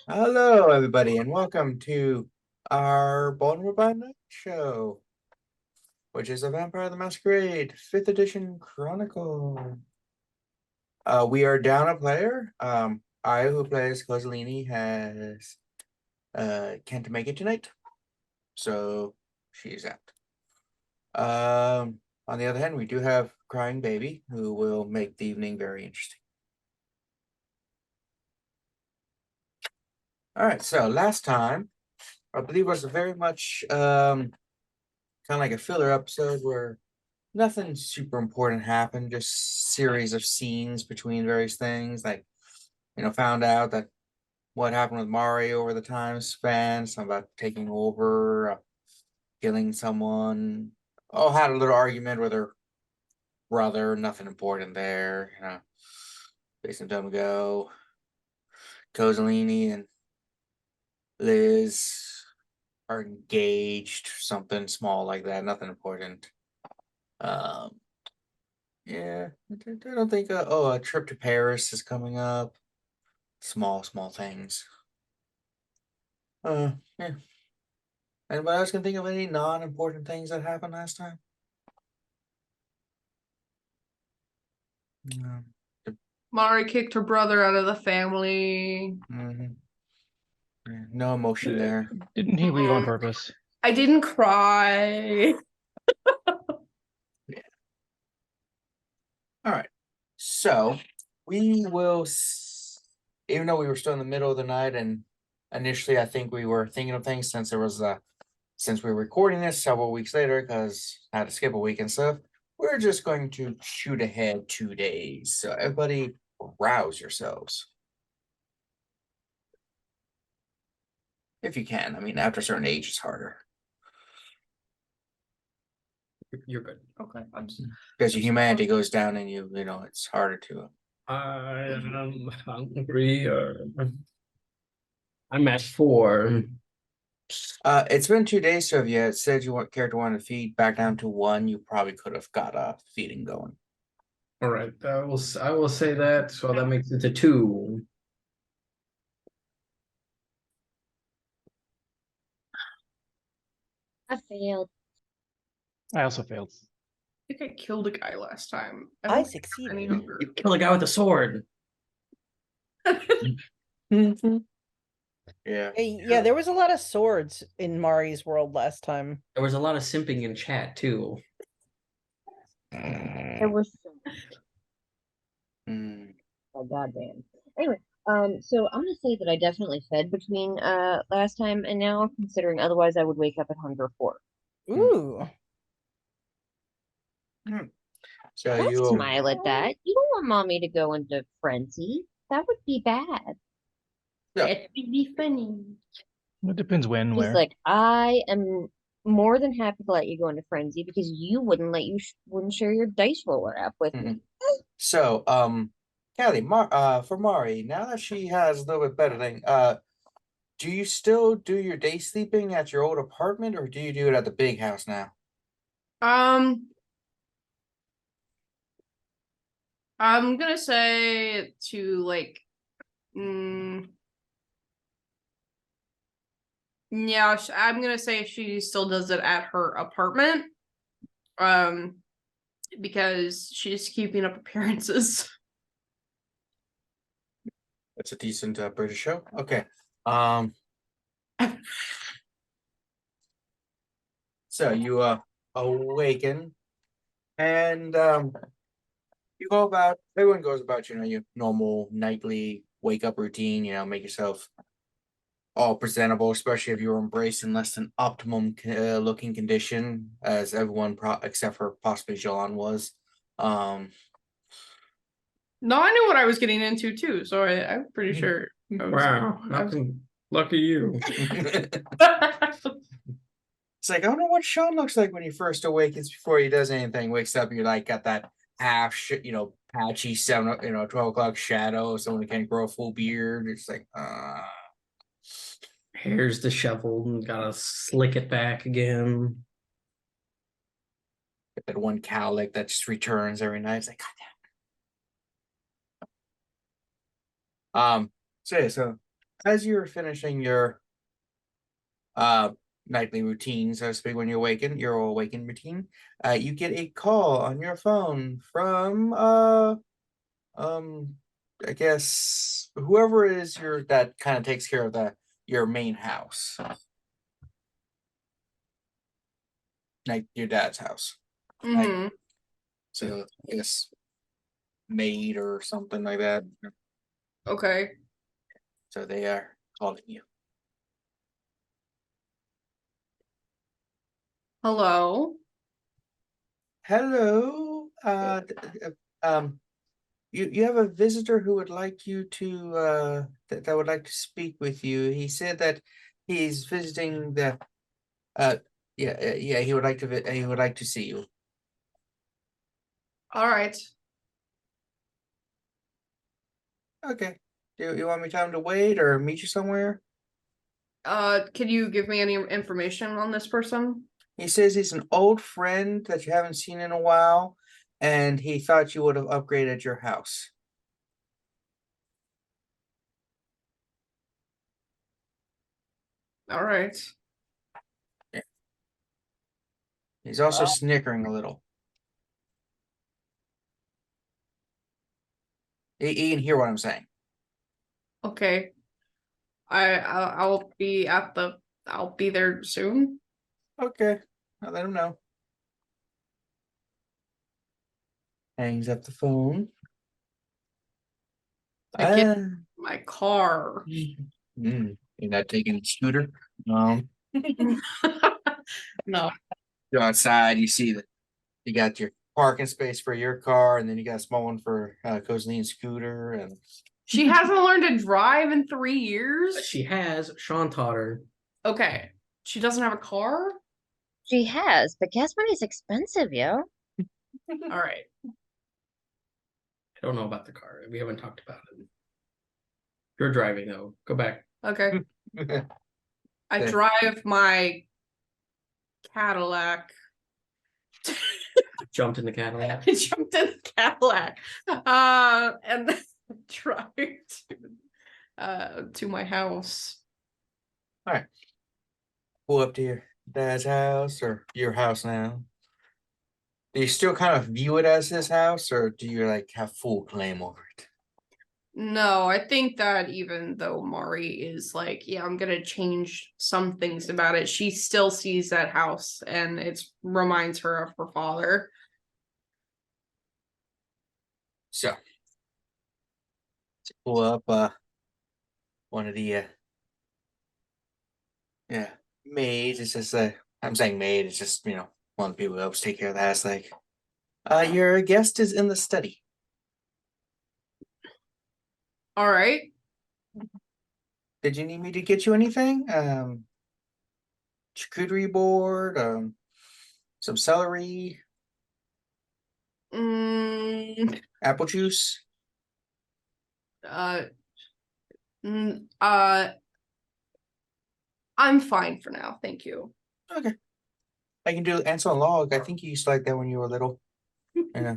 Hello, everybody, and welcome to our Baltimore by Night show, which is a Vampire the Masquerade 5th edition Chronicle. We are down a player. I, who plays Kozaline, has can't make it tonight, so she's out. On the other hand, we do have Crying Baby, who will make the evening very interesting. All right, so last time, I believe was very much kind of like a filler episode where nothing super important happened, just series of scenes between various things. Like, found out that what happened with Mari over the time span, something about taking over, killing someone. Oh, had a little argument with her brother, nothing important there, some time ago. Kozaline and Liz are engaged, something small like that, nothing important. Yeah, I don't think. A trip to Paris is coming up. Small things. Yeah. Anybody else can think of any non-important things that happened last time? No. Mari kicked her brother out of the family. Yeah, no emotion there. Didn't he leave on purpose? I didn't cry. Yeah. All right. So we will, even though we were still in the middle of the night, and initially I think we were thinking of things since since we were recording this several weeks later because I had to skip a week and stuff. We're just going to shoot ahead 2 days. So everybody rouse yourselves. If you can. I mean, after a certain age, it's harder. You're good. Okay. Because your humanity goes down and it's harder to. I am hungry. I'm at 4. It's been 2 days, so if you had said you want character wanted to feed back down to 1, you probably could have got a feeding going. All right, I will say that. So that makes it to 2. I failed. I also failed. I think I killed a guy last time. I don't think I'm succeeded. any younger. You kill a guy with a sword. Yeah. Yeah, there was a lot of swords in Mari's world last time. There was a lot of simping in chat too. There was so Mm. oh, goddamn. Anyway, so I'm gonna say that I definitely fed between last time and now, considering otherwise I would wake up at hunger 4. Ooh. So Don't you smile at that. You don't want mommy to go into frenzy. That would be bad. Yeah. It would be funny. It depends when, He's where. like, I am more than happy to let you go into frenzy because you wouldn't wouldn't share your dice roller app with me. So, Callie, for Mari, now that she has a little bit better thing, do you still do your day sleeping at your old apartment, or do you do it at the big house now? I'm gonna say to yeah, I'm gonna say she still does it at her apartment. Because she's keeping up appearances. That's a decent British show. Okay. So you awaken, and you go about. Everyone goes about your normal nightly wake up routine. Make yourself all presentable, especially if you're embracing less than optimum looking condition, as everyone except for possibly Jilon was. No, I knew what I was getting into too, so I'm pretty sure. Wow, lucky you. It's like, I don't know what Sean looks like when he first awakens before he does anything. Wakes up, you're like got that half patchy 12 o'clock shadow. Someone who can't grow a full beard. It's like, Hair's disheveled and gotta slick it back again. that one cowlick that just returns every night. It's like, God damn. So yeah, so as you're finishing your nightly routine, so to speak, when you awaken, your awaken routine, you get a call on your phone from I guess whoever it is your that kind of takes care of your main house. Like your dad's house. Mhm. So I guess maid or something like that. Okay. So they are calling you. Hello. Hello. You have a visitor who would like you to that would like to speak with you. He said that he's visiting the yeah, he would like to he would like to see you. All right. Okay. Do you want me time to wait or meet you somewhere? Can you give me any information on this person? He says he's an old friend that you haven't seen in a while, and he thought you would have upgraded your house. All right. He's also snickering a little. He can hear what I'm saying. Okay. I'll be at the I'll be there soon. Okay, I'll let him know. Hangs up the phone. I get Ah, my car. you're not taking the scooter? No. Go outside, you see that you got your parking space for your car, and then you got a small one for Kozaline's scooter, and She hasn't learned to drive in 3 years. She has. Sean taught her. Okay. She doesn't have a car? She has, but gas money's expensive, yo. All right. I don't know about the car. We haven't talked about it. You're driving though. Go back. Okay. I Okay. drive my Cadillac. Jumped in the Cadillac. I jumped in the Cadillac. And then drive to my house. Pull up to your dad's house or your house now. Do you still kind of view it as his house, or do you like have full claim over it? No, I think that even though Mari is like, yeah, I'm gonna change some things about it, she still sees that house and it reminds her of her father. So to pull up one of the yeah maids. It's just I'm saying maid. It's just one of the people who helps take care of the house. Like, your guest is in the study. All right. Did you need me to get you anything? Charcuterie board, some celery, Mm, apple juice. uh, mm, uh, I'm fine for now, thank you. Okay. I can do Ansel and Log. I think you used to like that when you were little. Yeah.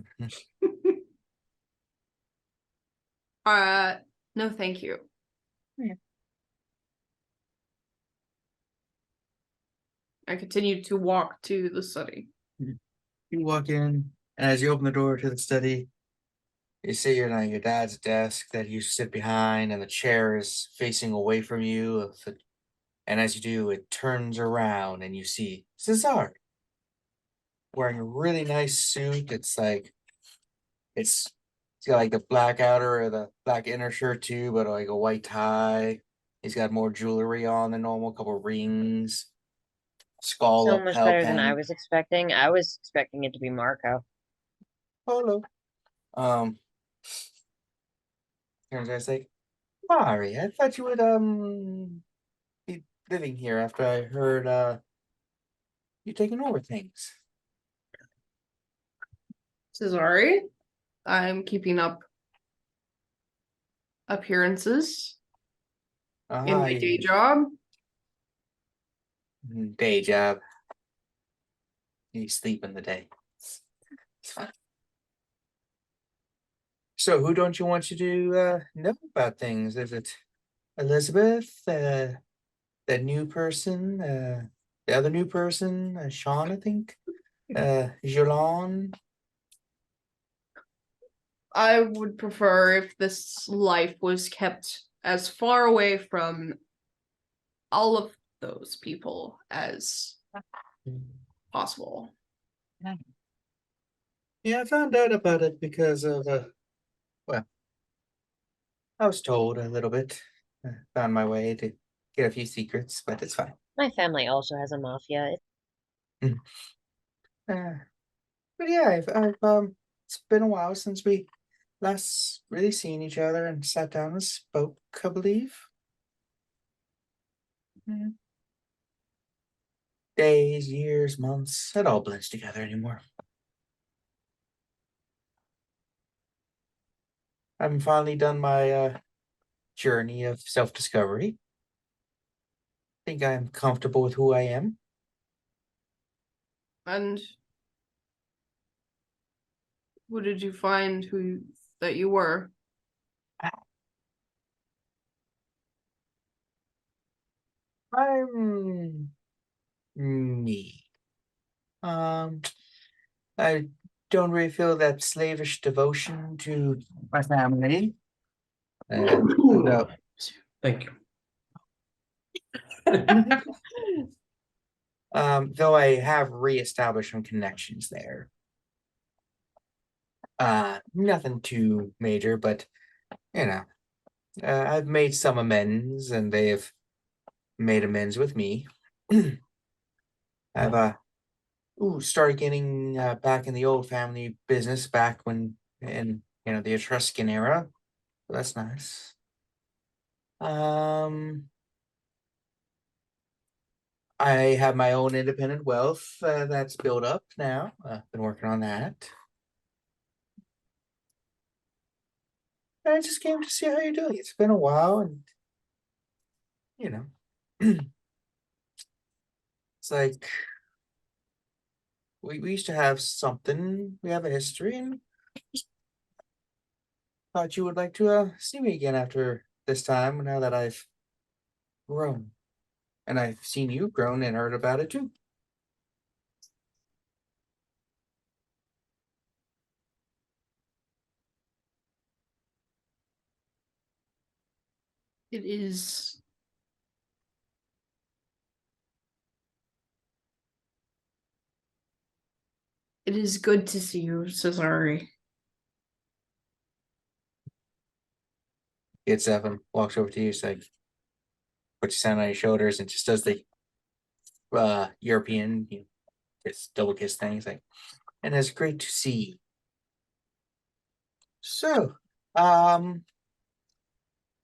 No, thank you. Yeah. I continue to walk to the study. You walk in, and as you open the door to the study, you see your dad's desk that you sit behind, and the chair is facing away from you. And as you do, it turns around, and you see Cesar wearing a really nice suit. It's got like the black outer or the black inner shirt too, but like a white tie. He's got more jewelry on than normal, a couple rings, skull So up, much hell better than I pen. was expecting. I was expecting it to be Marco. Hello. Turns out it's like, Mari, I thought you would be living here after I heard you taking over things. Cesare, I'm keeping up appearances in my day job. Day job. You sleep in the day. It's fine. So who don't you want you to know about things? Is it Elizabeth, the new person, the other new person, Sean, I think, Jilon. I would prefer if this life was kept as far away from all of those people as possible. Yeah, I found out about it because of, well, I was told a little bit. Found my way to get a few secrets, but it's fine. My family also has a mafia. Uh, but yeah, it's been a while since we last really seen each other and sat down and spoke, I believe. Days, years, months, it all blends together anymore. I'm finally done my journey of self-discovery. Think I'm comfortable with who I am. And who did you find that you were? I'm me. I don't really feel that slavish devotion to my family. No. Thank you. Though I have reestablished some connections there. Nothing too major, but you know, I've made some amends, and they've made amends with me. I've started getting back in the old family business back when in the Etruscan era. So that's nice. I have my own independent wealth that's built up now. Been working on that. I just came to see how you're doing. It's been a while, and you know, it's like we used to have something. We have a history, and thought you would like to see me again after this time. Now that I've grown, and I've seen you grown and heard about it too. It is good to see you, Cesare. Gets up and walks over to you. It's like puts his hand on your shoulders and just does the European, this double kiss thing. He's like, and it's great to see you. So,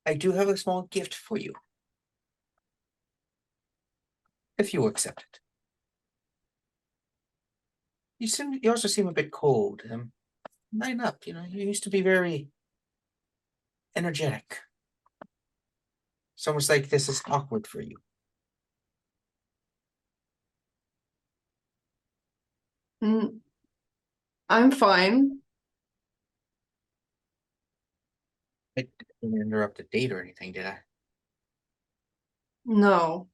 I do have a small gift for you. If you accept it. You also seem a bit cold. Lighten up, you used to be very energetic. It's almost like this is awkward for you. I'm fine. I didn't interrupt a date or anything, did I? No.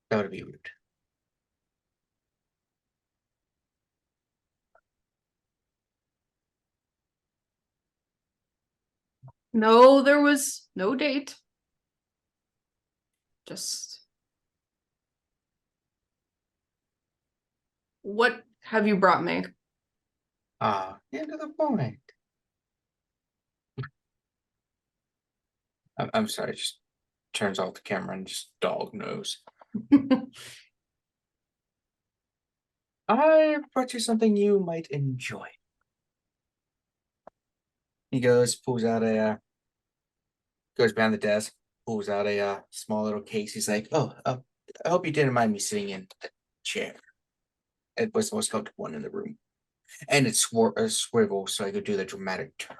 That would be rude. No, there was no date. Just what have you brought me? Into the point. I'm sorry, just turns off the camera and just dog nose. I brought you something you might enjoy. He pulls out goes behind the desk, pulls out a small little case. He's like, "Oh, I hope you didn't mind me sitting in the chair. It was the most comfortable one in the room, and it's a swivel, so I could do the dramatic turn.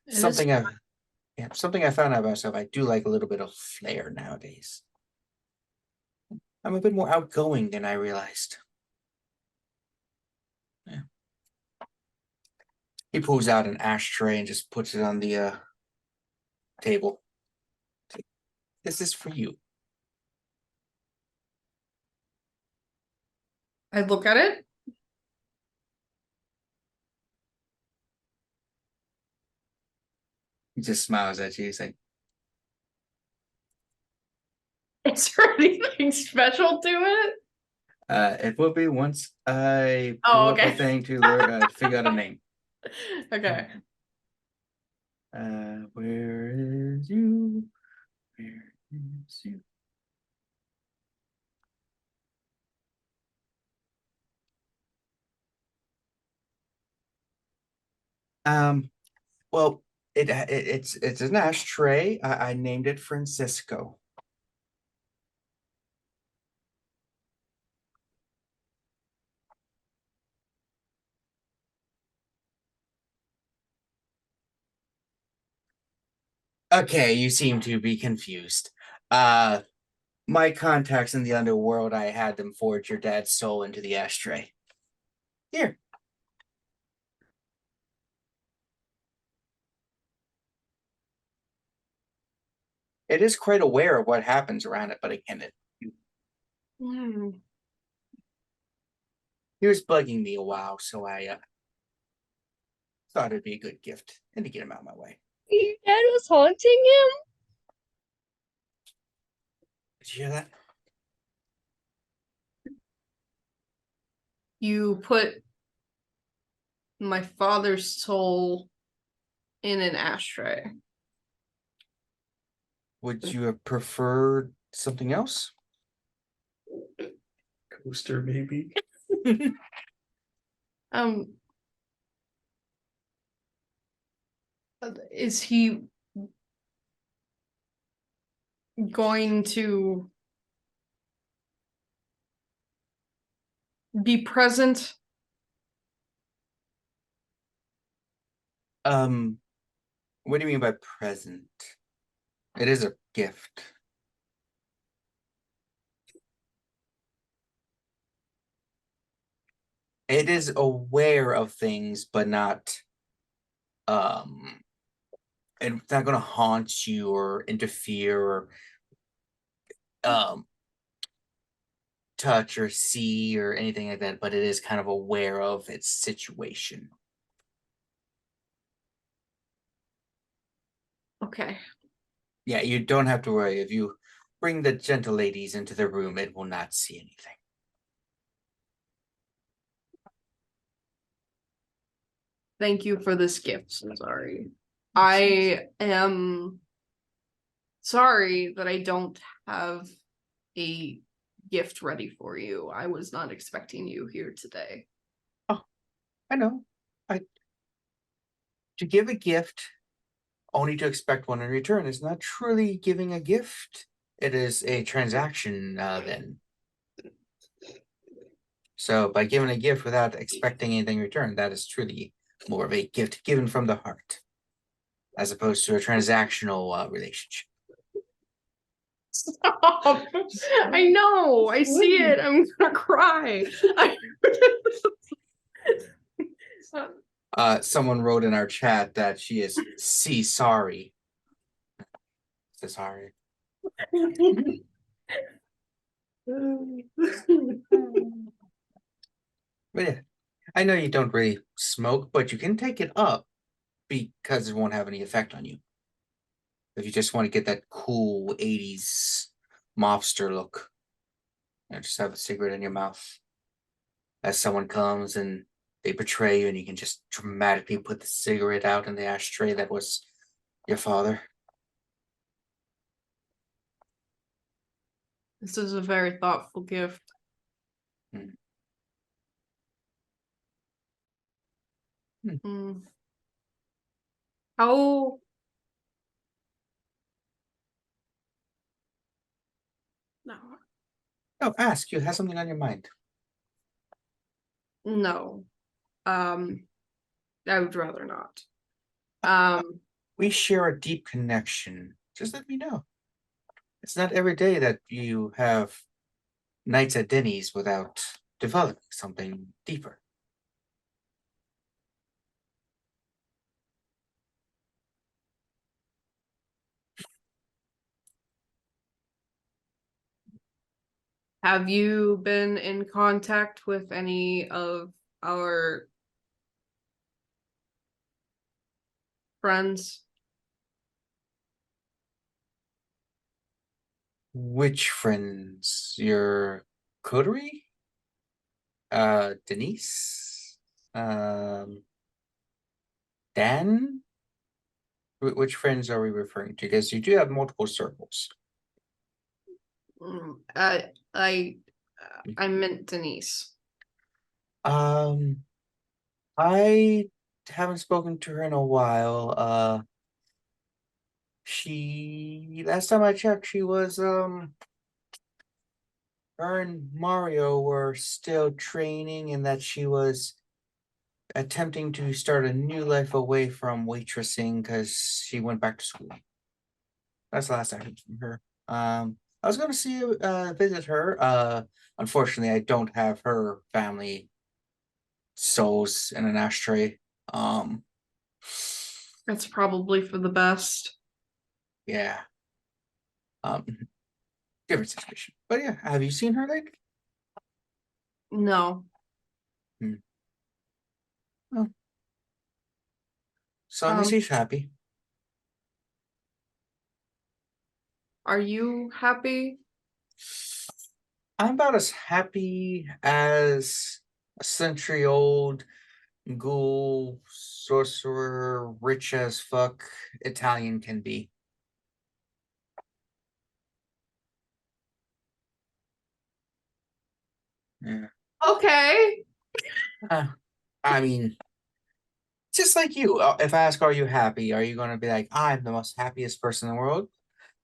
Something I found out about myself. I do like a little bit of flair nowadays. I'm a bit more outgoing than I realized. Yeah. He pulls out an ashtray and just puts it on the table. This is for you. I look at it. He just smiles at you. He's like, Is there anything special to it? it will be once I Oh, pull up okay. a thing to learn figure out a name. Okay. Where is you? Where is you? Well, it's an ashtray. I named it Francisco. Okay, you seem to be confused. My contacts in the underworld, I had them forge your dad's soul into the ashtray. Here. It is quite aware of what happens around it, but again, he was bugging me a while, so I thought it'd be a good gift and to get him out of my way. Your dad was haunting him? Did you hear that? You put my father's soul in an ashtray. Would you have preferred something else? Coaster, maybe. Is he going to be present? What do you mean by present? It is a gift. It is aware of things, but not it's not gonna haunt you or interfere or touch or see or anything like that, but it is kind of aware of its situation. Okay. Yeah, you don't have to worry. If you bring the gentle ladies into the room, it will not see anything. Thank you for this gift. I'm sorry. I am sorry that I don't have a gift ready for you. I was not expecting you here today. I know. To give a gift only to expect one in return is not truly giving a gift. It is a transaction then. So by giving a gift without expecting anything in return, that is truly more of a gift given from the heart, as opposed to a transactional relationship. Stop. I know. I see it. I'm gonna cry. Someone wrote in our chat that she is sorry. So sorry. But yeah, I know you don't really smoke, but you can take it up because it won't have any effect on you. If you just want to get that cool 80s mobster look, just have a cigarette in your mouth as someone comes and they betray you, and you can just dramatically put the cigarette out in the ashtray that was your father. This is a very thoughtful gift. Hmm. How no. Oh, ask. You have something on your mind. No. I would rather not. We share a deep connection. Just let me know. It's not every day that you have nights at Denny's without developing something deeper. Have you been in contact with any of our friends? Which friends? Your coterie? Denise? Dan? Which friends are we referring to? Because you do have multiple circles. I meant Denise. I haven't spoken to her in a while. Last time I checked, she was her and Mario were still training, and that she was attempting to start a new life away from waitressing because she went back to school. That's the last I heard from her. I was going to visit her. Unfortunately, I don't have her family souls in an ashtray. Um, That's probably for the best. yeah. Um, different situation. But yeah, have you seen her lately? No. So long as Um, she's happy. Are you happy? I'm about as happy as a century-old ghoul, sorcerer, rich as fuck Italian can be. Yeah. Okay. I mean, just like you. If I ask, are you happy? Are you going to be like, I'm the most happiest person in the world?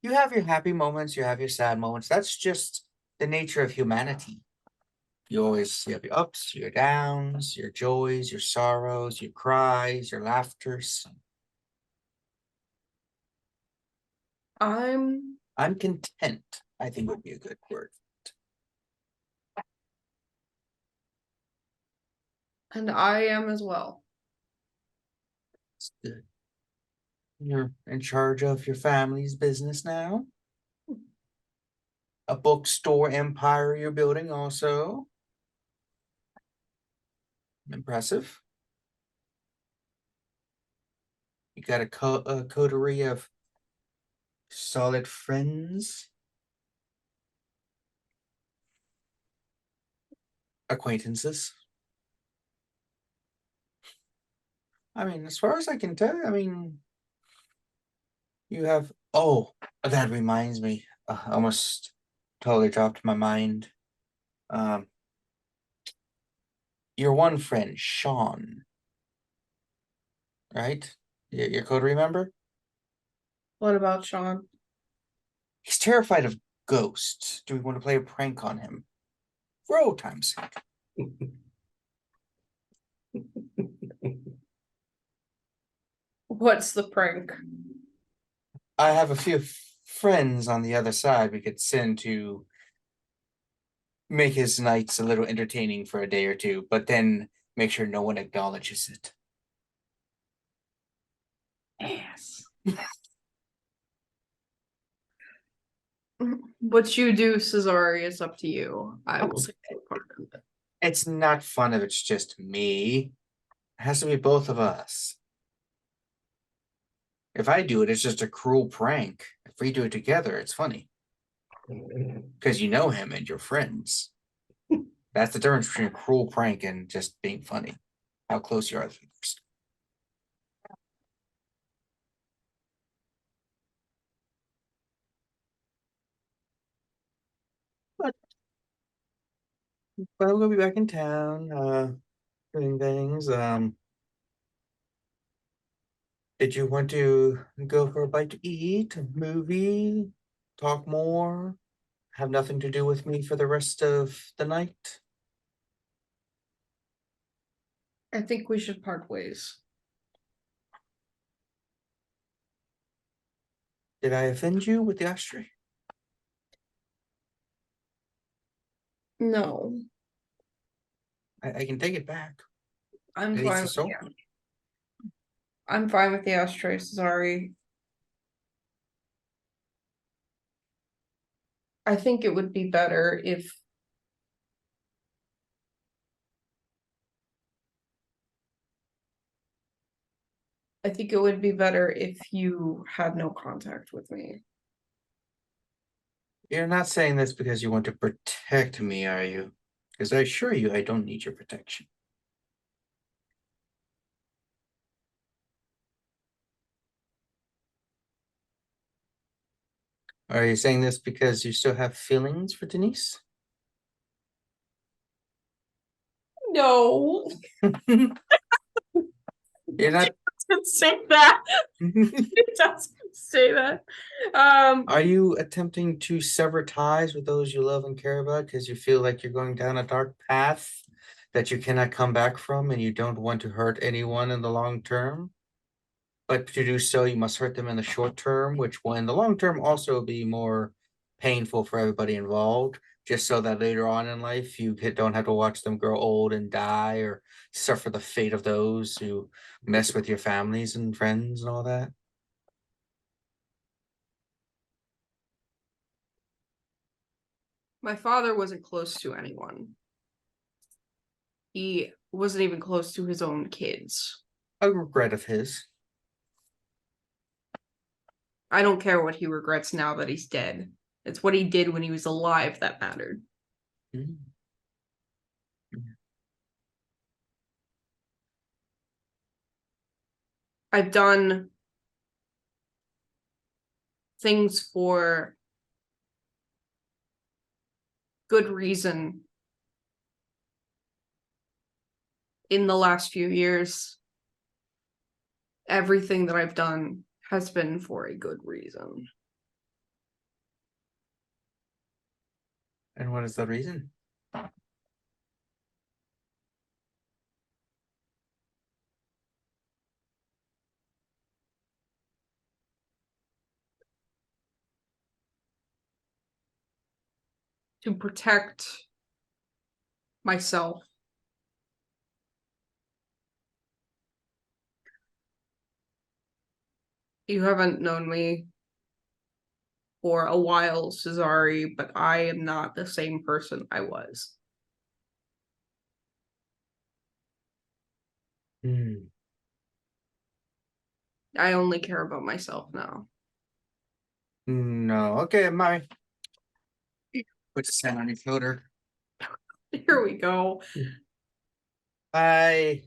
You have your happy moments, you have your sad moments. That's just the nature of humanity. You have your ups, your downs, your joys, your sorrows, your cries, your laughters. I'm I'm content, I think would be a good word. and I am as well. It's good. You're in charge of your family's business now. A bookstore empire you're building also. Impressive. You got a coterie of solid friends. Acquaintances. I mean, as far as I can tell, I mean, you have. Oh, that reminds me. Almost totally dropped my mind. Um, your one friend, Sean, right? Your coterie member? What about Sean? He's terrified of ghosts. Do we want to play a prank on him? For old time's sake. What's the prank? I have a few friends on the other side we could send to make his nights a little entertaining for a day or two, but then make sure no one acknowledges it. Yes. What you do, Cesare, is up to you. I will take no part in it. It's not fun if it's just me. It has to be both of us. If I do it, it's just a cruel prank. If we do it together, it's funny. Because you know him and you're friends. That's the difference between a cruel prank and just being funny. How close you are to the person. But I'm gonna be back in town, doing things. Did you want to go for a bite to eat, a movie, talk more, have nothing to do with me for the rest of the night? I think we should part ways. Did I offend you with the ashtray? No, I can take it back. I'm At least fine the with soul. the I'm fine with the ashtray, Cesare. I think it would be better if I think it would be better if you had no contact with me. You're not saying this because you want to protect me, are you? Because I assure you, I don't need your protection. Are you saying this because you still have feelings for Denise? No. You're not. Doesn't say that. It doesn't say that. Are you attempting to sever ties with those you love and care about because you feel like you're going down a dark path that you cannot come back from and you don't want to hurt anyone in the long term? But to do so, you must hurt them in the short term, which will in the long term also be more painful for everybody involved, just so that later on in life you don't have to watch them grow old and die or suffer the fate of those who mess with your families and friends and all that. My father wasn't close to anyone. He wasn't even close to his own kids. A regret of his. I don't care what he regrets now that he's dead. It's what he did when he was alive that mattered. Mm. I've done things for good reason in the last few years. Everything that I've done has been for a good reason. And what is the reason? To protect myself. You haven't known me for a while, Cesare, but I am not the same person I was. Hmm. I only care about myself now. No, okay, my put his hand on your shoulder. Here we go. I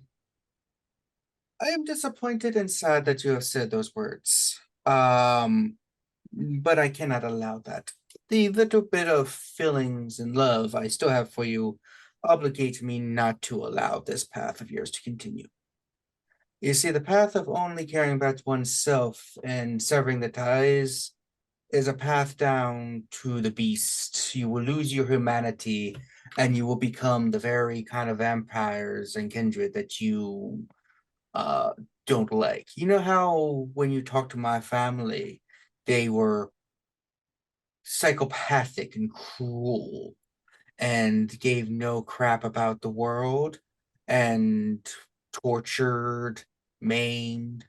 am disappointed and sad that you have said those words. But I cannot allow that. The little bit of feelings and love I still have for you obligate me not to allow this path of yours to continue. You see, the path of only caring about oneself and severing the ties is a path down to the beast. You will lose your humanity and you will become the very kind of vampires and kindred that you uh don't like. You know how when you talk to my family, they were psychopathic and cruel and gave no crap about the world and tortured, maimed,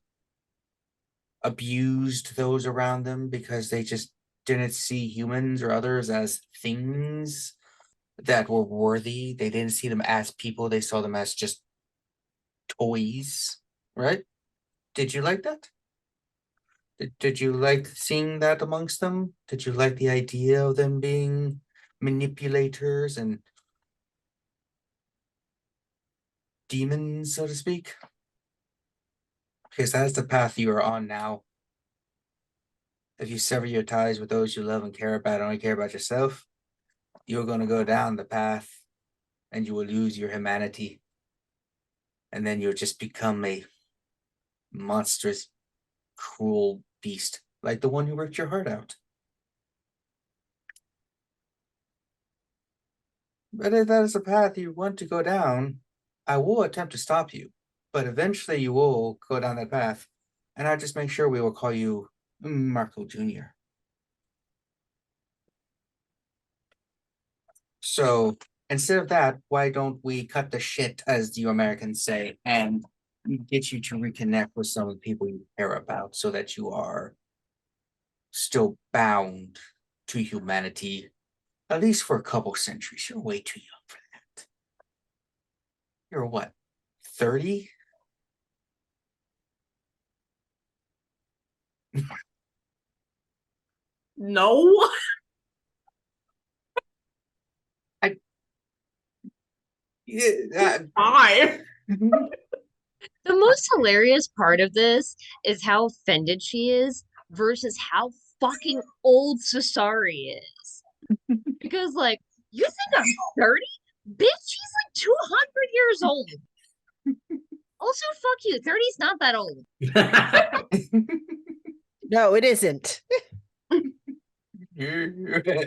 abused those around them because they just didn't see humans or others as things that were worthy. They didn't see them as people, they saw them as just toys, right? Did you like that? Did you like seeing that amongst them? Did you like the idea of them being manipulators and demons, so to speak? Because that's the path you are on now. If you sever your ties with those you love and care about, only care about yourself, you're going to go down the path and you will lose your humanity. And then you'll just become a monstrous, cruel beast, like the one who ripped your heart out. But if that is a path you want to go down, I will attempt to stop you. But eventually you will go down that path. And I'll just make sure we will call you Marco Jr. So instead of that, why don't we cut the shit, as you Americans say, and get you to reconnect with some of the people you care about so that you are still bound to humanity, at least for a couple centuries. You're way too young for that. You're what, 30? No. Yeah, Why? The most hilarious part of this is how offended she is versus how fucking old Sasari is. Because, like, you think I'm 30? Bitch, she's like 200 years old. Also, fuck you. 30's not that old. No, it isn't.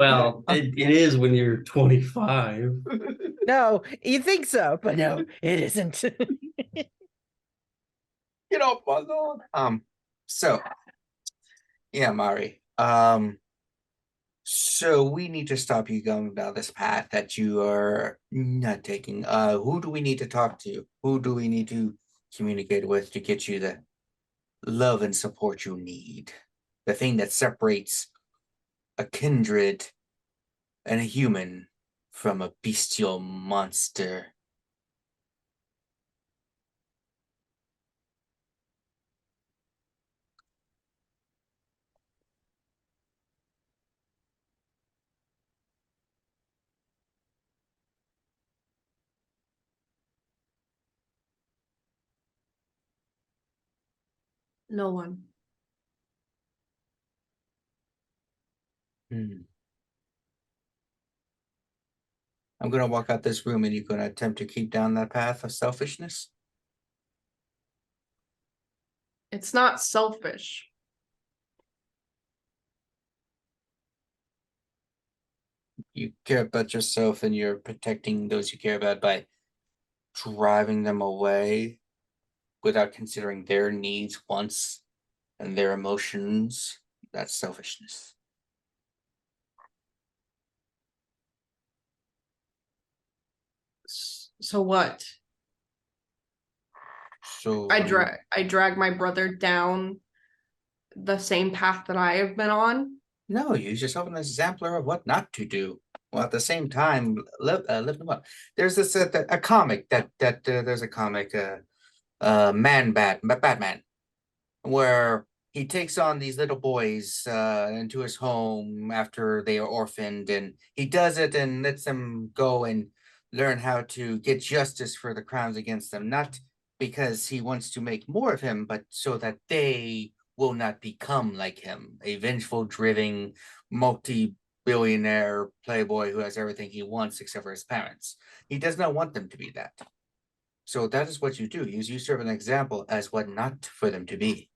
Well, it is when you're 25. No, you think so, but no, it isn't. Get off my lawn. So yeah, Mari. So we need to stop you going down this path that you are not taking. Who do we need to talk to? Who do we need to communicate with to get you the love and support you need? The thing that separates a kindred and a human from a bestial monster. No one. Hmm. I'm gonna walk out this room and you're gonna attempt to keep down that path of selfishness. It's not selfish. You care about yourself and you're protecting those you care about by driving them away without considering their needs, wants, and their emotions. That's selfishness. So what? So I drag my brother down the same path that I have been on. no, use yourself as an exemplar of what not to do. Well, at the same time, live them up. There's this a comic there's a comic, Batman, where he takes on these little boys into his home after they are orphaned, and he does it and lets them go and learn how to get justice for the crimes against them, not because he wants to make more of him, but so that they will not become like him, a vengeful, driven, multi-billionaire playboy who has everything he wants except for his parents. He does not want them to be that. So that is what you do. You serve an example as what not for them to be.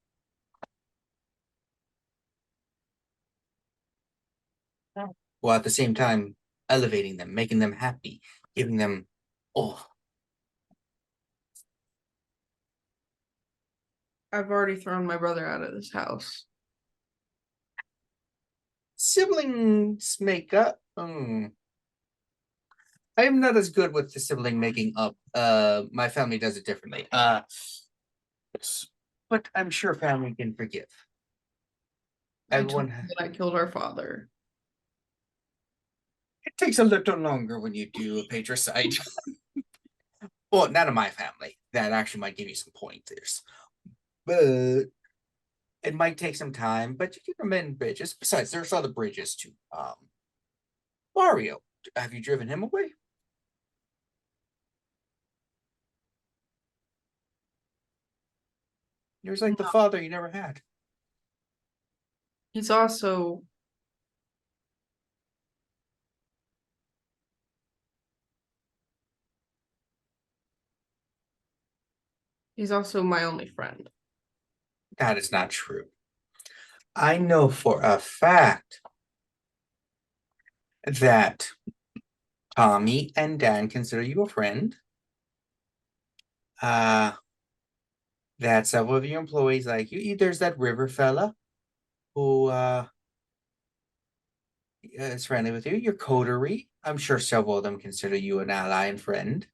While at the same time elevating them, making them happy, giving them, oh, I've already thrown my brother out of this house. siblings make up. I am not as good with the sibling making up. My family does it differently. But I'm sure family can forgive. I told Everyone, him that I killed our father. it takes a little longer when you do a patricide. Well, not in my family. That actually might give you some pointers. But it might take some time, but you can mend bridges. Besides, there's other bridges too. Mario, have you driven him away? He was like the father you never had. He's also my only friend. That is not true. I know for a fact that Tommy and Dan consider you a friend. That several of your employees like you. There's that River fella who is friendly with you. Your coterie. I'm sure several of them consider you an ally and friend.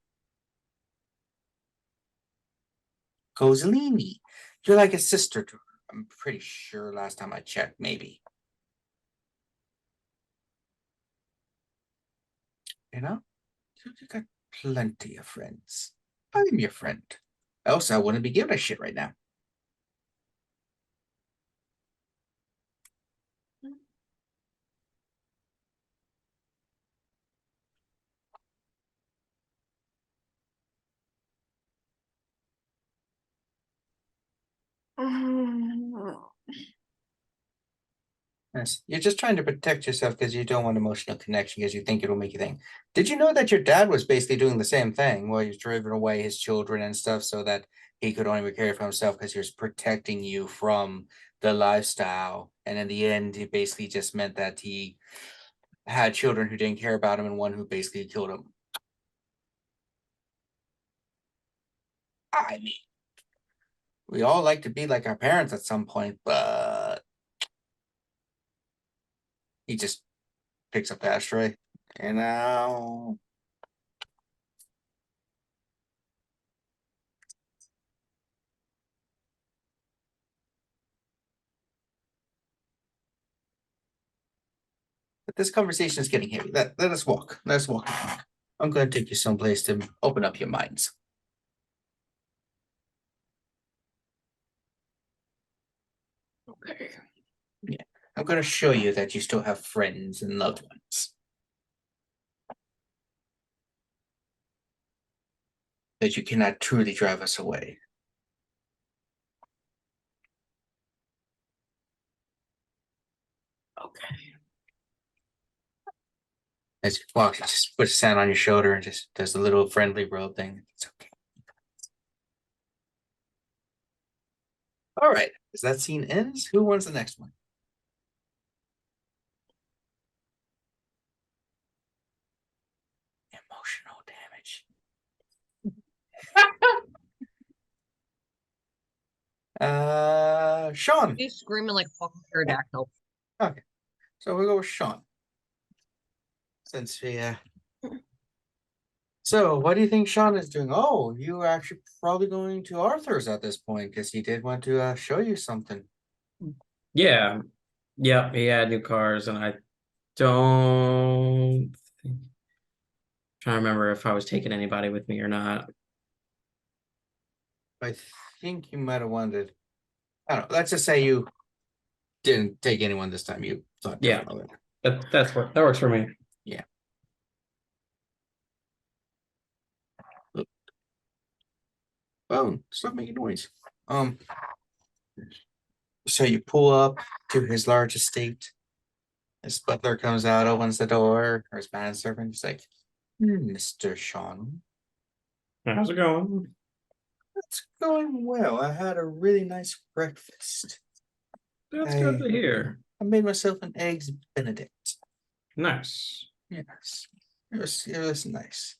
Kozaline, you're like a sister to her. I'm pretty sure last time I checked, maybe. You know, you got plenty of friends. I'm your friend. Else I wouldn't be giving a shit right now. Yes. You're just trying to protect yourself because you don't want emotional connection because you think it'll make you think. Did you know that your dad was basically doing the same thing while he's driving away his children and stuff so that he could only care for himself because he was protecting you from the lifestyle. And in the end, it basically just meant that he had children who didn't care about him and one who basically killed him. I mean, we all like to be like our parents at some point, but he just picks up the ashtray. And now but this conversation is getting heavy. Let us walk. Let's walk. I'm going to take you someplace to open up your minds. Okay. I'm going to show you that you still have friends and loved ones. That you cannot truly drive us away. Okay. As you walk, you just put his hand on your shoulder and just does a little friendly roll thing. It's okay. All right. As that scene ends, who wants the next one? Emotional damage. Sean. He's screaming like a fucking pterodactyl. Okay. So we'll go with Sean. Since we So what do you think Sean is doing? Oh, you are actually probably going to Arthur's at this point because he did want to show you something. Yeah. Yep. He had new cars, and I don't think. Trying to remember if I was taking anybody with me or not. I think you might have wanted. I don't know. Let's just say you didn't take anyone this time. You thought Yeah. differently. That works for me. Oh, stop making noise. So you pull up to his large estate. His butler comes out, opens the door, or his manservant. He's like, Mr. Sean, How's it going? it's going well. I had a really nice breakfast. That's good to hear. I made myself an eggs Benedict. Nice. Yes, it was nice.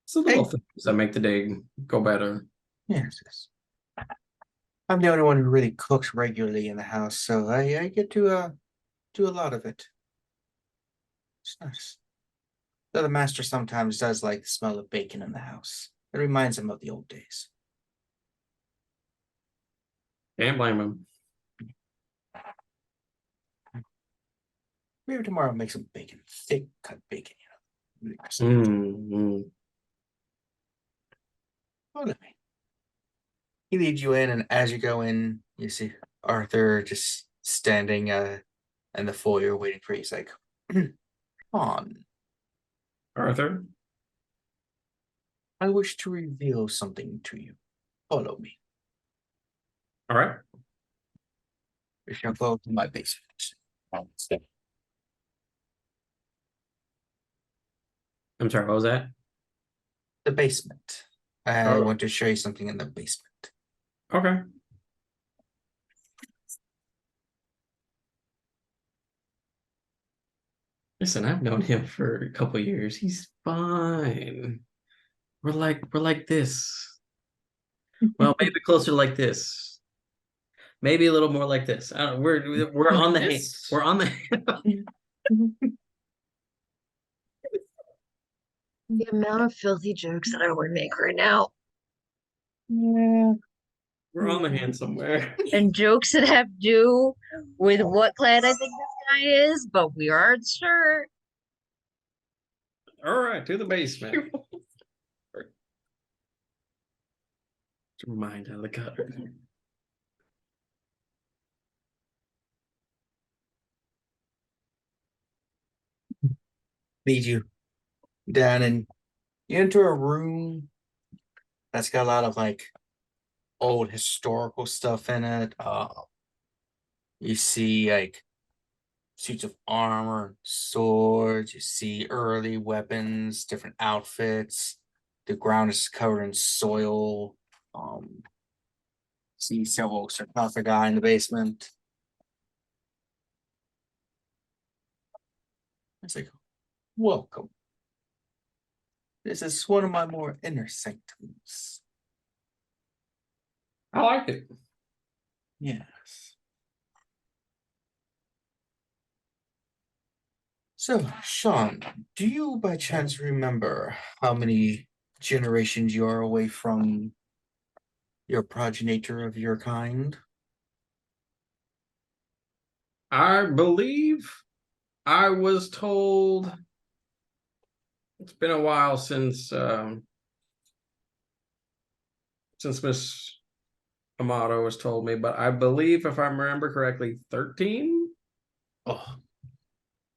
It's the little things that make the day go better. Yes. I'm the only one who really cooks regularly in the house, so I get to do a lot of it. It's nice. Though the master sometimes does like the smell of bacon in the house. It reminds him of the old days. Can't blame him. Maybe tomorrow I'll make some bacon, thick cut bacon, Really nice. Follow me. He leads you in, and as you go in, you see Arthur just standing in the foyer waiting for you. He's like, on. Arthur? I wish to reveal something to you. Follow me. All right. We shall go to my basement. I'm sorry, what was that? The basement. I want to show you something in the basement. Okay. Listen, I've known him for a couple years. He's fine. We're like this. Well, maybe closer like this. Maybe a little more like this. I don't, we're on the hand. We're on the The amount of filthy jokes that I would make right now. Yeah. we're on the hand somewhere. And jokes that have to do with what clan I think this guy is, but we aren't sure. All right, to the basement. Mind out of the gutter. Lead you down and you enter a room that's got a lot of like old historical stuff in it. You see like suits of armor, swords. You see early weapons, different outfits. The ground is covered in soil. See several sarcophagi in the basement. It's like, welcome. This is one of my more inner sanctums. I like it. Yes. So, Sean, do you by chance remember how many generations you are away from your progenitor of your kind? I believe I was told it's been a while since Miss Amato has told me, but I believe if I remember correctly, 13? Oh,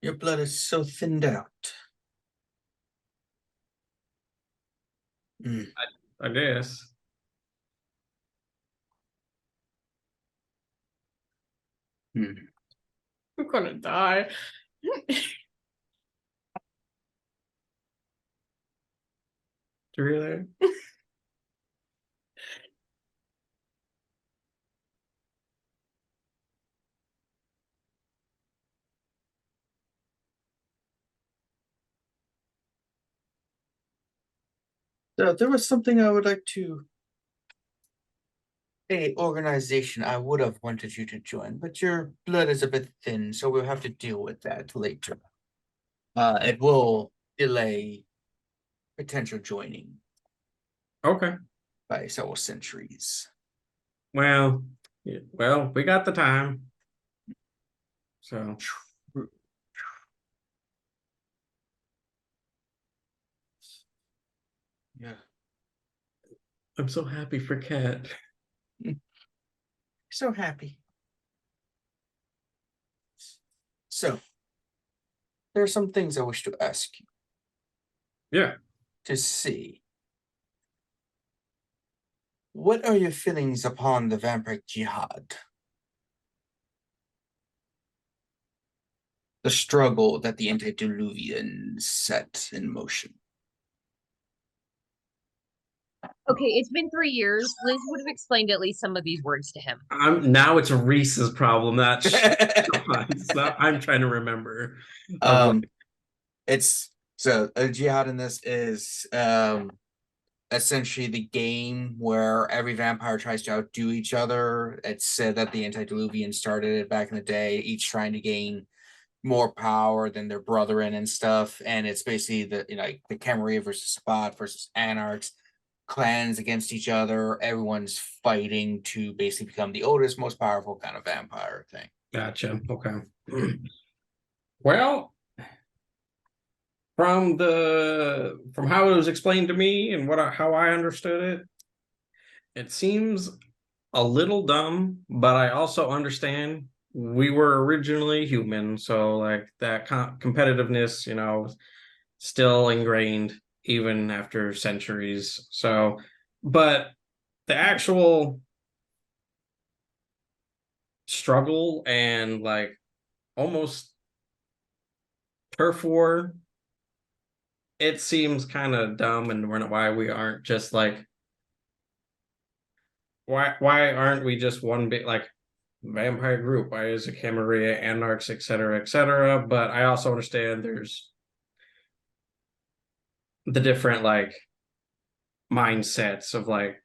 your blood is so thinned out. Mm. I guess. Mm. I'm gonna die. Really? So there was something I would like to a organization I would have wanted you to join, but your blood is a bit thin, so we'll have to deal with that later. It will delay potential joining Okay. by several centuries. Well, yeah, well, we got the time. So Yeah. I'm so happy for Kat. So happy. So, there are some things I wish to ask you Yeah. to see. What are your feelings upon the vampire jihad? The struggle that the antediluvians set in motion. Okay, it's been 3 years. Liz would have explained at least some of these words to him. Now it's Reese's problem, not Sean's. I'm trying to remember. It's so a jihad in this is essentially the game where every vampire tries to outdo each other. It's said that the antediluvians started it back in the day, each trying to gain more power than their brethren and stuff. And it's basically the Camarilla versus Spot versus Anarchs, clans against each other. Everyone's fighting to basically become the oldest, most powerful kind of vampire thing. Gotcha. Okay. Well, from how it was explained to me and how I understood it, it seems a little dumb, but I also understand we were originally human, so like that competitiveness, still ingrained even after centuries. So, but the actual struggle and like almost turf war, it seems kind of dumb, and why we aren't just like why aren't we just one big like vampire group? Why is it Camarilla, Anarchs, etc., etc.? But I also understand there's the different like mindsets of like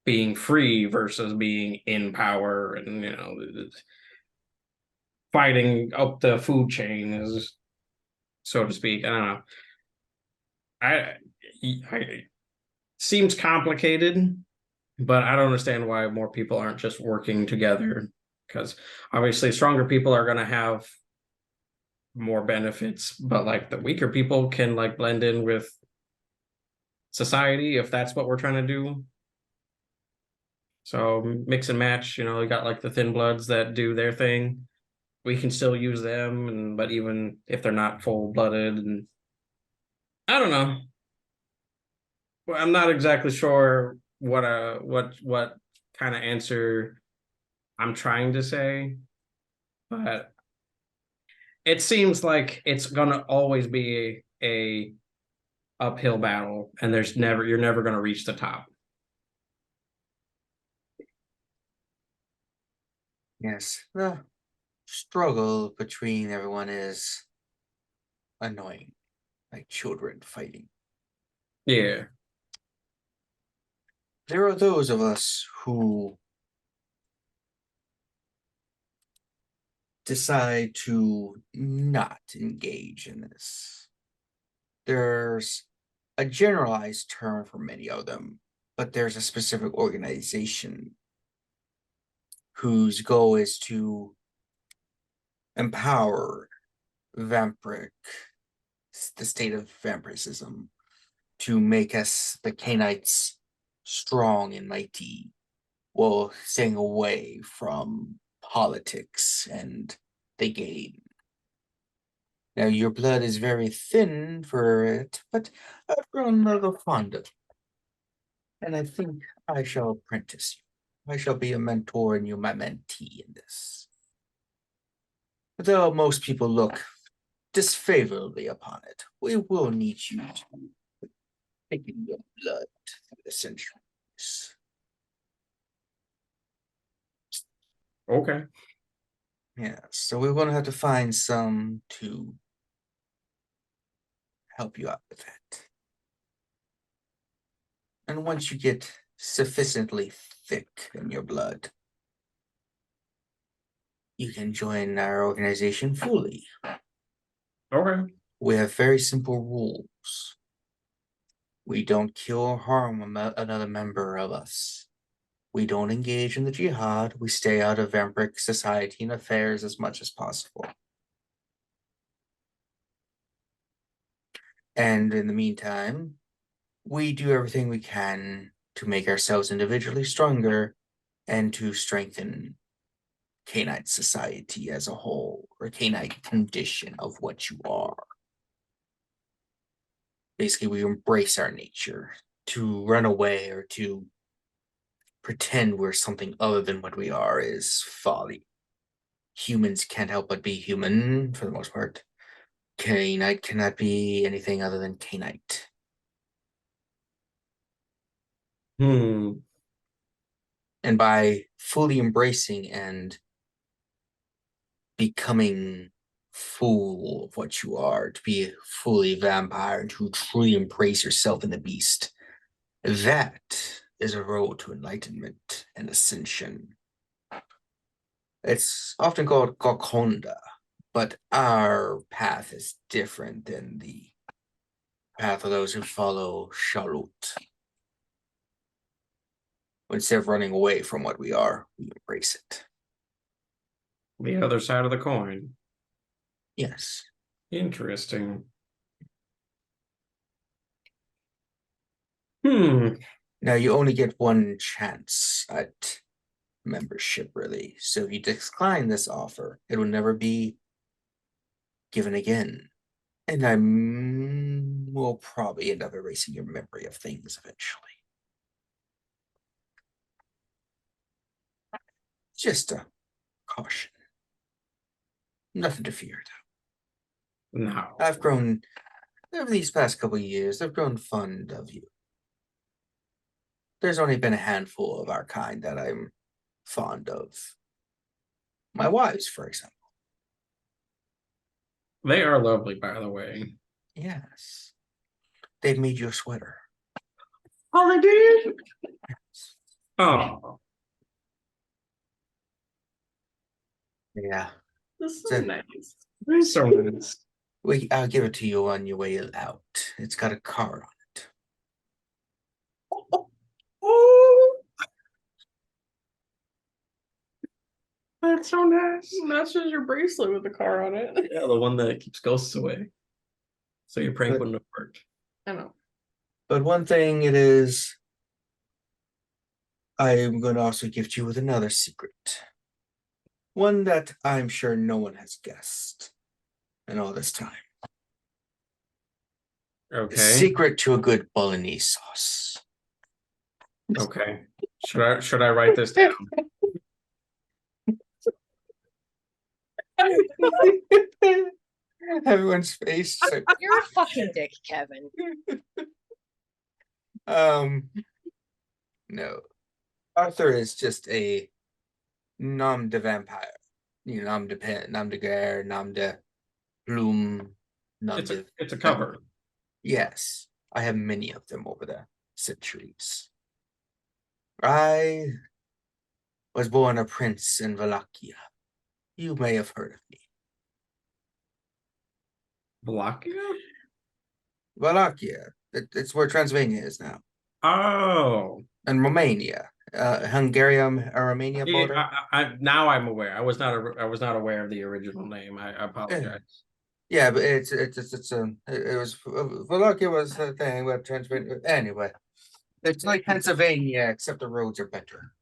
being free versus being in power, and fighting up the food chain is, so to speak. I don't know. I seems complicated, but I don't understand why more people aren't just working together, because obviously stronger people are going to have more benefits, but like the weaker people can like blend in with society if that's what we're trying to do. So mix and match, you got like the thin bloods that do their thing. We can still use them, but even if they're not full blooded, and I don't know. Well, I'm not exactly sure what kind of answer I'm trying to say, but it seems like it's gonna always be a uphill battle, and you're never gonna reach the top. Yes, the struggle between everyone is annoying, like children fighting. Yeah. There are those of us who decide to not engage in this. There's a generalized term for many of them, but there's a specific organization whose goal is to empower vampiric, the state of vampirism, to make us, the Canaanites, strong and mighty, while staying away from politics and the game. Now, your blood is very thin for it, but I've grown a little fond of it. And I think I shall apprentice you. I shall be a mentor and you my mentee in this. Though most people look disfavorably upon it, we will need you to take in your blood through the centuries. Okay. Yeah, so we're going to have to find some to help you out with that. And once you get sufficiently thick in your blood, you can join our organization fully. Okay. We have very simple rules. We don't kill or harm another member of us. We don't engage in the jihad. We stay out of vampiric society and affairs as much as possible. And in the meantime, we do everything we can to make ourselves individually stronger and to strengthen canine society as a whole, or canine condition of what you are. Basically, we embrace our nature. To run away or to pretend we're something other than what we are is folly. Humans can't help but be human for the most part. Canite cannot be anything other than canite. Hmm. And by fully embracing and becoming full of what you are, to be fully vampire and to truly embrace yourself in the beast, that is a road to enlightenment and ascension. It's often called Gokonda, but our path is different than the path of those who follow Shalut. Instead of running away from what we are, we embrace it. The other side of the coin. Yes. Interesting. Hmm. Now, you only get one chance at membership, really. So if you decline this offer, it will never be given again. And I will probably end up erasing your memory of things eventually. Just a caution. Nothing to fear, though. No. I've grown, over these past couple of years, I've grown fond of you. There's only been a handful of our kind that I'm fond of. My wives, for example. They are lovely, by the way. Yes. They've made you a sweater. Oh, they did? Oh. Yeah. This is So- nice. They're so nice. I'll give it to you on your way out. It's got a card on it. Oh, that's so nice. Matches your bracelet with the car on it. Yeah, the one that keeps ghosts away. So your prank But- wouldn't have worked. I know. But one thing it is, I am going to also gift you with another secret. One that I'm sure no one has guessed in all this time. Okay. The secret to a good bolognese sauce. Okay. Should I write this down? Everyone's face. You're a fucking dick, Kevin. No. Arthur is just a nom de vampire. You know, nom de guerre, nom de bloom, nom de. It's a cover. Yes, I have many of them over the centuries. I was born a prince in Wallachia. You may have heard of me. Wallachia? Wallachia. It's where Transylvania is now. Oh. And Romania. Hungarian Romania Yeah, border. now I'm aware. I was not aware of the original name. I apologize. Yeah, but it was Wallachia was a thing, but Transylvania anyway. It's like Pennsylvania, except the roads are better.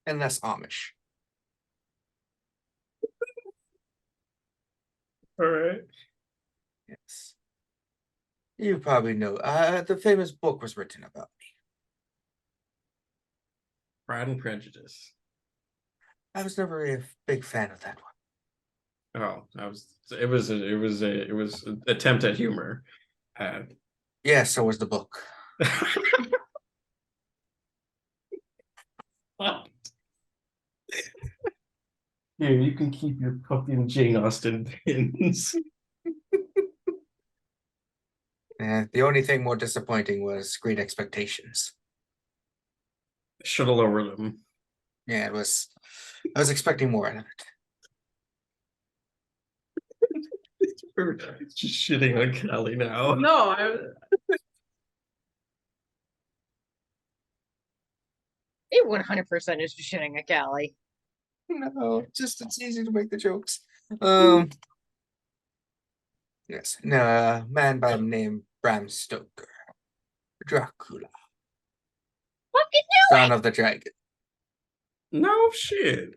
And less Amish. All right. Yes. You probably know. The famous book was written about me. Pride and Prejudice. I was never a big fan of that one. Oh, it was an attempt at humor. Yeah, so was the book. Here, you can keep your fucking Jane Austen pins. And the only thing more disappointing was Great Expectations. Should have lowered them. Yeah, it was. I was expecting more out of it. We're just shitting on Callie now. No, It 100% is just shitting a Callie. No, just it's easy to make the jokes. Yes, no, a man by the name Bram Stoker, Dracula, Fucking son of the dragon. No shit.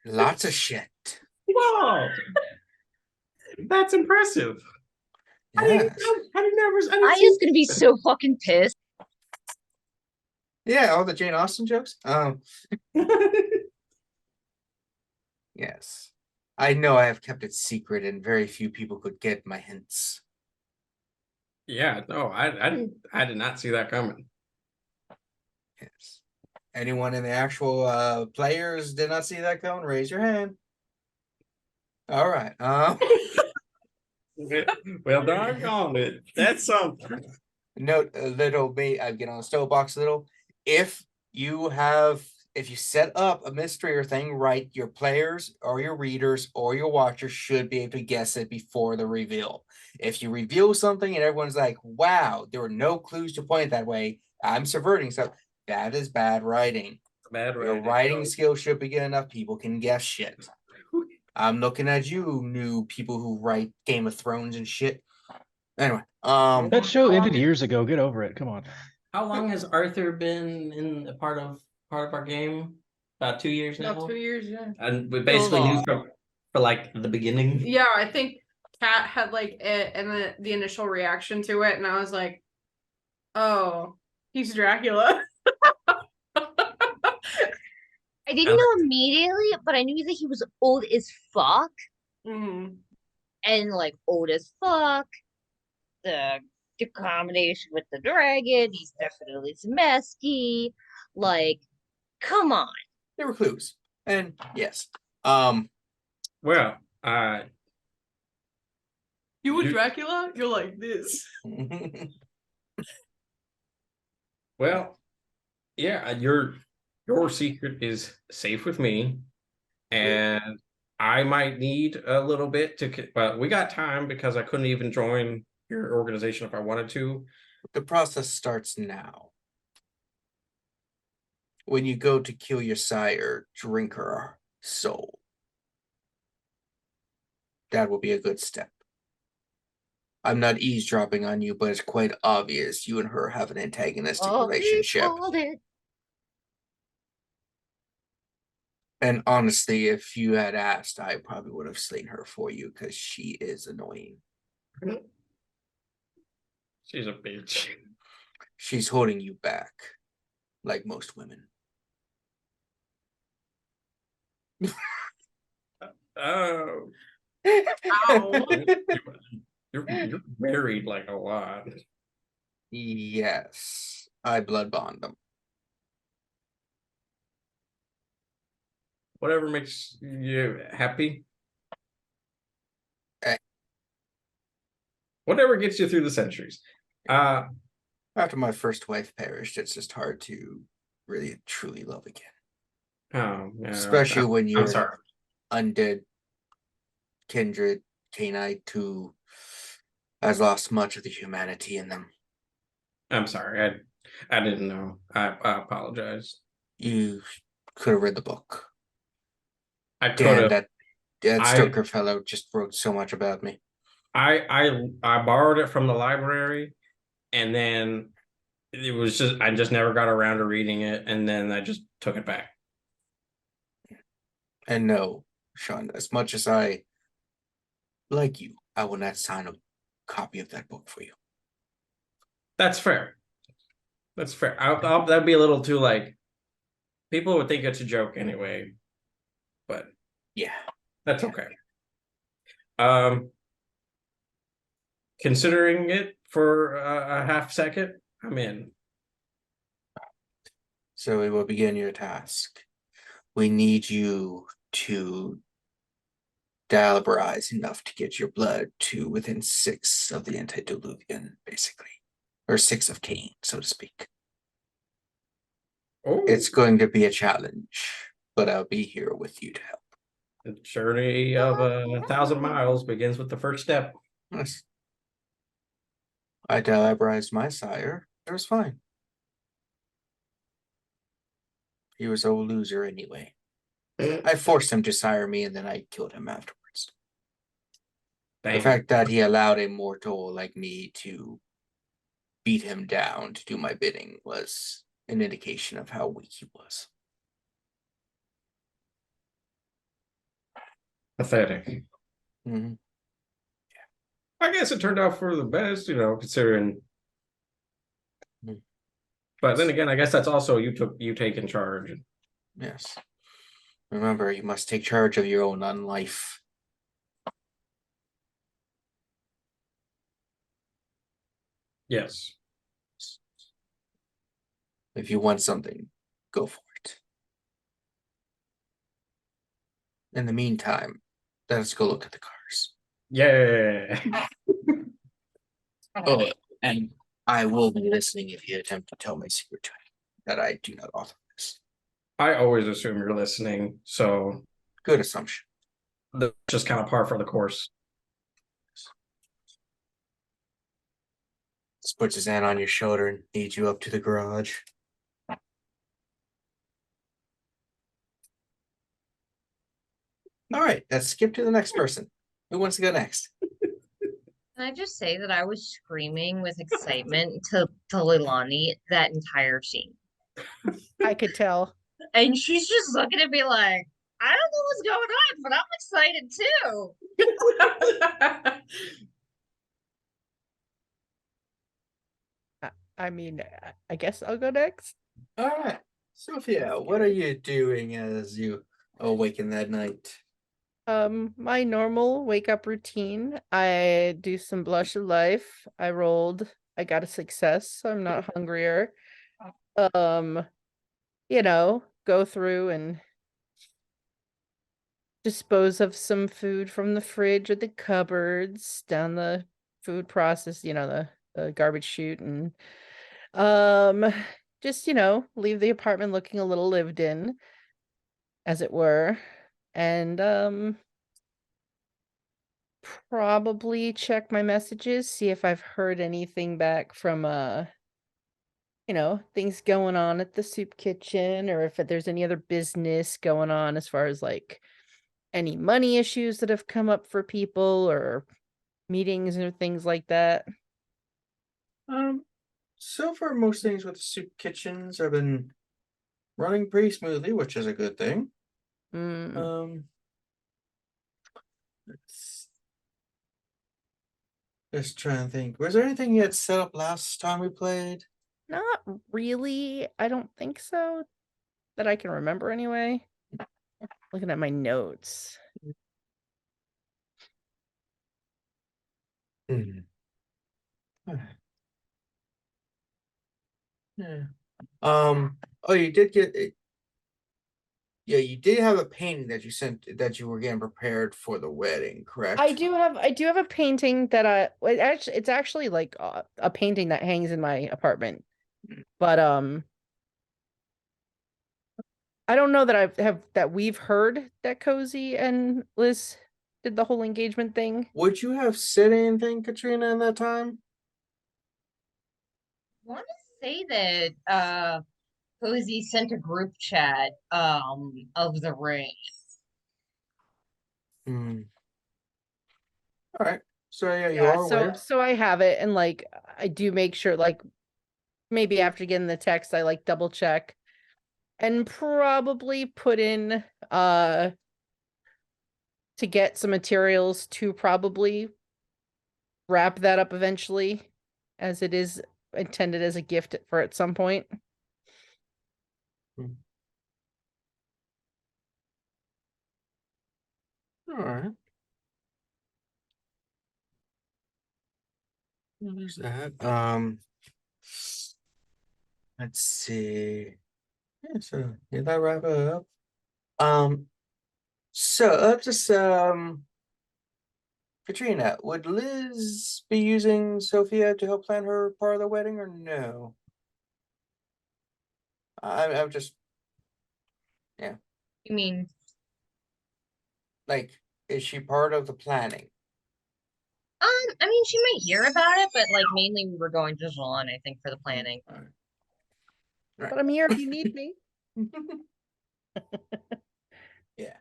Lots of shit. Wow. That's impressive. Yes. I didn't Aya's gonna be so fucking pissed. Yeah, all the Jane Austen jokes. Yes. I know I have kept it secret and very few people could get my hints. Yeah, no, I did not see that coming. Yes. Anyone in the actual players did not see that coming? Raise your hand. All right. Well, doggone it. That's something. Note a little bit. I get on the stove box a little. If you set up a mystery or thing right, your players or your readers or your watchers should be able to guess it before the reveal. If you reveal something and everyone's like, wow, there were no clues to point that way, I'm subverting stuff, that is bad writing. Bad Your writing skills should be good enough, people can guess shit. I'm looking at you, new people who write Game of Thrones and shit. Anyway, That show ended years ago. Get over it. Come on. How long has Arthur been in a part of our game? About 2 years now. about 2 years, yeah. And we basically knew for like the beginning. Yeah, I think Kat had like it and the initial reaction to it, and I was like, "Oh, he's Dracula." I didn't know immediately, but I knew that he was old as fuck. Mhm. And like old as fuck. The combination with the dragon, he's definitely Zemesky. Like, come on. there were clues. And yes. Well, You were You- Dracula? You're like this. well, yeah, your secret is safe with me, and I might need a little bit but we got time because I couldn't even join your organization if I wanted to. The process starts now. When you go to kill your sire, drink her soul. That will be a good step. I'm not eavesdropping on you, but it's quite obvious you and her have an antagonistic relationship. Called it. And honestly, if you had asked, I probably would have slain her for you because she is annoying. She's a bitch. she's holding you back, like most women. Oh, ow. You're married like a lot. Yes, I blood bond them. Whatever makes you happy. Eh. Whatever gets you through the centuries. After my first wife perished, it's just hard to really truly love again. Oh, yeah, Especially when I'm you're sorry. undead kindred Canite who has lost much of the humanity in them. I'm sorry. I didn't know. I apologize. You could have read the book. I could Damn, have. that I Stoker fellow just wrote so much about me. I borrowed it from the library, and then it was just I just never got around to reading it, and then I just took it back. And no, Sean, as much as I like you, I will not sign a copy of that book for you. That's fair. That's fair. That'd be a little too like people would think it's a joke anyway, but Yeah. that's okay. Considering it for a half second, I'm in. So we will begin your task. We need you to dialaberize enough to get your blood to within 6 of the antediluvian, basically. Or 6 of Cain, so to speak. Oh, It's going to be a challenge, but I'll be here with you to help. the journey of 1,000 miles begins with the first step. Yes. I dialaberized my sire. It was fine. He was a loser anyway. I forced him to sire me and then I killed him afterwards. Dang. The fact that he allowed a mortal like me to beat him down to do my bidding was an indication of how weak he was. Pathetic. Mm-hmm. I guess it turned out for the best, considering. But then again, I guess that's also you taking charge. Yes. Remember, you must take charge of your own unlife. Yes. If you want something, go for it. In the meantime, let us go look at the cars. Yeah. Oh, and I will be listening if you attempt to tell my secret to me that I do not authorize. I always assume you're listening, so Good assumption. that's just kind of par for the course. Just puts his hand on your shoulder and leads you up to the garage. All right, let's skip to the next person. Who wants to go next? Can I just say that I was screaming with excitement to Leilani that entire scene. I could tell. And she's just looking at me like, I don't know what's going on, but I'm excited too. I mean, I guess I'll go next. All right, Sophia, what are you doing as you awaken that night? My normal wake up routine. I do some blush of life. I got a success, so I'm not hungrier. Go through and dispose of some food from the fridge or the cupboards down the food process, the garbage chute, and just leave the apartment looking a little lived in, as it were. And probably check my messages, see if I've heard anything back from things going on at the soup kitchen, or if there's any other business going on as far as like any money issues that have come up for people or meetings or things like that. So far, most things with the soup kitchens have been running pretty smoothly, which is a good thing. Mm. Let's just trying to think. Was there anything you had set up last time we played? Not really. I don't think so. That I can remember anyway. Looking at my notes. Hmm. Alright. Yeah. Oh, you did get it. Yeah, you did have a painting that you sent that you were getting prepared for the wedding, correct? I do have a painting that it's actually like a painting that hangs in my apartment. But I don't know that that we've heard that Cozy and Liz did the whole engagement thing. Would you have said anything, Katrina, in that time? Want to say that Cozy sent a group chat of the ring. Hmm. All right. So yeah, you Yeah, are aware. so I have it, and like I do make sure, like maybe after getting the text, I like double check and probably put in to get some materials to probably wrap that up eventually, as it is intended as a gift for at some point. All right. There's that. Let's see. Yeah, so did that wrap it up? So let's just Katrina, would Liz be using Sophia to help plan her part of the wedding or no? I'm just You mean, like, is she part of the planning? I mean, she might hear about it, but like mainly we were going to Jilon, I think, for the planning. All right. But I'm here if you need me. Yeah.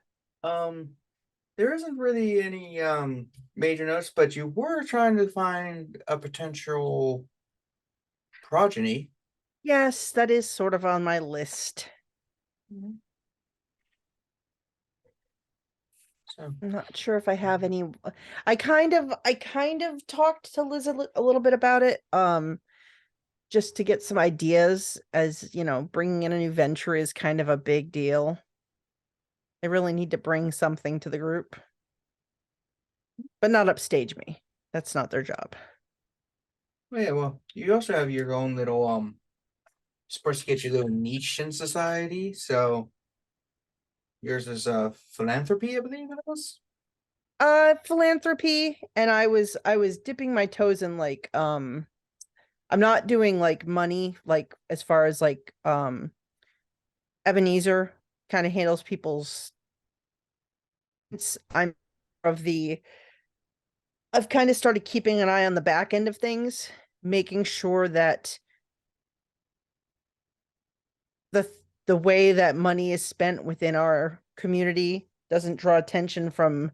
There isn't really any major notes, but you were trying to find a potential progeny. Yes, that is sort of on my list. So I'm not sure if I have any. I kind of talked to Liz a little bit about it. Just to get some ideas, as you know, bringing in a new venture is kind of a big deal. They really need to bring something to the group, but not upstage me. That's not their job. yeah, well, you also have your own little supposed to get your little niche in society. So yours is philanthropy, I believe it was. Philanthropy, and I was dipping my toes in like I'm not doing like money, like as far as like Ebenezer kind of handles people's. I'm of the I've kind of started keeping an eye on the back end of things, making sure that the the way that money is spent within our community doesn't draw attention from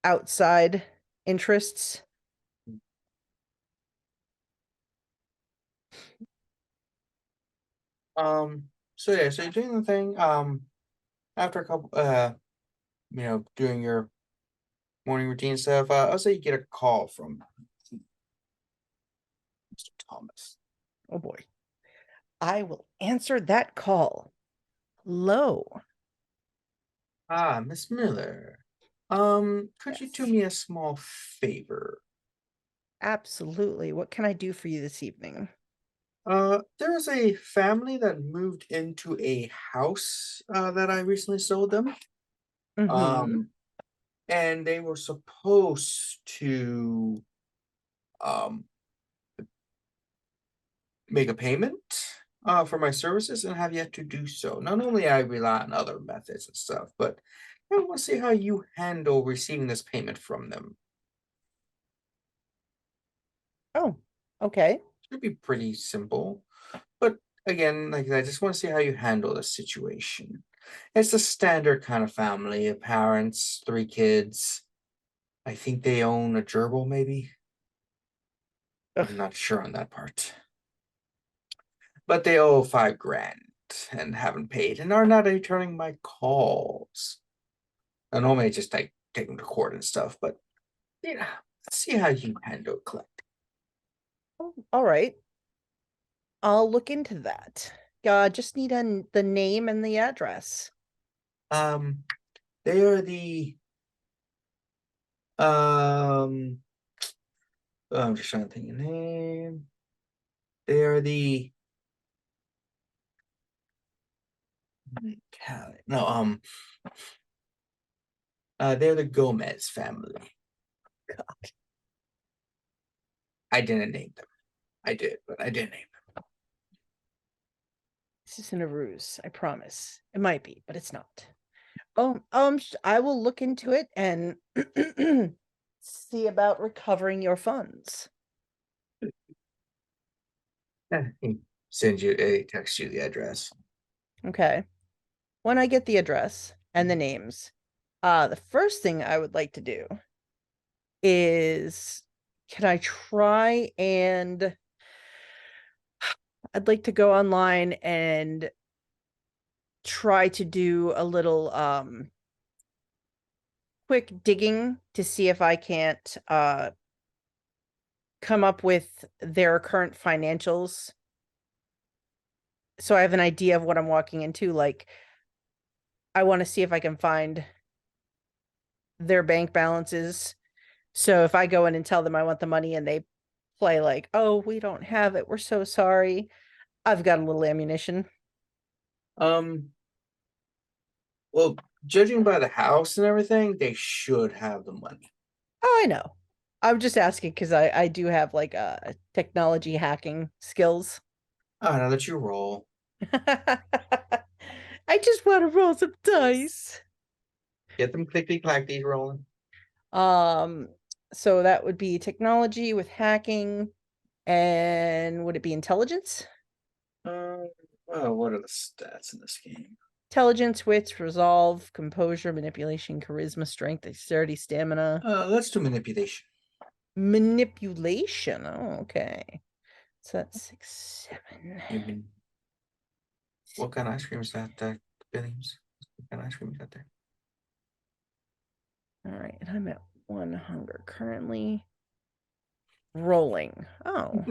outside interests. So yeah, so you're doing the thing. After a couple doing your morning routine stuff, I'll say you get a call from Mr. Thomas. Oh boy. I will answer that call. Hello. Ah, Miss Miller. Could you Yes. do me a small favor? Absolutely. What can I do for you this evening? There was a family that moved into a house that I recently sold them. Mm-hmm. And they were supposed to um make a payment for my services and have yet to do so. Not only I rely on other methods and stuff, but I want to see how you handle receiving this payment from them. Oh, okay. It'd be pretty simple. But again, like I just want to see how you handle the situation. It's a standard kind of family, parents, 3 kids. I think they own a gerbil, maybe. Ugh. I'm not sure on that part. But they owe 5 grand and haven't paid and are not returning my calls. I normally I just like take them to court and stuff, but yeah, let's see how you handle collect. Oh, all right. I'll look into that. Just need the name and the address. They are the I'm just trying to think of the name. They are the Callie. No, they're the Gomez family. God. I didn't name them. I did, but I didn't name them. This isn't a ruse, I promise. It might be, but it's not. Oh, I will look into it and see about recovering your funds. He sends you a text you the address. Okay. When I get the address and the names, the first thing I would like to do is, can I try and I'd like to go online and try to do a little quick digging to see if I can't come up with their current financials, so I have an idea of what I'm walking into. Like, I want to see if I can find their bank balances, so if I go in and tell them I want the money and they play like, oh, we don't have it, we're so sorry, I've got a little ammunition. Well, judging by the house and everything, they should have the money. Oh, I know. I'm just asking because I do have like technology hacking skills. Oh, now that you roll. I just want to roll some dice. Get them clickety clackety rolling. So that would be technology with hacking, and would it be intelligence? Well, what are the stats in this game? Intelligence, wits, resolve, composure, manipulation, charisma, strength, dexterity, stamina. Let's do manipulation. Manipulation. Oh, okay. So that's 6, 7. What kind of ice cream is that? Billings? What kind of ice cream is that there? All right, and I'm at 1 hunger currently. Rolling. Oh.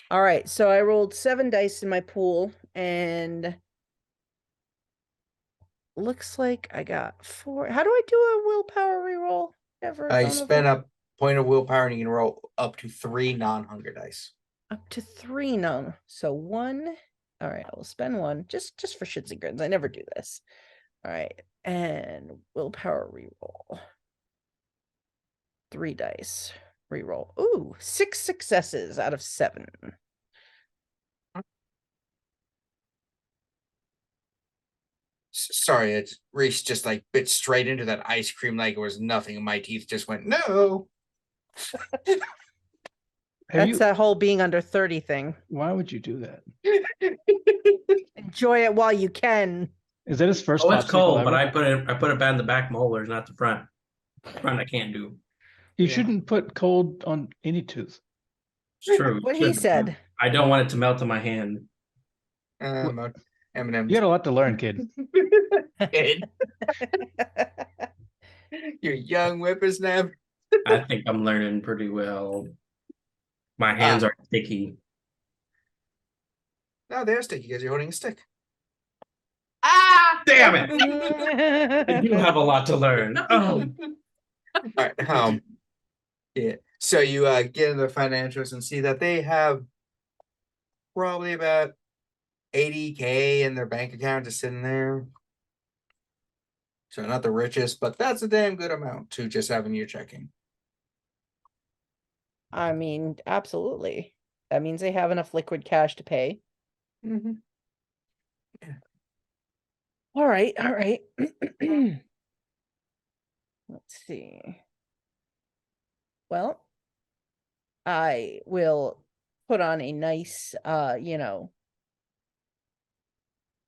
All right, so I rolled 7 dice in my pool, and looks like I got 4. How do I do a willpower reroll? Never You gone spend over. a point of willpower and you can roll up to 3 non-hunger dice. Up to 3 none. So 1. All right, I will spend 1 just for shits and grins. I never do this. All right, and willpower reroll. 3 dice. Reroll. Ooh, 6 successes out of 7. Sorry, it's Reese just like bit straight into that ice cream like it was nothing, and my teeth just went no. That's that whole being under 30 thing. Why would you do that? Enjoy it while you can. Is that his first Oh, it's popsicle cold, but ever? I put it back in the back molars, not the front. Front I can't do. You Yeah. shouldn't put cold on any tooth. It's true. What he said. I don't want it to melt in my hand. M&M's. You got a lot to learn, kid. Kid. You young whippersnapper. I think I'm learning pretty well. My hands are sticky. No, they're sticky because you're holding a stick. Ah, damn it! I do have a lot to learn. Oh. All right. Yeah. So you get into the financials and see that they have probably about 80K in their bank account just sitting there. So not the richest, but that's a damn good amount to just have in your checking. I mean, absolutely. That means they have enough liquid cash to pay. Mm-hmm. All right, all right. Let's see. Well, I will put on a nice,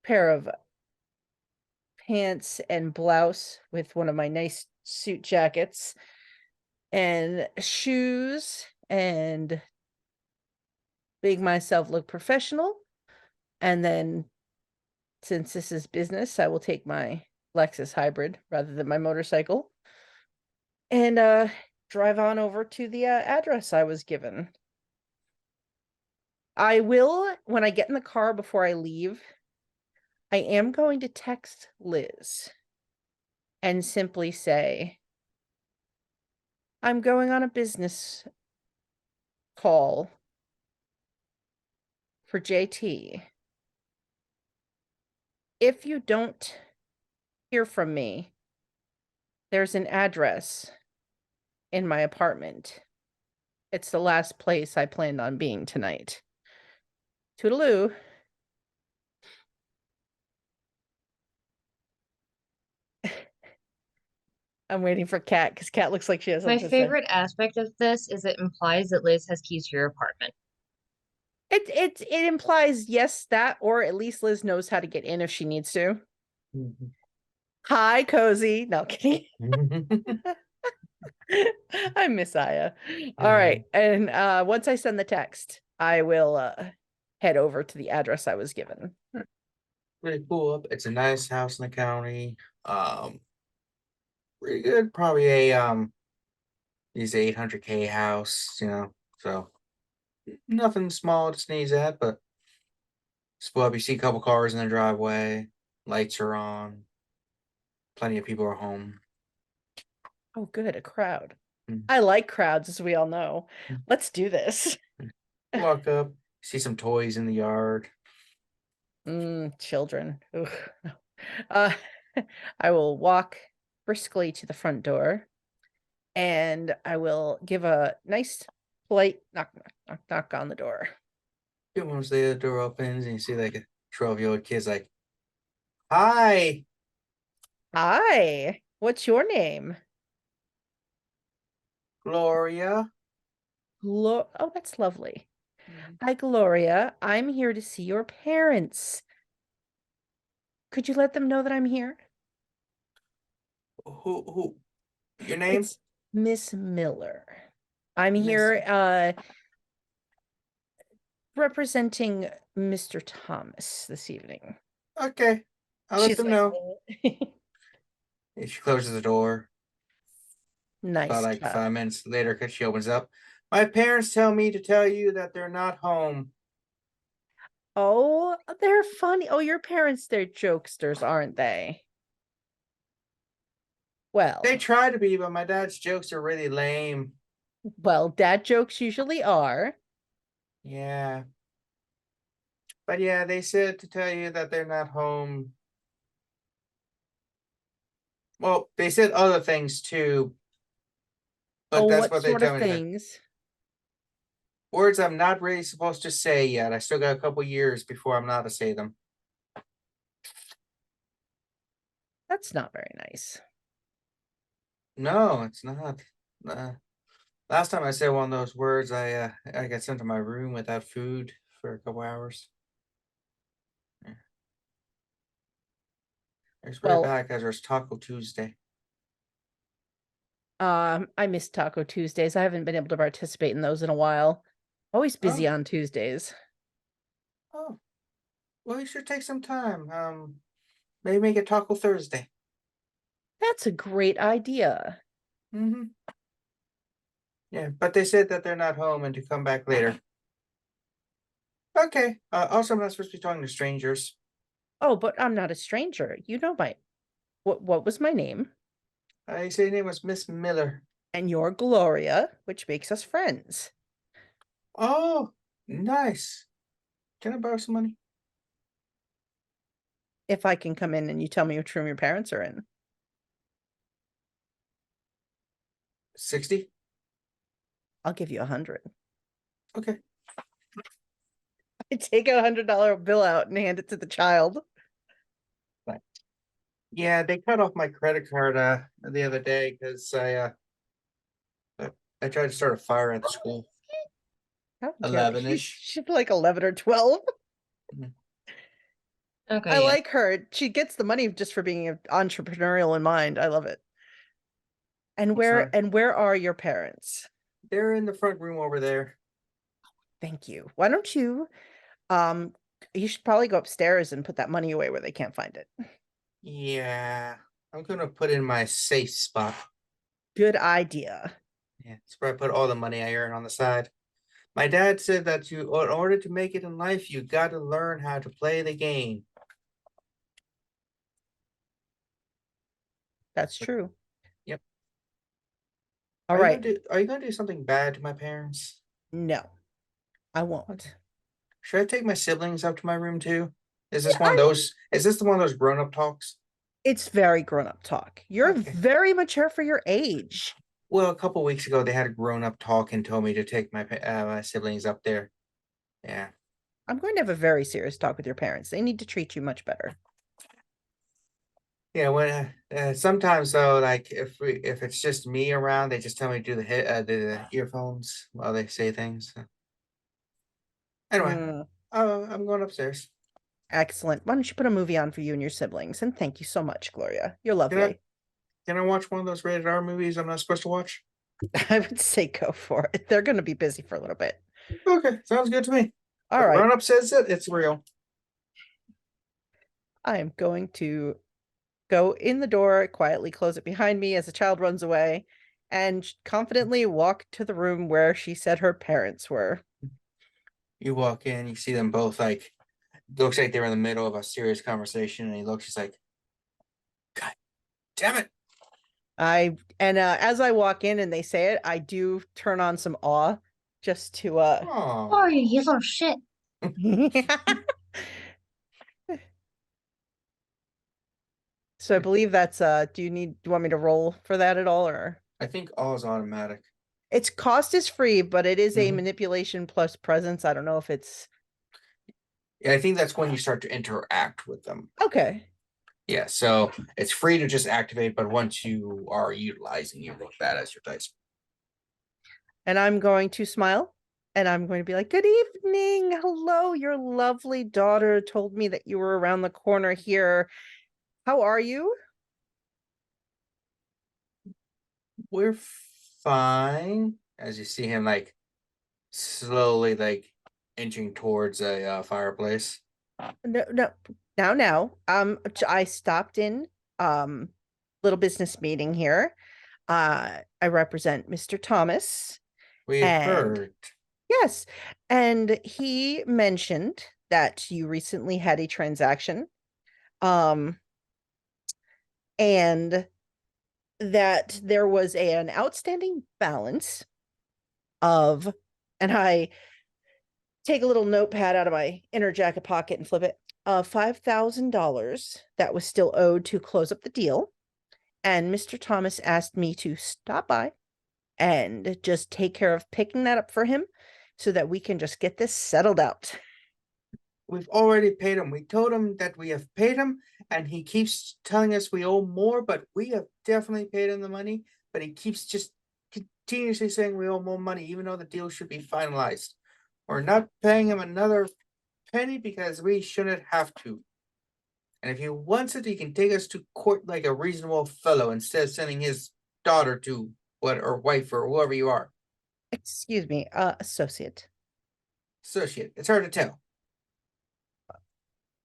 pair of pants and blouse with one of my nice suit jackets and shoes, and make myself look professional. And then, since this is business, I will take my Lexus hybrid rather than my motorcycle and drive on over to the address I was given. I will, when I get in the car before I leave, I am going to text Liz and simply say, I'm going on a business call for JT. If you don't hear from me, there's an address in my apartment. It's the last place I planned on being tonight. Toodaloo. I'm waiting for Kat because Kat looks like she has My something to say. favorite aspect of this is it implies that Liz has keys to your apartment. It implies yes, that, or at least Liz knows how to get in if she needs to. Hi, Cozy. No kidding. I'm Miss Aya. All right. And once I send the text, I will head over to the address I was given. Really pull up. It's a nice house in the county. Pretty good. Probably a these 800K house, so nothing small to sneeze at, but split up. You see a couple cars in the driveway, lights are on, plenty of people are home. Oh, good. A crowd. Mm. I like crowds, as we all know. Mm. Let's do this. Walk up, see some toys in the yard. Children. Ugh, no. Uh, I will walk briskly to the front door and I will give a nice polite knock, knock, knock, knock on the door. A few moments later, the door opens and you see like a 12-year-old kid's like, "Hi, Hi, what's your name? Gloria." Oh, that's lovely. Hi, Gloria. I'm here to see your parents. Could you let them know that I'm here? Who? Your name? It's Miss Miller. I'm Miss- here representing Mr. Thomas this evening. Okay, I'll let She's them like, know. And she closes the door. nice About like job. 5 minutes later, because she opens up. My parents tell me to tell you that they're not home. Oh, they're funny. Oh, your parents, they're jokesters, aren't they? Well, They try to be, but my dad's jokes are really lame. dad jokes usually are. Yeah. But yeah, they said to tell you that they're not home. Well, they said other things too, but Oh, that's what what they sort tell of me. things? Words I'm not really supposed to say yet. I still got a couple years before I'm allowed to say them. That's not very nice. No, it's not. Last time I said one of those words, I got sent to my room without food for a couple hours. Yeah. It's very Well, bad because there's Taco Tuesday. I miss Taco Tuesdays. I haven't been able to participate in those in a while. Always busy on Tuesdays. Oh, well, you should take some time. Maybe make it Taco Thursday. That's a great idea. Mm-hmm. Yeah, but they said that they're not home and to come back later. Okay. Also, I'm not supposed to be talking to strangers. Oh, but I'm not a stranger. You know what was my name? I say your name was Miss Miller. And you're Gloria, which makes us friends. Oh, nice. Can I borrow some money? If I can come in and you tell me which room your parents are in. 60? I'll give you 100. Okay. I take a $100 bill out and hand it to the child. Yeah, they cut off my credit card the other day because I tried to start a fire at the school. How dare you? 11-ish. She's like 11 or 12. Okay, I yeah. like her. She gets the money just for being entrepreneurial in mind. I love it. And Sorry. where are your parents? They're in the front room over there. Thank you. Why don't you you should probably go upstairs and put that money away where they can't find it. Yeah, I'm gonna put it in my safe spot. Good idea. Yeah, it's where I put all the money I earn on the side. My dad said that in order to make it in life, you got to learn how to play the game. That's true. Yep. All right. Are you gonna do something bad to my parents? No, I won't. Should I take my siblings up to my room too? Is this Yeah, one of those? Is this the one of those grown-up talks? It's very grown-up talk. You're Okay. very mature for your age. Well, a couple weeks ago, they had a grown-up talk and told me to take my siblings up there. Yeah. I'm going to have a very serious talk with your parents. They need to treat you much better. Yeah, when sometimes though, like if it's just me around, they just tell me to do the earphones while they say things. Anyway, Mm, I'm going upstairs. excellent. Why don't you put a movie on for you and your siblings? And thank you so much, Gloria. You're Can I lovely. can I watch one of those rated R movies I'm not supposed to watch? I would say go for it. They're going to be busy for a little bit. Okay, sounds good to me. All The right. grown-up says it's real. I am going to go in the door, quietly close it behind me as the child runs away, and confidently walk to the room where she said her parents were. You walk in, you see them both like looks like they're in the middle of a serious conversation, and he looks just like, God damn it. As I walk in and they say it, I do turn on some awe just to Oh, Sorry, you little shit. So I believe that's do you want me to roll for that at all, or I think all is automatic. its cost is free, but it is a Mhm. manipulation plus presence. I don't know if it's Yeah, I think that's when you start to interact with them. okay. Yeah, so it's free to just activate, but once you are utilizing, you roll that as your dice. And I'm going to smile and I'm going to be like, good evening. Hello, your lovely daughter told me that you were around the corner here. How are you? We're fine. As you see him like slowly like inching towards a fireplace. No. Now. I stopped in little business meeting here. I represent Mr. Thomas. We And heard. yes, and he mentioned that you recently had a transaction. Um, and that there was an outstanding balance of, and I take a little notepad out of my inner jacket pocket and flip it, $5,000 that was still owed to close up the deal. And Mr. Thomas asked me to stop by and just take care of picking that up for him so that we can just get this settled out. We've already paid him. We told him that we have paid him, and he keeps telling us we owe more, but we have definitely paid him the money. But he keeps just continuously saying we owe more money, even though the deal should be finalized. We're not paying him another penny because we shouldn't have to. And if he wants it, he can take us to court like a reasonable fellow instead of sending his daughter to or wife or whoever you are. Excuse me, associate. Associate. It's hard to tell.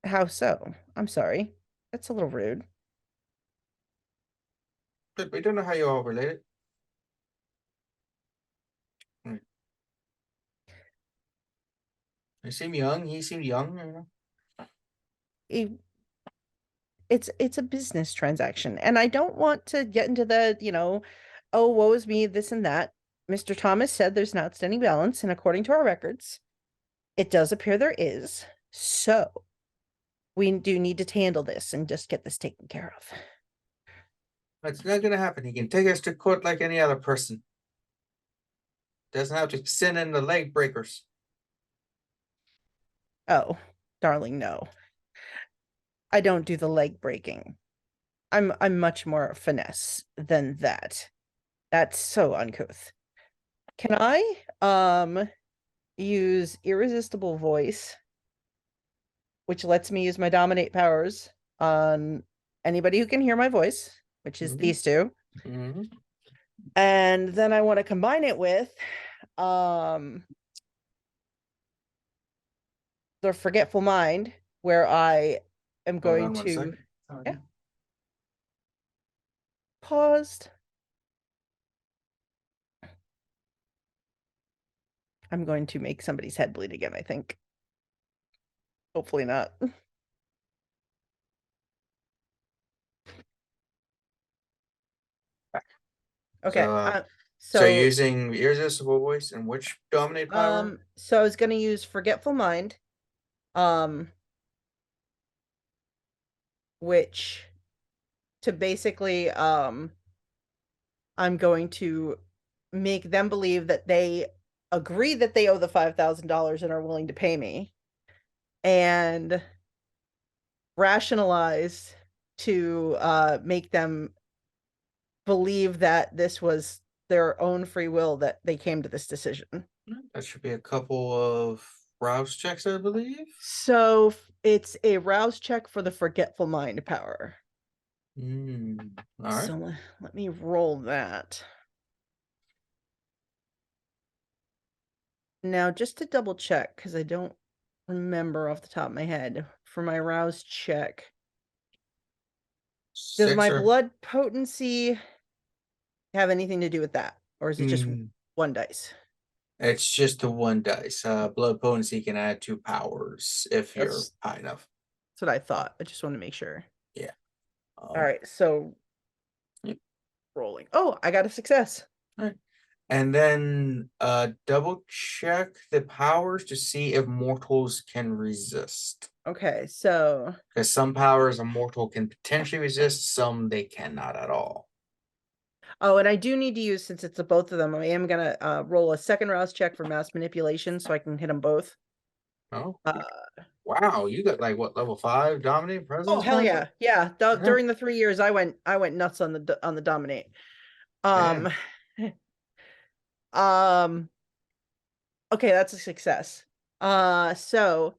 How so? I'm sorry. That's a little rude. But we don't know how you all related. You seem young. He seemed young. You know? It's a business transaction, and I don't want to get into the, oh, woe is me, this and that. Mr. Thomas said there's an outstanding balance, and according to our records, it does appear there is. So we do need to handle this and just get this taken care of. It's not going to happen. He can take us to court like any other person. Doesn't have to send in the leg breakers. Oh, darling, no. I don't do the leg breaking. I'm much more finesse than that. That's so uncouth. Can I use irresistible voice, which lets me use my dominate powers on anybody who can hear my voice, which is Mhm. these two. Mm-hmm. And then I want to combine it with the forgetful mind, where I am Hold going on one to second. yeah. Paused. I'm going to make somebody's head bleed again, I think. Hopefully not. Okay. So using irresistible voice and which dominate power? So I was gonna use Forgetful Mind. Which to basically I'm going to make them believe that they agree that they owe the $5,000 and are willing to pay me, and rationalize to make them believe that this was their own free will that they came to this decision. That should be a couple of rouse checks, I believe. So it's a rouse check for the Forgetful Mind power. All right. So let me roll that. Now, just to double check, because I don't remember off the top of my head, for my rouse check, does my blood potency have anything to do with that? Or is it just one dice? It's just the one dice. Blood potency can add 2 powers if you're high enough. That's what I thought. I just want to make sure. Yeah. All right, so rolling. Oh, I got a success. All right. And then double check the powers to see if mortals can resist. Okay, so because some powers a mortal can potentially resist, some they cannot at all. Oh, and I do need to use, since it's both of them, I am gonna roll a second rouse check for mass manipulation so I can hit them both. Oh, wow! You got like what, level 5 dominate presence? Oh hell yeah, yeah! During the 3 years, I went nuts on the dominate. Okay, that's a success. So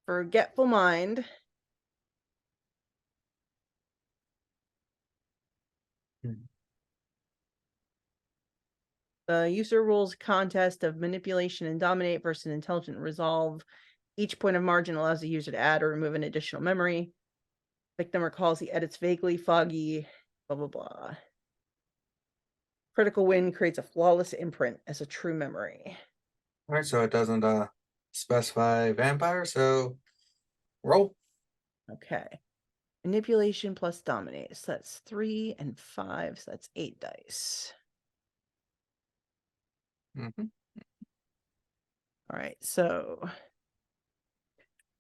Forgetful Mind. The user rules a contest of manipulation and dominate versus intelligent resolve. Each point of margin allows the user to add or remove an additional memory. Victim recalls the edits vaguely, foggy, blah, blah, blah. Critical win creates a flawless imprint as a true memory. All right, so it doesn't specify vampire, so roll. Okay. Manipulation plus dominate. So that's 3 and 5. So that's 8 dice. All right, so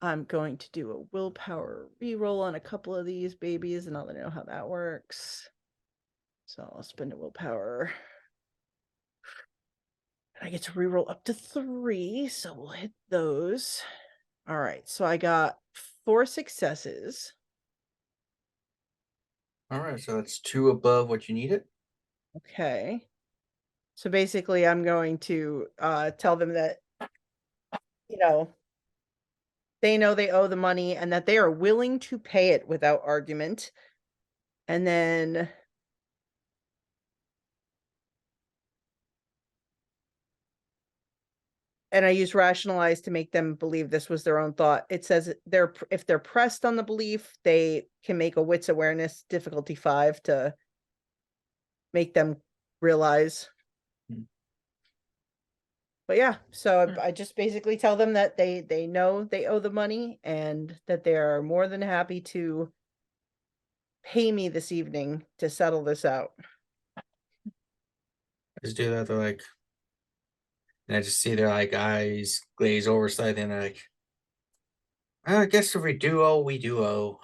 I'm going to do a willpower reroll on a couple of these babies, and I'll let you know how that works. So I'll spend a willpower. I get to reroll up to 3, so we'll hit those. All right, so I got 4 successes. All right, so that's 2 above what you needed. Okay. So basically, I'm going to tell them that, they know they owe the money and that they are willing to pay it without argument. And then I use rationalize to make them believe this was their own thought. It says if they're pressed on the belief, they can make a wits awareness difficulty 5 to make them realize. But yeah, so I just basically tell them that they know they owe the money and that they are more than happy to pay me this evening to settle this out. Just do that. They're like, and I just see their like eyes glaze over slightly, and they're like, I guess if we do owe, we do owe.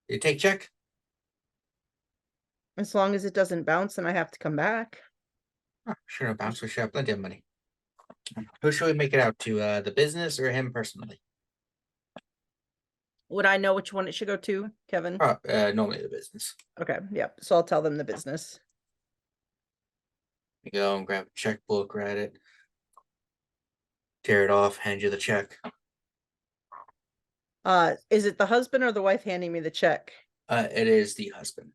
You take check? As long as it doesn't bounce and I have to come back. Oh, sure, no bounce. We should have plenty of money. Who should we make it out to? The business or him personally? Would I know which one it should go to, Kevin? Normally the business. Okay, yep. So I'll tell them the business. You go and grab a checkbook, write it, tear it off, hand you the check. Is it the husband or the wife handing me the check? It is the husband.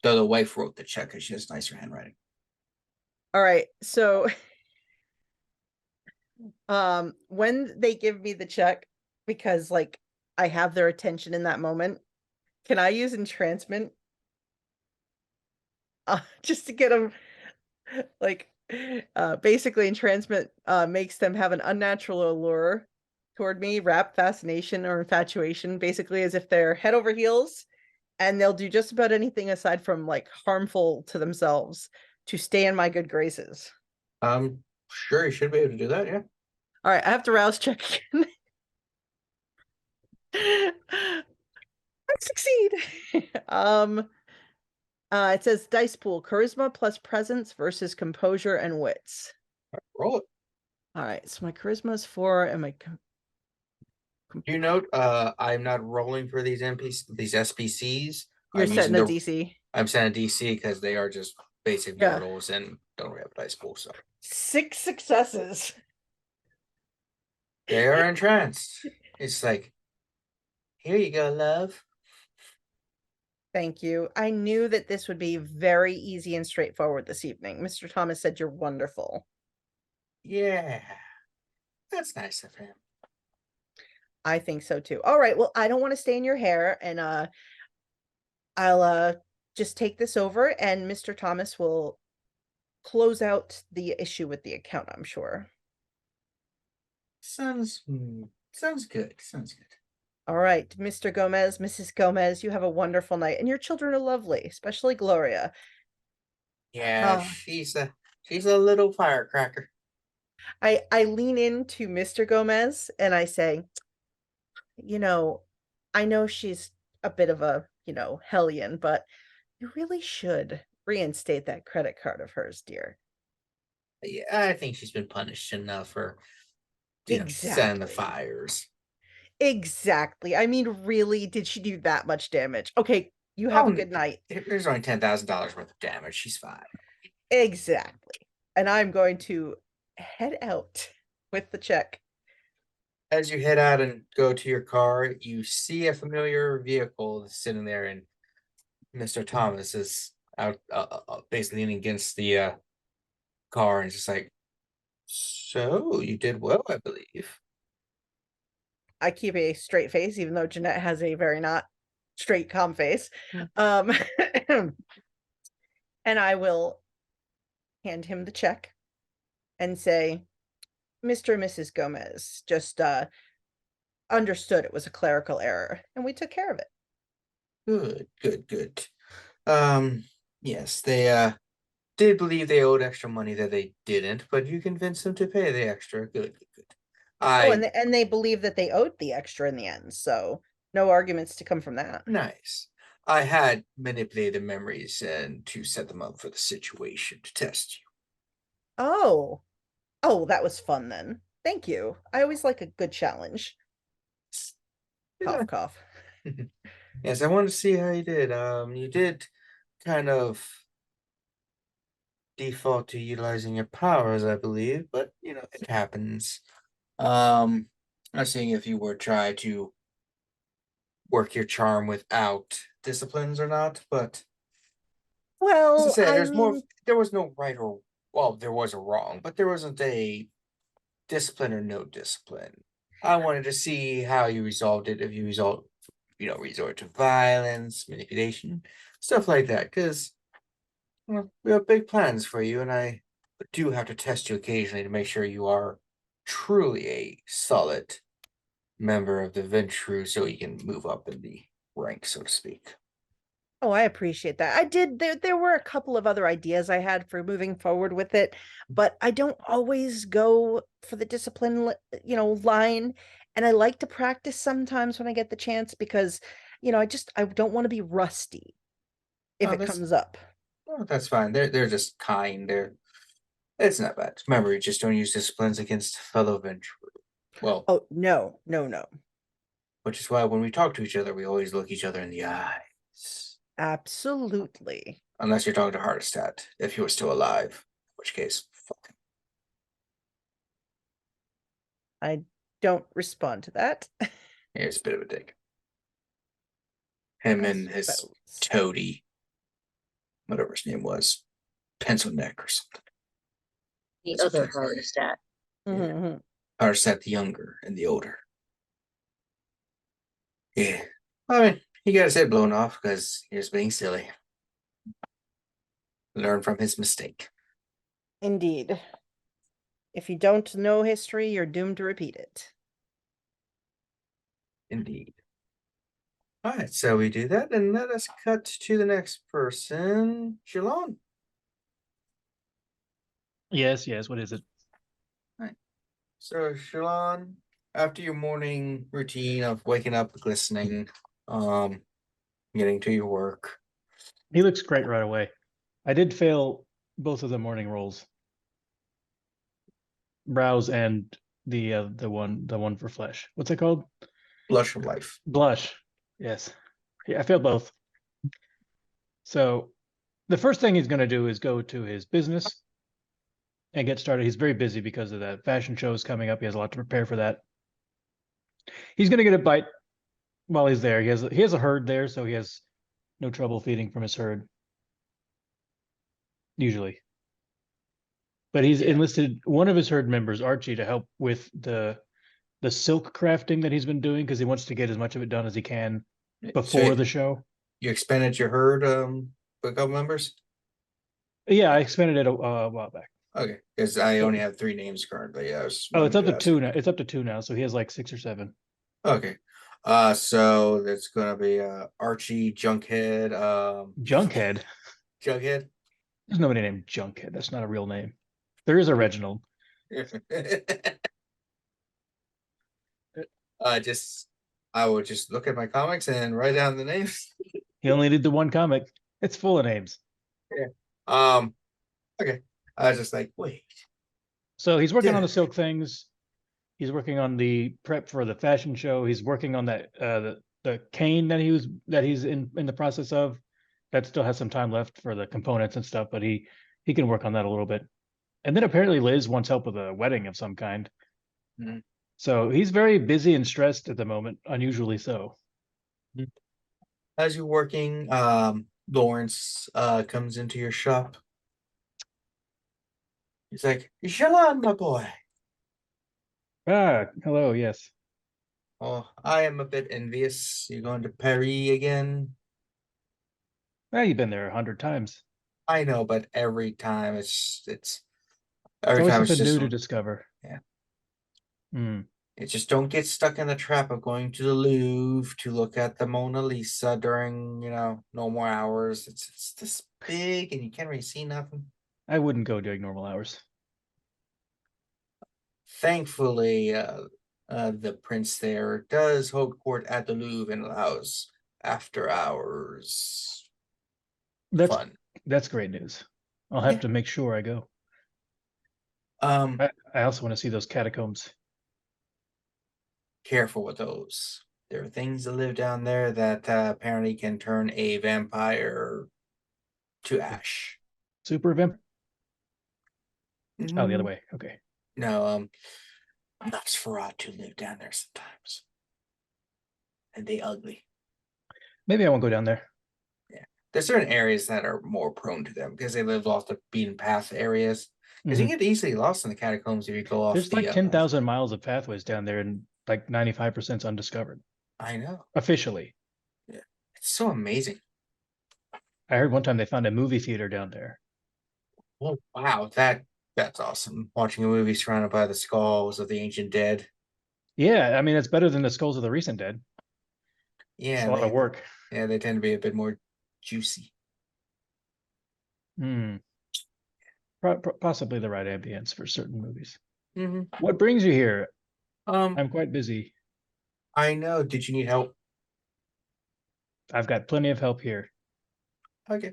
Though the wife wrote the check because she has nicer handwriting. All right, so when they give me the check, because like I have their attention in that moment, can I use entrancement just to get them like Basically, entrancement makes them have an unnatural allure toward me, rap, fascination, or infatuation, basically as if they're head over heels, and they'll do just about anything aside from like harmful to themselves to stay in my good graces. Sure, you should be able to do that, yeah. All right, I have to rouse check again. I succeed. It says dice pool, charisma plus presence versus composure and wits. Roll it. All right, so my charisma is 4 and my You note, I'm not rolling for these these SPCs. you're I'm setting using a DC. I'm setting a DC because they are just basic Yeah. mortals and don't really have a dice pool, so 6 successes. they are entranced. It's like, here you go, love. Thank you. I knew that this would be very easy and straightforward this evening. Mr. Thomas said you're wonderful. Yeah, that's nice of him. I think so too. All right, well, I don't want to stay in your hair, and I'll just take this over, and Mr. Thomas will close out the issue with the account, I'm sure. Sounds good. Sounds good. All right, Mr. Gomez, Mrs. Gomez, you have a wonderful night, and your children are lovely, especially Gloria. Yeah, Uh, she's a little firecracker. I lean into Mr. Gomez and I say, you know, I know she's a bit of a, hellion, but you really should reinstate that credit card of hers, dear. Yeah, I think she's been punished enough for setting the Exactly. fires. Exactly. I mean, really, did she do that much damage? Okay, you have a good night. There's only $10,000 worth of damage. She's fine. Exactly. And I'm going to head out with the check. As you head out and go to your car, you see a familiar vehicle sitting there, and Mr. Thomas is out, basically leaning against the car, and just like, so you did well, I believe. I keep a straight face, even though Jeanette has a very not straight, calm face. Hmm. And I will hand him the check and say, Mr. and Mrs. Gomez just understood it was a clerical error, and we took care of it. Good. Yes, they did believe they owed extra money that they didn't, but you convinced them to pay the extra. Good. Oh, and they believe that they owed the extra in the end, so no arguments to come from that. Nice. I had manipulated the memories and to set them up for the situation to test you. Oh, that was fun then. Thank you. I always like a good challenge. Cough, cough. Yes, I wanted to see how you did. You did kind of default to utilizing your powers, I believe, but it happens. I'm seeing if you were try to work your charm without disciplines or not, but as I Well, said, I mean, there was no right or well, there was a wrong, but there wasn't a discipline or no discipline. I wanted to see how you resolved it, if you resort to violence, manipulation, stuff like that, because we have big plans for you, and I do have to test you occasionally to make sure you are truly a solid member of the Ventrue so you can move up in the rank, so to speak. oh, I appreciate that. I did. There were a couple of other ideas I had for moving forward with it, but I don't always go for the discipline, line. And I like to practice sometimes when I get the chance because, I don't want to be rusty if Oh, it comes up. that's fine. They're just kind. It's not bad. Remember, you just don't use disciplines against fellow Ventrue. Well, Oh, no. which is why when we talk to each other, we always look each other in the eyes. Absolutely. Unless you're talking to Hardestat, if he was still alive, in which case, fuck him. I don't respond to that. It's a bit of a dig. Him I and his suppose. toady, whatever his name was, pencil neck or something. The That's other okay. hardest at. Mhm. Hardestat the younger and the older. Yeah. I mean, he got his head blown off because he was being silly. Learn from his mistake. Indeed. If you don't know history, you're doomed to repeat it. Indeed. All right, so we do that, and let us cut to the next person, Jilon. Yes, what is it? So, Jilon, after your morning routine of waking up, glistening, getting to your work, He looks great right away. I did fail both of the morning rolls. Brows and the one for flesh. What's it called? blush of life. Blush. Yes. Yeah, I failed both. So the first thing he's going to do is go to his business and get started. He's very busy because of that fashion show is coming up. He has a lot to prepare for that. He's going to get a bite while he's there. He has a herd there, so he has no trouble feeding from his herd. Usually. But he's enlisted one of his herd members, Archie, to help with the silk crafting that he's been doing because he wants to get as much of it done as he can before the show. You expanded your herd, a couple members. Yeah, I expanded it a while back. Okay, because I only have 3 names currently. I was Oh, it's up wanting to 2 ask. now. It's up to 2 now, so he has like 6 or 7. Okay, so it's gonna be Archie, Junkhead, Junkhead. Jughead. There's nobody named Junkhead. That's not a real name. There is a Reginald. I will just look at my comics and write down the names. He only did the one comic. It's full of names. Okay. I was just like, wait. So he's working on Yeah. the silk things. He's working on the prep for the fashion show. He's working on that the cane that he's in the process of. That still has some time left for the components and stuff, but he can work on that a little bit. And then apparently Liz wants help with a wedding of some kind. Mhm. So he's very busy and stressed at the moment, unusually so. As you're working, Lawrence comes into your shop. He's like, Jilon, my boy. Ah, hello, yes. Oh, I am a bit envious. You're going to Paris again? Ah, you've been there 100 times. I know, but every time it's It's every always time it's something just new to discover. Yeah. Hmm. it just don't get stuck in the trap of going to the Louvre to look at the Mona Lisa during, normal hours. It's this big and you can't really see nothing. I wouldn't go during normal hours. Thankfully, the prince there does hold court at the Louvre and allows after hours That's fun. that's great news. I'll have Yeah. to make sure I go. Um, I also want to see those catacombs. Careful with those. There are things that live down there that apparently can turn a vampire to ash. Super vamp. Oh, the other Mm, way. Okay. No, Nosferatu live down there sometimes, and they ugly. Maybe I won't go down there. There's certain areas that are more prone to them because they live off the beaten path areas. Because you Mhm. get easily lost in the catacombs if you go off There's the. like 10,000 miles of pathways down there, and like 95% undiscovered I know. officially. Yeah, it's so amazing. I heard one time they found a movie theater down there. Oh wow, that's awesome. Watching a movie surrounded by the skulls of the ancient dead. Yeah, I mean it's better than the skulls of the recent dead. It's Yeah, a lot of work. they tend to be a bit more juicy. Hmm. Possibly the right ambience for certain movies. Mm-hmm. What brings you here? Um, I'm quite busy. I know. Did you need help? I've got plenty of help here. Okay.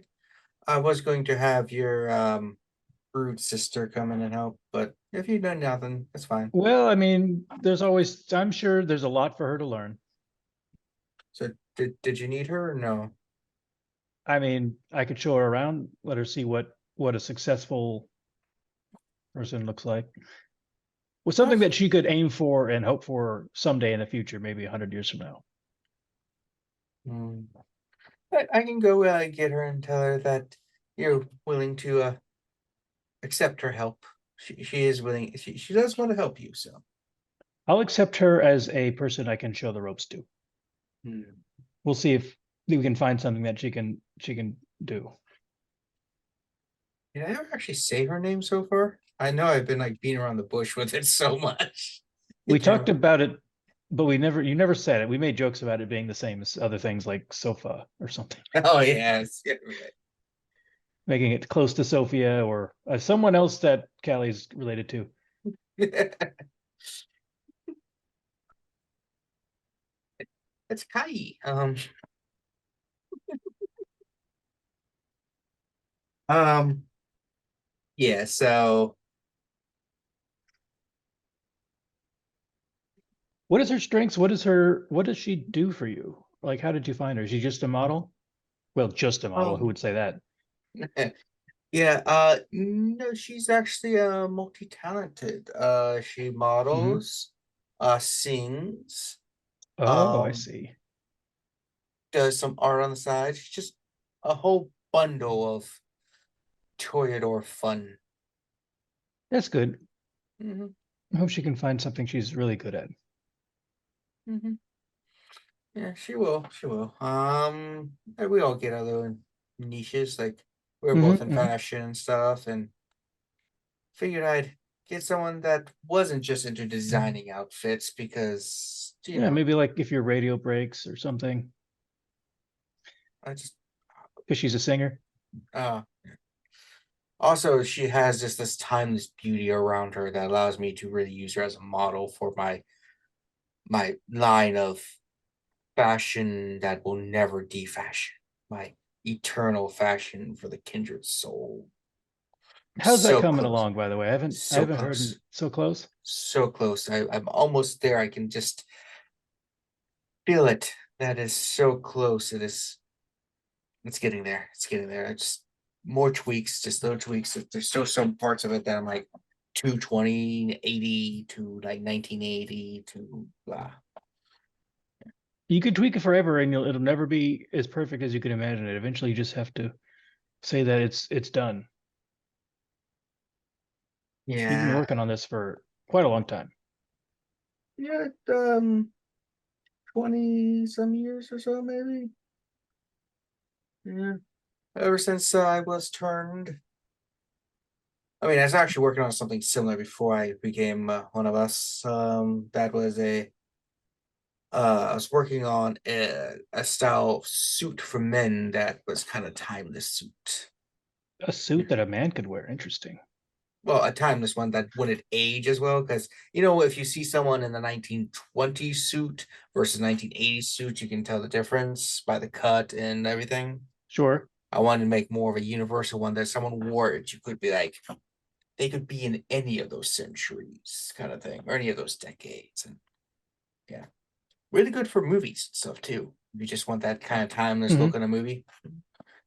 I was going to have your brood sister come in and help, but if you've done nothing, that's fine. Well, I mean, I'm sure there's a lot for her to learn. So did you need her or no? I mean, I could show her around, let her see what a successful person looks like. With something that she could aim for and hope for someday in the future, maybe 100 years from now. Hmm. But I can go get her and tell her that you're willing to accept her help. She is willing. She does want to help you. So I'll accept her as a person I can show the ropes to. Hmm. We'll see if we can find something that she can do. Did I ever actually say her name so far? I know I've been like beating around the bush with it so much. We Can't talked remember. about it, but you never said it. We made jokes about it being the same as other things like sofa or something, Oh yes, yeah, making it close to Sophia or someone else that Callie's related to. right. It's Kai. Um, yeah. So What is her strengths? What does she do for you? Like, how did you find her? Is she just a model? Well, just a model. Who um, would say that? yeah. No, she's actually multi-talented. She Mhm. models, sings, Oh, I um, see. does some art on the side. She's just a whole bundle of Toreador fun. That's good. Hmm. I hope she can find something she's really good at. Hmm. Yeah, she will. She will. And we all get our little niches. Like we're both in Hmm. fashion and stuff, and figured I'd get someone that wasn't just into designing outfits because Yeah, maybe like if your radio breaks or something, I just because she's a singer. uh also she has just this timeless beauty around her that allows me to really use her as a model for my line of fashion that will never defashion. My eternal fashion for the kindred soul. I'm How's that so coming close. along, by the way? I So haven't heard close. so close. So close. I'm almost there. I can just feel it. That is so close. It's getting there. It's getting there. It's more tweaks, just little tweaks. There's still some parts of it that I'm like 220, 80 to like 1980 to blah. You could tweak it forever, and it'll never be as perfect as you can imagine it. Eventually, you just have to say that it's done. You've been Yeah. working on this for quite a long time. Yeah, 20 some years or so, maybe. Yeah. Ever since I was turned. I mean, I was actually working on something similar before I became one of us. That was I was working on a style suit for men that was kind of timeless suit. A suit that a man could wear. Interesting. Well, a timeless one that wouldn't age as well, because you know, if you see someone in the 1920s suit versus 1980s suit, you can tell the difference by the cut and everything. Sure. I wanted to make more of a universal one that someone wore it, you could be like, they could be in any of those centuries, kind of thing, or any of those decades, and yeah, really good for movies and stuff too. If you just want that kind of timeless Hmm. look in a movie,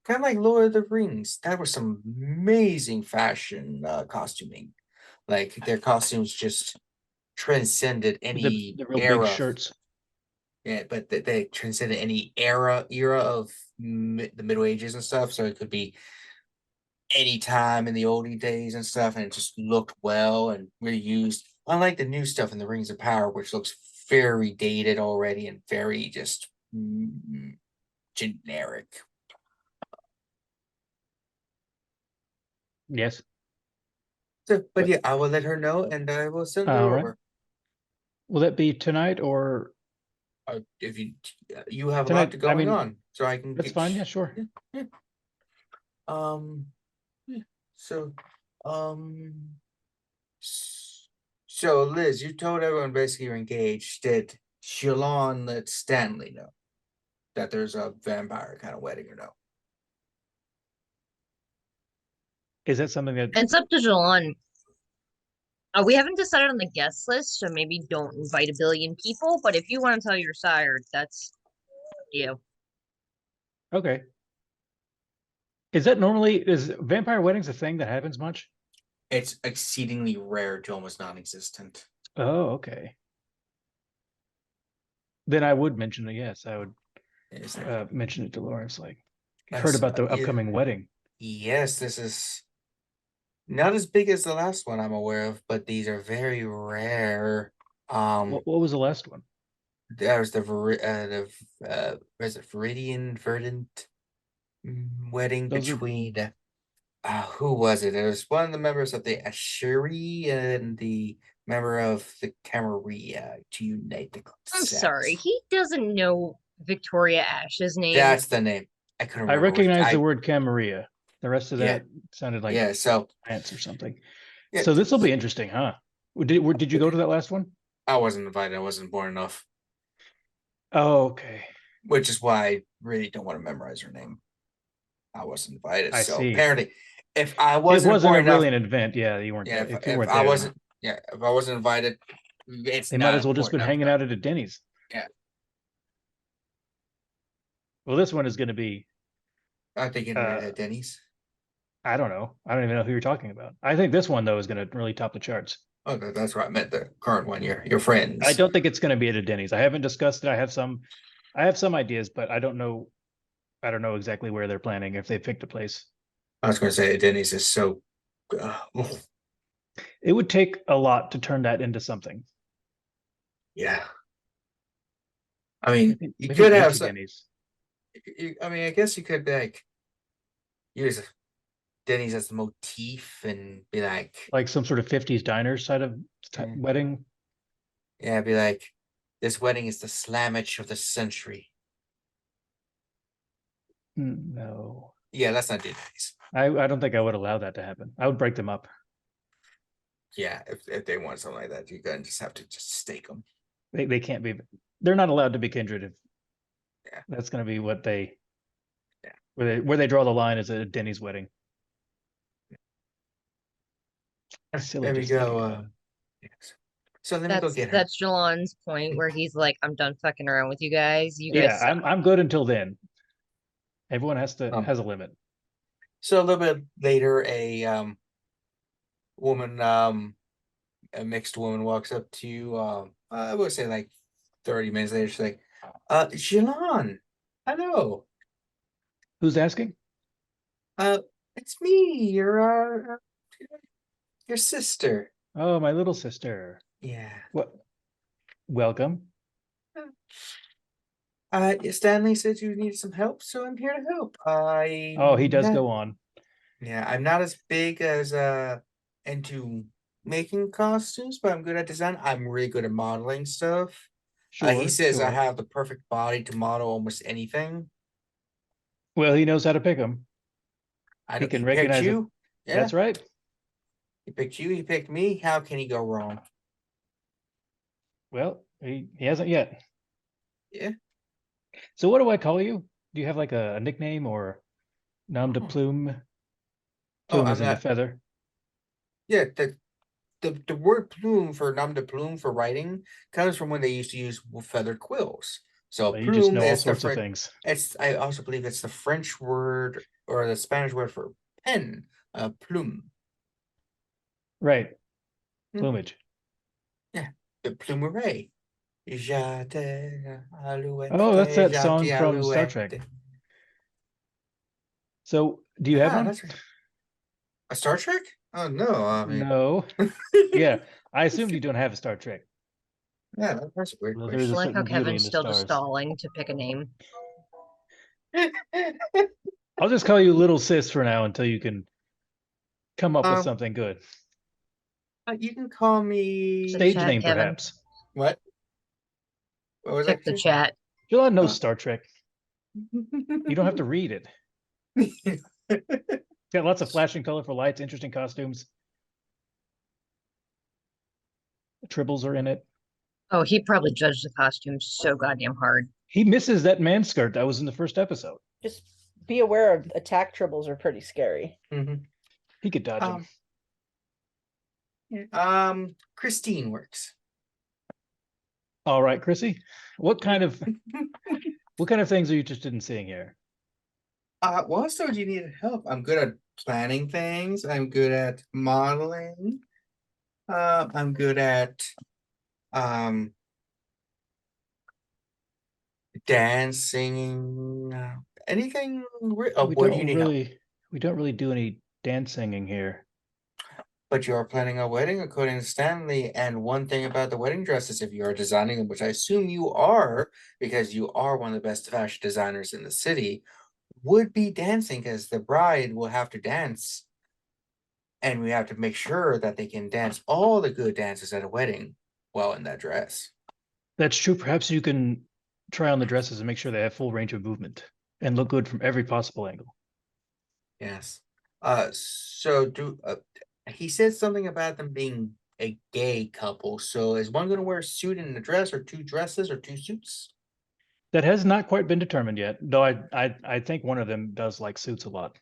kind of like Lord of the Rings. That was some amazing fashion costuming. Like their costumes just transcended any The real big era. shirts. Yeah, but they transcended any era of the Middle Ages and stuff. So it could be any time in the oldie days and stuff, and it just looked well and really used. Unlike the new stuff in the Rings of Power, which looks very dated already and very just generic. Yes. So, but But yeah, I will let her know and I will send her all right. over. Will that be tonight or If you have a lot tonight? to I going mean, on, so I can that's get fine. Yeah, sure. yeah, yeah. Um, yeah. So, um, so Liz, you told everyone basically you're engaged. Did Jilon let Stanley know that there's a vampire kind of wedding or no? Is that something that It's up to Jilon. We haven't decided on the guest list, so maybe don't invite a billion people. But if you want to tell your sire, that's you. okay? Is that normally is vampire weddings a thing that happens much? It's exceedingly rare to almost non-existent. Oh, okay. Then I would mention it. Yes, I would It's like, mention it to Lawrence. Like, heard that's about the yeah, upcoming wedding. yes, this is not as big as the last one I'm aware of, but these are very rare. What was the last one? There's is it Verdant wedding Those are between Who was it? It was one of the members of the Asheri and the member of the Camarilla to unite the I'm sets. sorry, he doesn't know Victoria Ash's name. That's the name. I couldn't I remember. recognize the word Camarilla. The rest of Yeah. that sounded like Yeah, so plants or something. yeah, So this will be interesting, huh? Did you go to that last one? I wasn't invited. I wasn't born enough, Oh, okay. which is why I really don't want to memorize her name. I wasn't invited. I So see. apparently, if I It wasn't wasn't born really enough, an event. Yeah, you weren't. yeah, There. If if you weren't I there, wasn't, yeah, if I wasn't invited, it's they not might as well just been important hanging enough. out at a Denny's. Yeah. Well, this one is going to be. I think in Denny's. I don't know. I don't even know who you're talking about. I think this one though is going to really top the charts. Oh, that's what I meant. The current one, your friends. I don't think it's going to be at a Denny's. I haven't discussed it. I have some ideas, but I don't know. I don't know exactly where they're planning if they picked a place. I was going to say Denny's is so. It would take a lot to turn that into something. Yeah. I mean, you Maybe could a have fancy some. Denny's. I mean, I guess you could like use Denny's as the motif and be Like some sort of 50s diner side of Yeah. wedding. yeah, be like, this wedding is the slamage of the century. No, Yeah, let's not do Denny's. I don't think I would allow that to happen. I would break them up. Yeah, if they want something like that, you're gonna just have to just stake them. They can't be. They're not allowed to be kindred. If Yeah. that's going to be what they. Yeah. Where they draw the line is a Denny's wedding. Silly There we just thinking go. about it. Yes. So let me go get her. That's Jilon's point where he's like, I'm done fucking around with you guys. You guys Yeah, suck." I'm good until then. Everyone has Um, a limit. So a little bit later, a woman, a mixed woman walks up to I would say like 30 minutes later, she's like, Jilon, hello. Who's asking? It's me, your sister. Oh, my little sister. Yeah. What? Welcome. Stanley said you needed some help, so I'm here to help. Oh, he does go on. Yeah, I'm not as big as into making costumes, but I'm good at design. I'm really good at modeling stuff. Sure. He says I sure. have the perfect body to model almost anything. Well, he knows how to pick them. I He don't, can picked recognize it. you. Yeah, That's right. he picked you. He picked me. How can he go wrong? Well, he hasn't yet. Yeah. So what do I call you? Do you have like a nickname or nom de plume? Plume I'm is in the not- feather. Yeah, the word plume for nom de plume for writing comes from when they used to use feathered quills. So You just plume know all is the sorts of French. things. I also believe it's the French word or the Spanish word for pen, plume. Right. Hmm. Plumage. The plumeray. Oh, that's that song from Star Trek. So do you have one? That's right. A Star Trek? Oh no, I mean No. Yeah. I assumed you don't have a Star Trek. Yeah, that's a weird Well, I there's a like how certain beauty in Kevin's the still just stars. stalling to pick a name. question. I'll just call you little sis for now until you can come up with Um, something good. You can call me Stage chat, name, Kevin. perhaps. What? What was Check that? the chat. Jilon knows Oh. Star Trek. You don't have to read it. It's got lots of flashing colorful lights, interesting costumes. Tribbles are in it. Oh, he probably judged the costume so goddamn hard. He misses that man skirt that was in the first episode. Just be aware of attack tribbles are pretty scary. Mhm. He could dodge them. Christine works. All right, Chrissy. What kind of things are you interested in seeing here? Well, so do you need help? I'm good at planning things. I'm good at modeling. I'm good at dancing. Anything? we what do you need help? we don't really do any dance singing here. But you are planning a wedding according to Stanley. And one thing about the wedding dresses, if you are designing them, which I assume you are, because you are one of the best fashion designers in the city, would be dancing because the bride will have to dance And we have to make sure that they can dance all the good dances at a wedding while in that dress. That's true. Perhaps you can try on the dresses and make sure they have full range of movement and look good from every possible angle. Yes. So he said something about them being a gay couple. So is one going to wear a suit and a dress, or two dresses, or two suits? That has not quite been determined yet, though I think one of them does like suits a lot.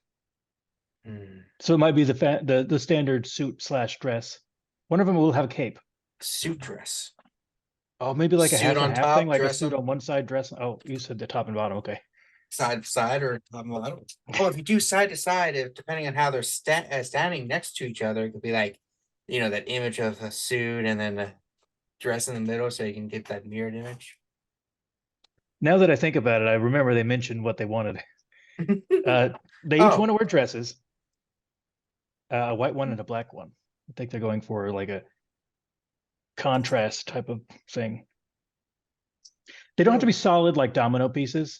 Hmm. So it might be the standard suit / dress. One of them will have a cape. Suit dress. Oh, maybe like a Suit half and on half thing, top, like a dress suit on on one side, dress. Oh, you said the top and bottom. Okay. side to side, or top and bottom. Well, if you do side to side, depending on how they're standing next to each other, it could be like, that image of a suit and then the dress in the middle, so you can get that mirrored image. Now that I think about it, I remember they mentioned what they wanted. They each Oh. want to wear dresses, a white one and a black one. I think they're going for like a contrast type of thing. They don't have to be solid like domino pieces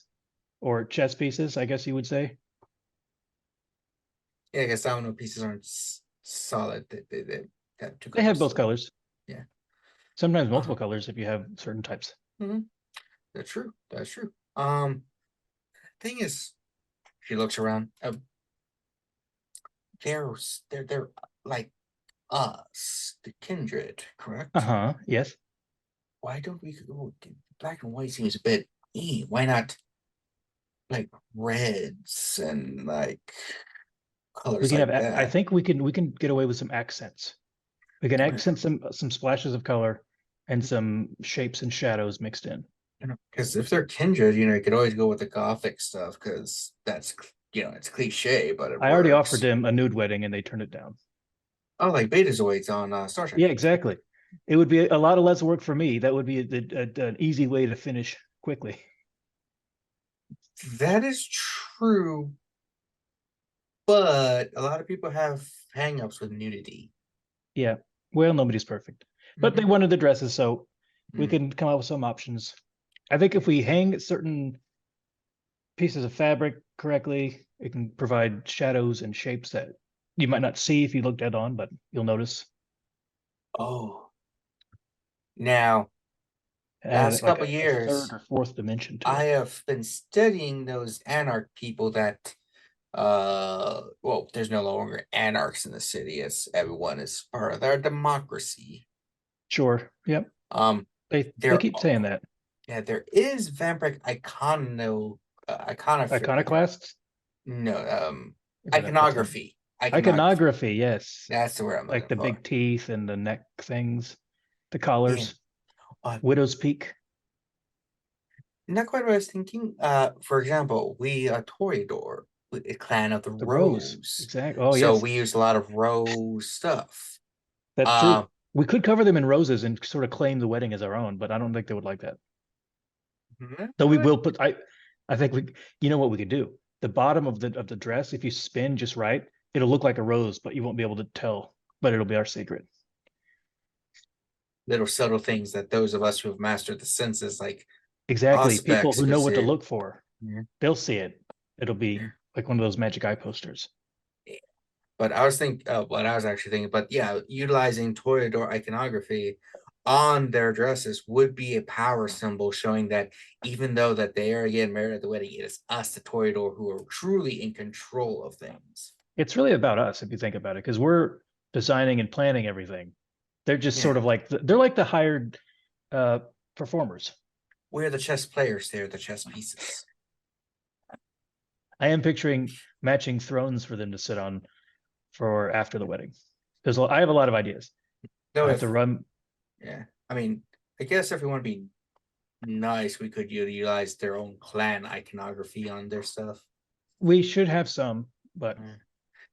or chess pieces, I guess you would say. Yeah, I guess domino pieces aren't solid. They have two They have both so- colors. Yeah. Sometimes multiple Uh-huh. colors if you have certain types. That's true. That's true. Thing is, she looks around. They're like us, the kindred, correct? Uh-huh. Yes. Why don't we go black and white? Seems a bit. Why not like reds and like colors We can like have that? I think we can get away with some accents. We can accent some splashes of color and some shapes and shadows mixed in. Because if they're kindred, you could always go with the gothic stuff because that's it's cliche, but it I already works. offered them a nude wedding and they turned it down. Oh, like Betazoids on Star Trek. Yeah, exactly. It would be a lot of less work for me. That would be an easy way to finish quickly. That is true, but a lot of people have hangups with nudity. Yeah. Well, nobody's perfect. But they Mhm. wanted the dresses, so we Mm. can come up with some options. I think if we hang certain pieces of fabric correctly, it can provide shadows and shapes that you might not see if you look dead on, but you'll notice. Oh, now Add last like couple a third years, or fourth dimension to I it. have been studying those anarch people that well, there's no longer anarchs in the city, as everyone is part of their democracy. Sure. Yep. They There keep saying that. Yeah, there is vampiric Iconoclasts? no, Is that iconography. iconography, yes. That's the word I'm Like looking the for. big teeth and the neck things, the Yeah. collars, widow's peak. Not quite what I was thinking. For example, we are Toreador, a clan of the The rose. rose. Exactly. Oh, So yes. we use a lot of rose stuff. That's true. We could cover them in roses and sort of claim the wedding as our own, but I don't think they would like that. Though we will put I think you know what we could do? The bottom of the dress, if you spin just right, it'll look like a rose, but you won't be able to tell. But it'll be our secret. Little subtle things that those of us who have mastered the senses, like Exactly. People aspects, who know what to see. look for. Yeah. They'll see it. It'll be Yeah. like one of those magic eye posters. But I was thinking, what I was actually thinking, but yeah, utilizing Toreador iconography on their dresses would be a power symbol, showing that even though that they are again married at the wedding, it is us, the Toreador, who are truly in control of things. It's really about us if you think about it, because we're designing and planning everything. They're just sort of like they're like the hired performers. We're the chess players, they're the chess pieces. I am picturing matching thrones for them to sit on for after the wedding. I have a lot of ideas. No, I have to run. Yeah, I mean, I guess if we want to be nice, we could utilize their own clan iconography on their stuff. We should have some, but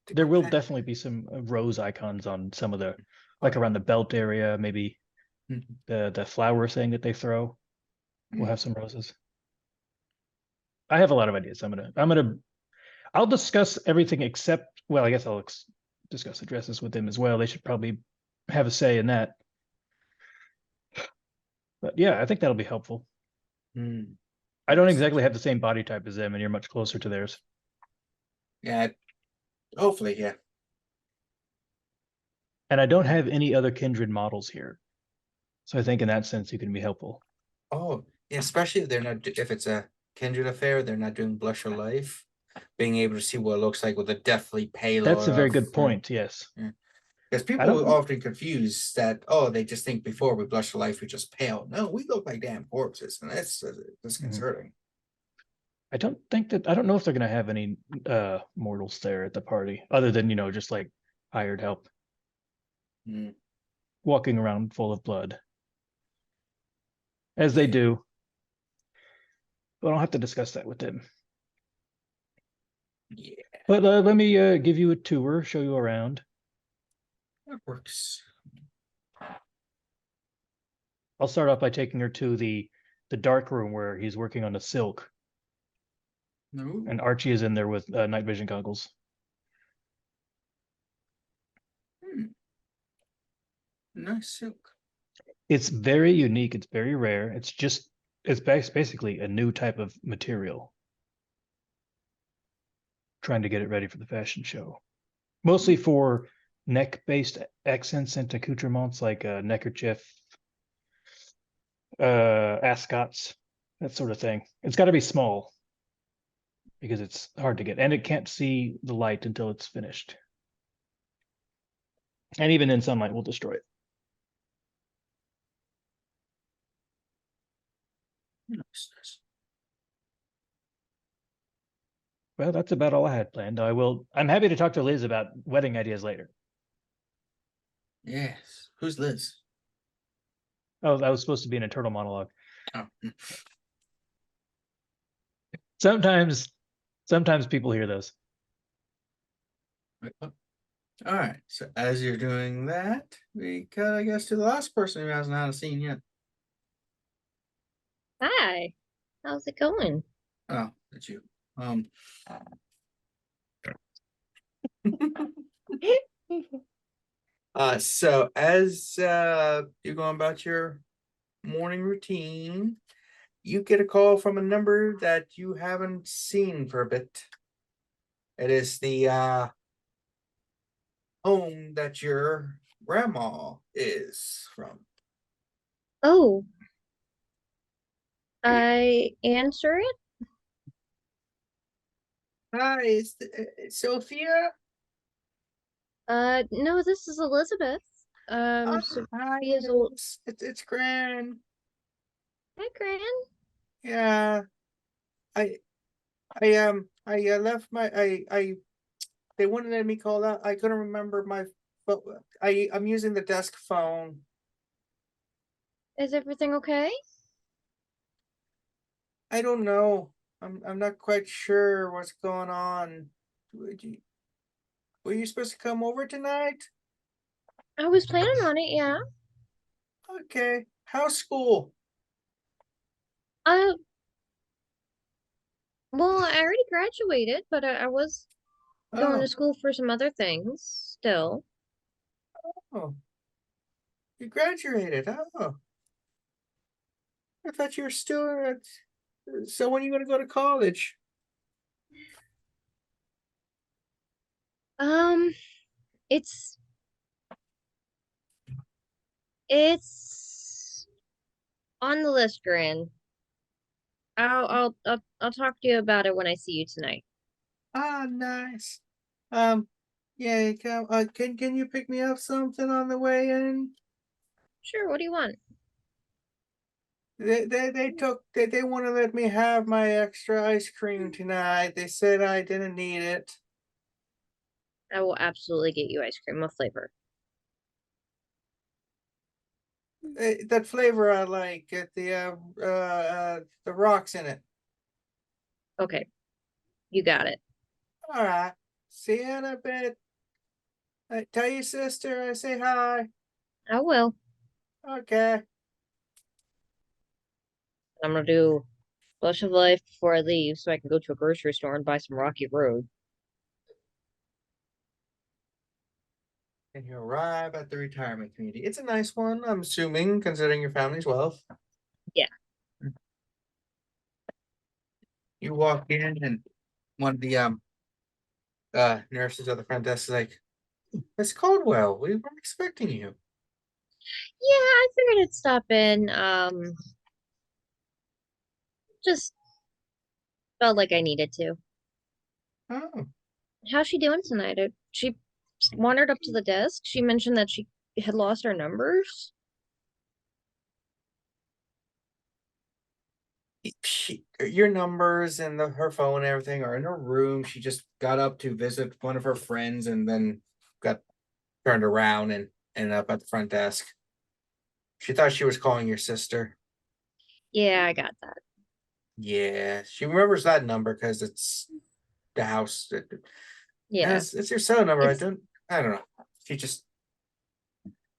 The there will clan- definitely be some rose icons on some of the, like around the belt area, maybe the flower thing that they throw. We'll have some roses. I have a lot of ideas. I'll discuss everything except, well, I guess I'll discuss the dresses with them as well. They should probably have a say in that. But yeah, I think that'll be helpful. I don't exactly have the same body type as them, and you're much closer to theirs. Yeah, hopefully, yeah. And I don't have any other kindred models here. So I think in that sense, you can be helpful. Oh, yeah, especially if they're not if it's a kindred affair, they're not doing blush of life. Being able to see what it looks like with a deathly pale. That's a very good point. Yes. Because I people don't- often confuse that. Oh, they just think before we blush of life, we just pale. No, we look like damn corpses, and that's disconcerting. I don't know if they're gonna have any mortals there at the party, other than just like hired help Mm. walking around full of blood. As they do. But I'll have to discuss that with them. Yeah, But let me give you a tour, show you around. that works. I'll start off by taking her to the dark room where he's working on the silk, No, and Archie is in there with night vision goggles. nice silk. It's very unique. It's very rare. It's basically a new type of material. Trying to get it ready for the fashion show, mostly for neck-based accents and accoutrements like a neckerchief, ascots, that sort of thing. It's got to be small because it's hard to get, and it can't see the light until it's finished. And even in sunlight will destroy it. Nice. Well, that's about all I had planned. I'm happy to talk to Liz about wedding ideas later. Yes. Who's Liz? Oh, that was supposed to be an internal monologue. Oh. Sometimes people hear those. All right. So as you're doing that, we cut, I guess, to the last person who hasn't had a scene yet. Hi. How's it going? Oh, that's you. So as you're going about your morning routine, you get a call from a number that you haven't seen for a bit. It is the home that your grandma is from. Oh. I answer it. Hi, is Sophia? No, this is Elizabeth. Hi, Sophia's old. it's Gran. Hi, Gran. Yeah, I left my they wouldn't let me call out. I couldn't remember my but I'm using the desk phone. Is everything okay? I don't know. I'm not quite sure what's going on. Were you supposed to come over tonight? I was planning on it, yeah. Okay. How's school? Uh, well, I already graduated, but I was going Oh, to school for some other things still. oh, you graduated. Oh, I thought you were still at. So when are you going to go to college? Um, it's it's on the list, Gran. I'll talk to you about it when I see you tonight. Ah, nice. Yeah, can you pick me up something on the way in? Sure, what do you want? They want to let me have my extra ice cream tonight. They said I didn't need it. I will absolutely get you ice cream. What flavor? That flavor I like. The rocks in it. Okay, you got it. All right. See you in a bit. Tell your sister I say hi. I will. Okay. I'm gonna do Blush of Life before I leave so I can go to a grocery store and buy some Rocky Road. And you arrive at the retirement community. It's a nice one, I'm assuming, considering your family's wealth. Yeah. You walk in and one of the nurses at the front desk is like, Miss Caldwell, we were expecting you. Yeah, I figured I'd stop in. Just felt like I needed to. Oh, How's she doing tonight? She wandered up to the desk. She mentioned that she had lost her numbers. your numbers and her phone and everything are in her room. She just got up to visit one of her friends and then got turned around and ended up at the front desk. She thought she was calling your sister. Yeah, I got that. Yeah, she remembers that number because it's the house. Yeah, It's your cell number. it's I don't know.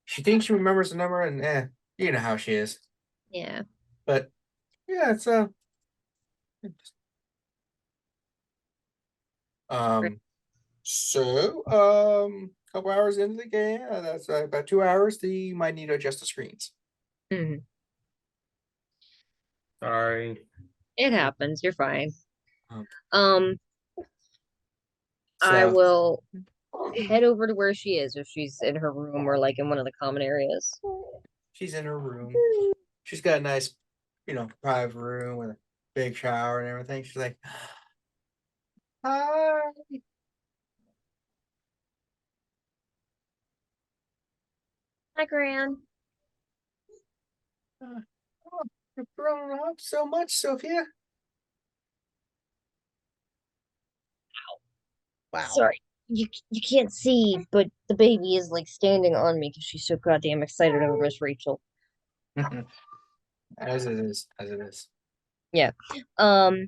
She thinks she remembers the number and you know how she is. yeah. But yeah, it's Great. um couple hours into the game, that's about 2 hours. You might need to adjust the screens. Mhm. Sorry. It happens. You're fine. Um, Um, I So will head over to where she is if she's in her room or like in one of the common areas. she's in her room. She's got a nice, private room with a big shower and everything. She's like, hi. Hi, Gran. Oh, you've grown up so much, Sophia. Wow. Sorry, you can't see, but the baby is like standing on me because she's so goddamn excited over Miss Rachel. As it is, as it is. Yeah. No,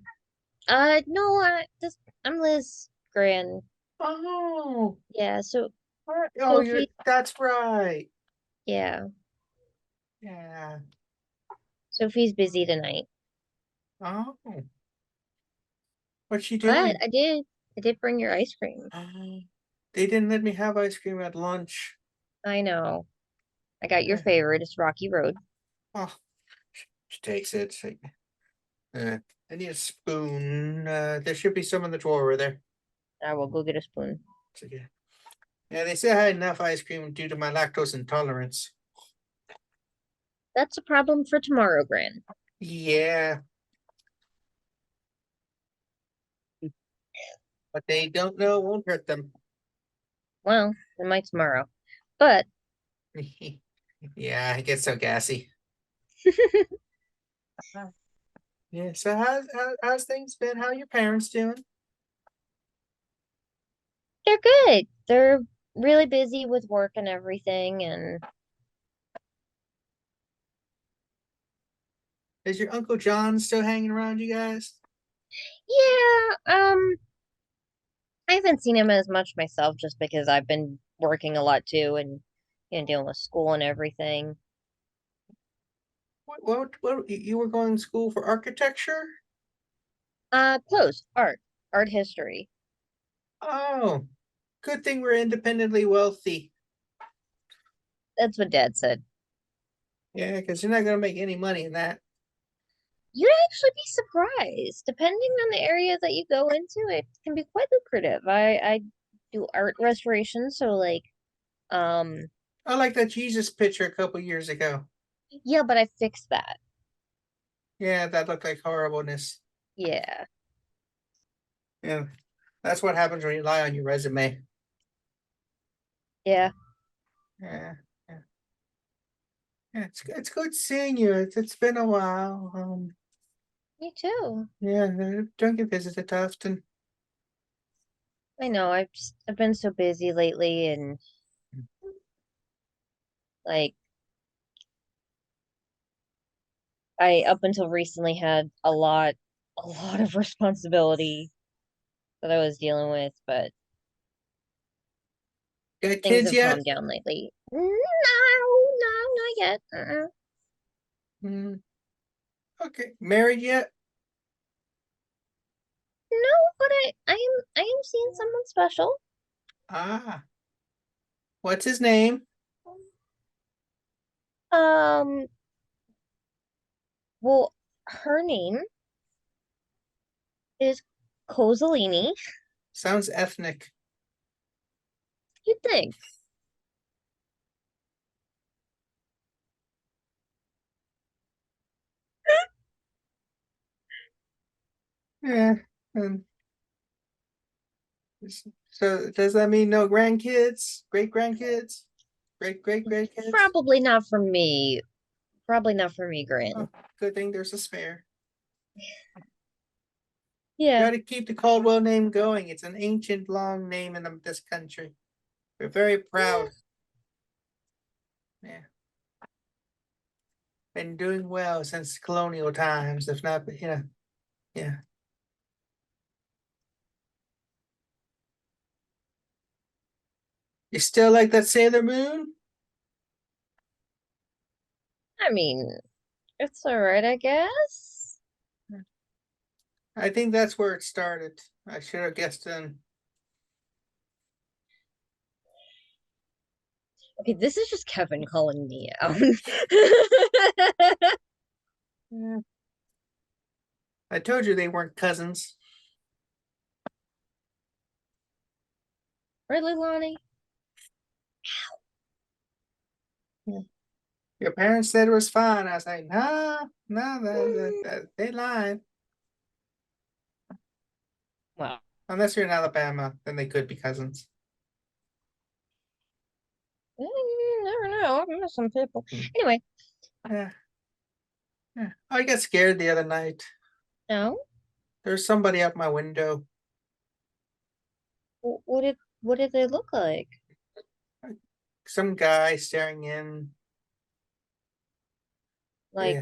I'm Liz Gran. Oh, Yeah. So oh, Sophie. that's right. Yeah. Yeah. Sophie's busy tonight, Oh, what's she but doing? I did bring your ice cream. They didn't let me have ice cream at lunch. I know. I got your Eh, favorite. It's Rocky Road. Oh, she takes it. She's like, I need a spoon. There should be some in the drawer over there. I will go get a spoon. It's like, yeah, they say I had enough ice cream due to my lactose intolerance. That's a problem for tomorrow, Gran. Yeah, but they don't know it won't hurt them. Well, it might tomorrow. But Yeah, I get so gassy. Yeah, so how's things been? How your parents doing? they're good. They're really busy with work and everything, and Is your Uncle John still hanging around you guys? yeah, I haven't seen him as much myself just because I've been working a lot too and dealing with school and everything. What you were going to school for architecture? Close, art history. Oh, good thing we're independently wealthy. That's what Dad said. Yeah, because you're not gonna make any money in that. You'd actually be surprised. Depending on the area that you go into, it can be quite lucrative. I do art restoration, so like, um, I like that Jesus picture a couple years ago. yeah, but I fixed that. Yeah, that looked like horribleness. Yeah. Yeah, that's what happens when you lie on your resume. Yeah. Yeah, yeah, yeah. It's good seeing you. It's been a while. Me too. Yeah, don't get visited often. I know. I've been so busy lately and like I up until recently had a lot of responsibility that I was dealing with, but Got things kids have yet? calmed down lately. No, not yet. Hmm. Okay, married yet? No, but I am seeing someone special. Ah, what's his name? Um, well, her name is Kozaline. Sounds ethnic. You'd think. Yeah. And so does that mean no grandkids? Great grandkids? Great grandkids? Probably not for me. Probably not for me, Grant. Oh, good thing there's a spare. Yeah. Got to keep the Caldwell name going. It's an ancient, long name in this country. We're very proud. Yeah. Been doing well since colonial times, if not, yeah. You still like that Sailor Moon? I mean, it's alright, I guess. I think that's where it started. I should have guessed then. Okay, this is just Kevin calling me out. Yeah. I told you they weren't cousins. Really, Lonnie? Your parents said it was fine. I was like, nah, they lied. Wow. Unless you're in Alabama, then they could be cousins. You never know. I know some people. Anyway, Yeah. Yeah. I got scared the other night. no. There's somebody out my window. What did they look like? Some guy staring in. Like Yeah.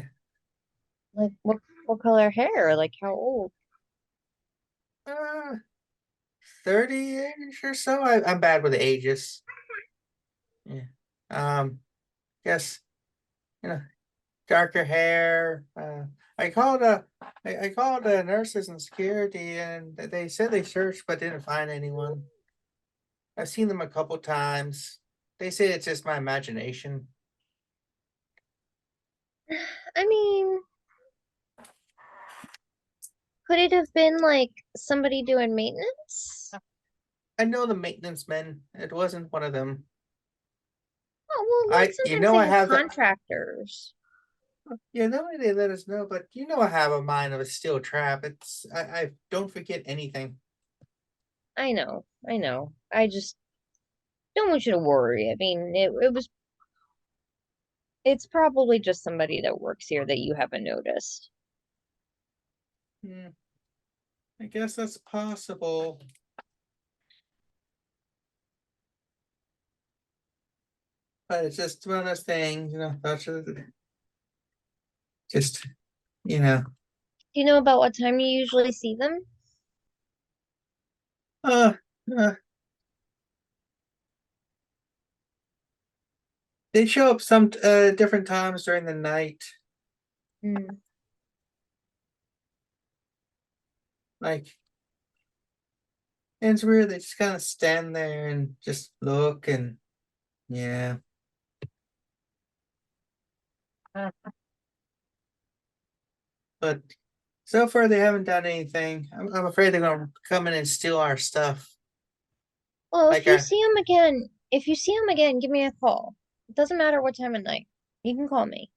like what color hair? Like how old? 30-ish or so. I'm bad with ages. Yeah. Guess, darker hair. I called I called nurses and security, and they said they searched but didn't find anyone. I've seen them a couple times. They say it's just my imagination. I mean, could it have been like somebody doing maintenance? I know the maintenance men. It wasn't one of them. Oh, well, like You sometimes know they I have have the- contractors. Yeah, no way they let us know, but I have a mind of a steel trap. I don't forget anything. I know. I just don't want you to worry. I mean, it's probably just somebody that works here that you haven't noticed. I guess that's possible. But it's just one of those things, that's just, Do you know about what time you usually see them? uh, uh, they show up some different times during the night. Hmm. Like, and it's weird. They just kind of stand there and just look, and yeah. But so far they haven't done anything. I'm afraid they're gonna come in and steal our stuff. Well, Like if you see them again, give me a call. It doesn't matter what time of night. You can call me.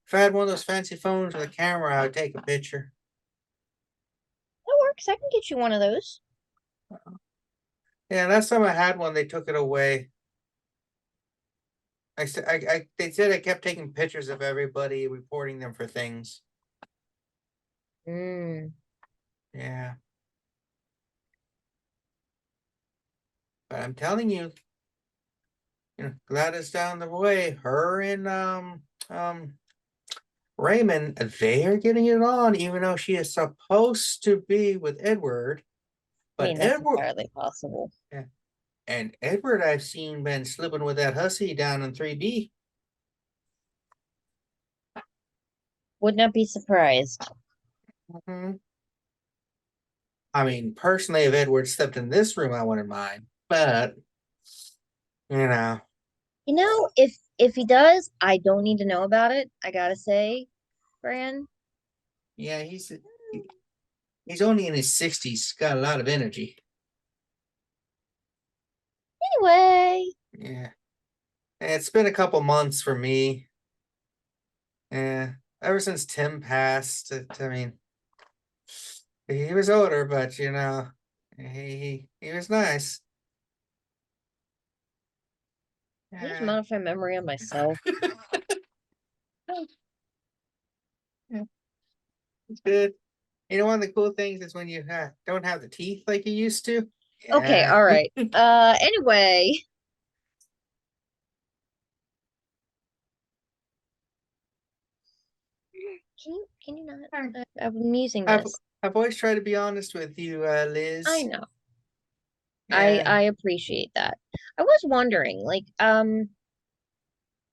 if I had one of those fancy phones with a camera, I would take a picture. That works. I can get you one of those. Yeah, last time I had one, they took it away. They said I kept taking pictures of everybody, reporting them for things. Mm. Yeah. But I'm telling you, Gladys down the way, her and Raymond, they are getting it on, even though she is supposed to be with Edward. I But mean, that's Edward entirely possible. and Edward, I've seen been slipping with that hussy down in 3B. Would not be surprised. I mean, personally, if Edward stepped in this room, I wouldn't mind. But You know, if he does, I don't need to know about it. I gotta say, Fran. yeah, he's only in his 60s, got a lot of energy. Anyway, Yeah. It's been a couple months for me. Yeah. Ever since Tim passed, I mean, he was older, but he was nice. I need to Yeah. modify memory on myself. Yeah, it's good. One of the cool things is when you don't have the teeth like you used to. Okay, Yeah. all right. Anyway. Can you not? I'm using I've this. I've always tried to be honest with you, Liz. I know. Yeah. I appreciate that. I was wondering, like,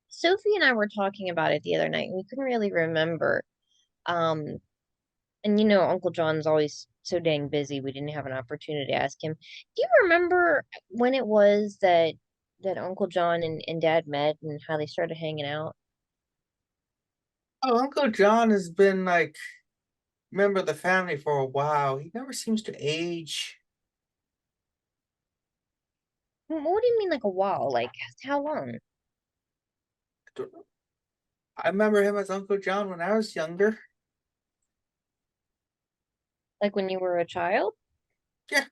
Sophie and I were talking about it the other night, and we couldn't really remember. Um, and Uncle John's always so dang busy, we didn't have an opportunity to ask him. Do you remember when it was that Uncle John and Dad met and how they started hanging out? Oh, Uncle John has been like member of the family for a while. He never seems to age. What do you mean, like a while? Like, how long? I remember him as Uncle John when I was younger. Like when you were a child? Yeah.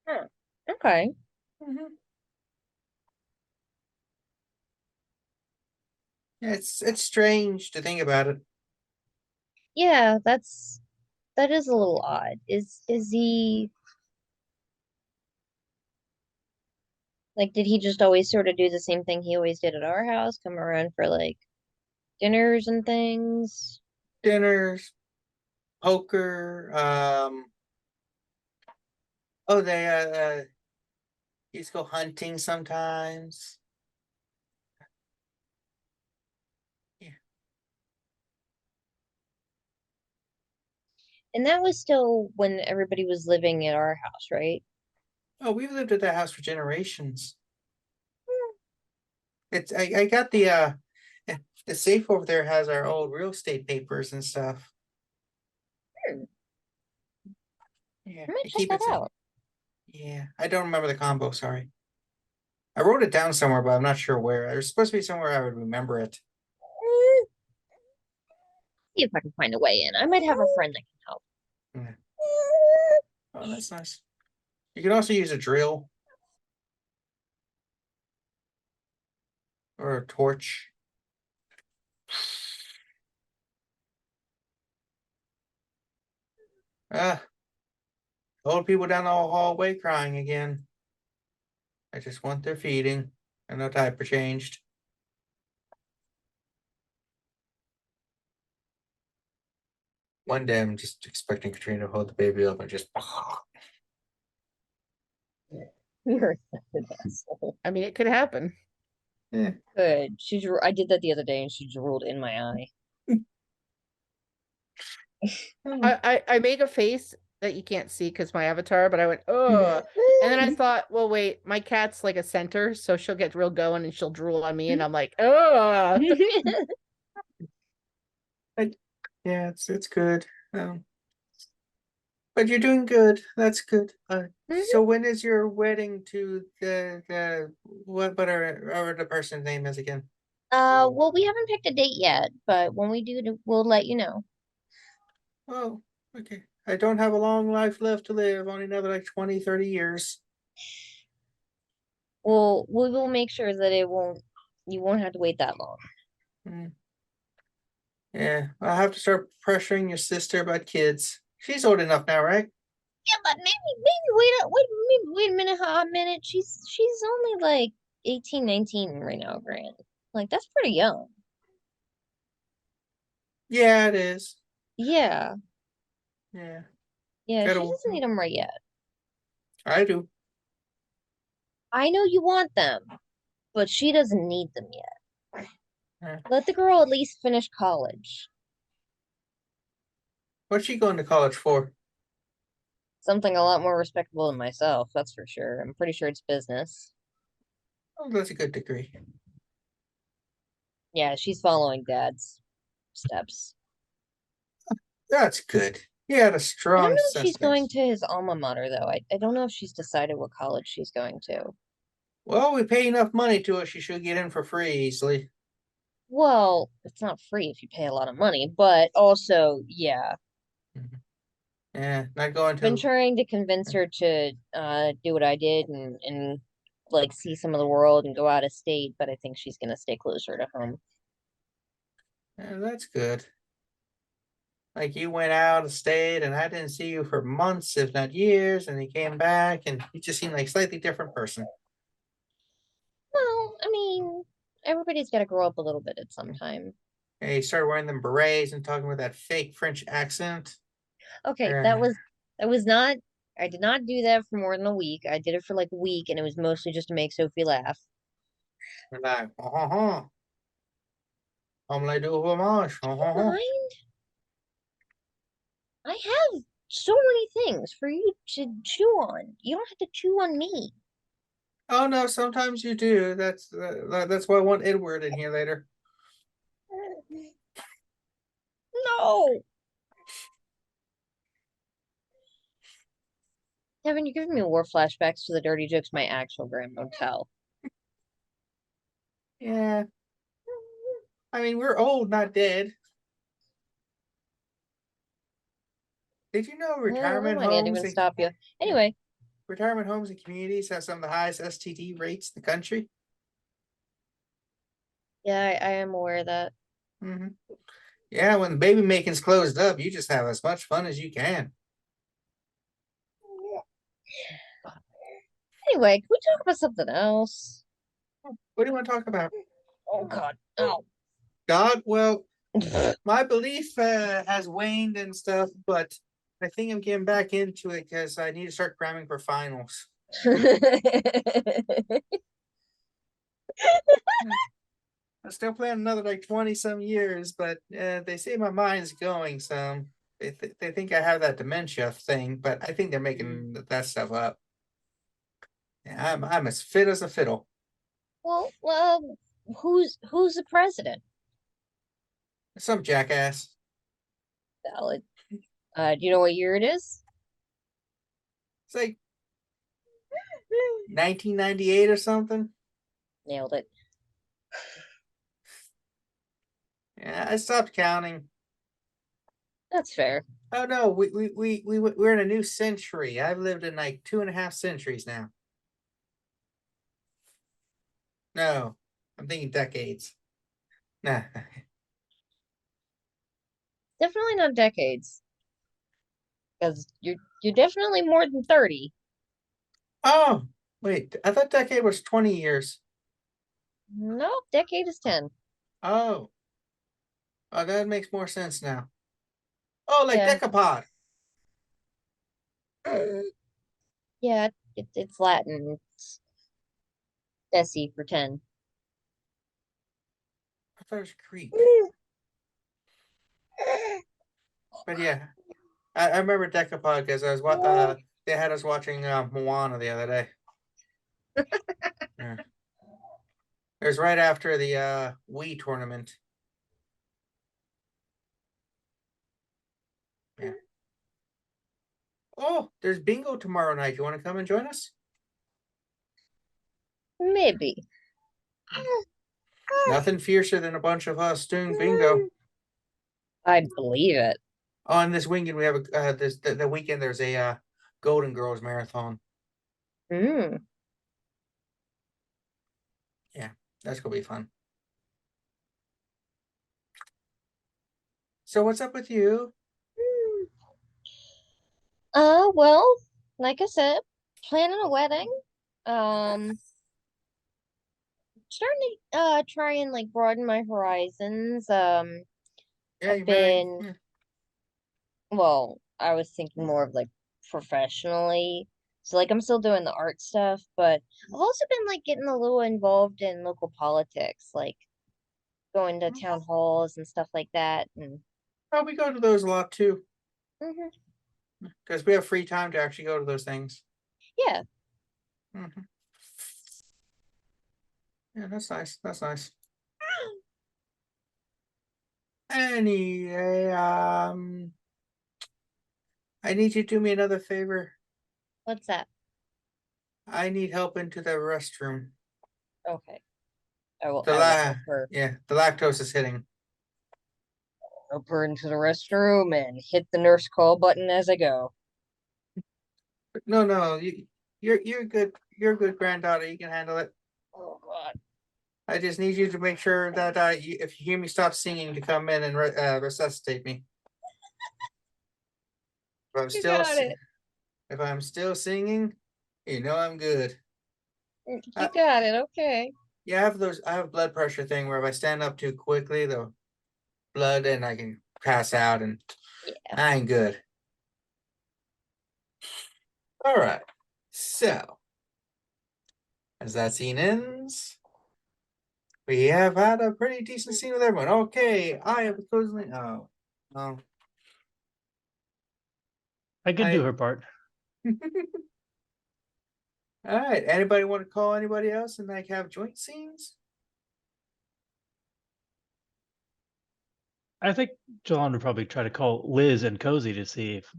Huh. Okay. Mhm. Yeah, it's strange to think about it. Yeah, that is a little odd. Is he like, did he just always sort of do the same thing he always did at our house, come around for like dinners and things? Dinners, poker. Oh, they used to go hunting sometimes. Yeah. And that was still when everybody was living at our house, right? Oh, we've lived at that house for generations. I got the safe over there has our old real estate papers and stuff. Hmm. Yeah, I might I check keep that it safe. out. Yeah, I don't remember the combo, sorry. I wrote it down somewhere, but I'm not sure where. There's supposed to be somewhere I would remember it. See if I can find a way in. I might have a friend that can help. Yeah. Oh, that's nice. You can also use a drill or a torch. Ah, old people down the hallway crying again. I just want their feeding and no diaper changed. One day I'm just expecting Katrina to hold the baby up and just You're the asshole. I mean, it could happen. yeah. Good. I did that the other day and she drooled in my eye. I made a face that you can't see because my avatar, but I went, oh. And then I thought, well, wait, my cat's like a center, so she'll get real going and she'll drool on me, and I'm like, oh. Yeah, it's good. But you're doing good. That's good. So when is your wedding to the what are the person's name is again? Well, we haven't picked a date yet, but when we do, we'll let you know. Oh, okay. I don't have a long life left to live, only another like 20, 30 years. We will make sure that you won't have to wait that long. Mm. Yeah, I'll have to start pressuring your sister about kids. She's old enough now, right? Yeah, but wait a minute, hot minute. She's only like 18, 19 right now, Grant. Like that's pretty young. Yeah, it is. Yeah, Yeah, yeah, she gotta. doesn't need them right yet. I do. I know you want them, but she doesn't need them yet. Yeah. Let the girl at least finish college. What's she going to college for? Something a lot more respectable than myself, that's for sure. I'm pretty sure it's business. Oh, that's a good degree. Yeah, she's following dad's steps. That's good. He had a I don't strong know if sense she's of going face. to his alma mater though. I don't know if she's decided what college she's going to. Well, we pay enough money to her, she should get in for free easily. Well, it's not free if you pay a lot of money, but also, yeah. Yeah, not going Been to. trying to convince her to do what I did and like see some of the world and go out of state, but I think she's gonna stay closer to home. Yeah, that's good. Like you went out of state and I didn't see you for months, if not years, and you came back and you just seemed like a slightly different person. Well, I mean, everybody's got to grow up a little bit at some time. And you started wearing them berets and talking with that fake French accent. Okay, Uh, that was not. I did not do that for more than a week. I did it for like a week, and it was mostly just to make Sophie laugh. like, omelette du fromage. Mind? I have so many things for you to chew on. You don't have to chew on me. Oh no, sometimes you do. That's why I want Edward in here later. No. Kevin, you're giving me war flashbacks to the dirty jokes my actual grandma would tell. Yeah, I mean we're old, not dead. Did you know I might not even stop you. Anyway, retirement homes and communities have some of the highest STD rates in the country? yeah, I am aware of that. Hmm. Yeah, when the baby making's closed up, you just have as much fun as you can. Anyway, can we talk about something else? What do you want to talk about? Oh God. Oh. God, well, my belief has waned and stuff, but I think I'm getting back into it because I need to start cramming for finals. I'm still playing another like 20 some years, but they say my mind's going some. They think I have that dementia thing, but I think they're making that stuff up. Yeah, I'm as fit as a fiddle. Well, who's the president? Some jackass. Valid. Do you know what year it is? It's like 1998 or something. Nailed it. Yeah, I stopped counting. That's fair. Oh no, we're in a new century. I've lived in like 2.5 centuries now. No, I'm thinking decades. Nah. Definitely not decades. Because you're definitely more than 30. Oh, wait, I thought decade was 20 years. No, decade is 10. Oh, oh, that makes more sense now. Oh, like Yeah. decapod. Yeah, it's Latin. It's Deci for 10. I thought it was Greek. But yeah, I remember decapod because I was they had us watching Moana the other day. Yeah. It was right after the Wii tournament. Yeah. Oh, there's bingo tomorrow night. You want to come and join us? Maybe. Nothing fiercer than a bunch of us doing bingo. I believe it. On this weekend, we have the weekend. There's a Golden Girls marathon. Mm. Yeah, that's gonna be fun. So what's up with you? Well, like I said, planning a wedding. Um, starting to try and like broaden my horizons. Yeah, I've you married. been Yeah. well, I was thinking more of like professionally. So like I'm still doing the art stuff, but I've also been like getting a little involved in local politics, like going to town halls and stuff like that. And Oh, we go to those a lot too mhm, because we have free time to actually go to those things. yeah, Mhm. Yeah, that's nice. That's nice. Anyway, I need you to do me another favor. What's that? I need help into the restroom. Okay. I will, The I will help her. yeah, the lactose is hitting. Help her into the restroom and hit the nurse call button as I go. No, you're good. You're a good granddaughter. You can handle it. Oh God. I just need you to make sure that if you hear me stop singing, to come in and resuscitate me. If I'm You still got it. if I'm still singing, you know I'm good. You Uh, got it. Okay. Yeah, I have blood pressure thing where if I stand up too quickly, the blood and I can pass out, and I ain't good. All right. So as that scene ends, we have had a pretty decent scene with everyone. Okay, I have Kozaline. Oh. I could do I- her part. All right. Anybody want to call anybody else and like have joint scenes? I think Jilon would probably try to call Liz and Cozy to see if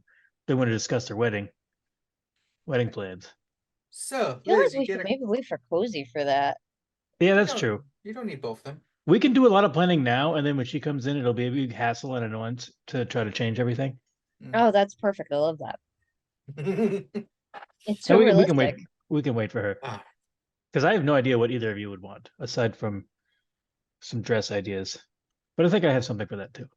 they want to discuss their wedding plans. So, I feel Liz, like we should maybe wait for Cozy for that. Yeah, that's don't- true. You don't need both of them. We can do a lot of planning now, and then when she comes in, it'll be a big hassle and annoyance to try to change everything. Oh, that's perfect. I love that. It's so And we realistic. can wait. We can wait for her Ah. because I have no idea what either of you would want aside from some dress ideas. But I think I have something for that too.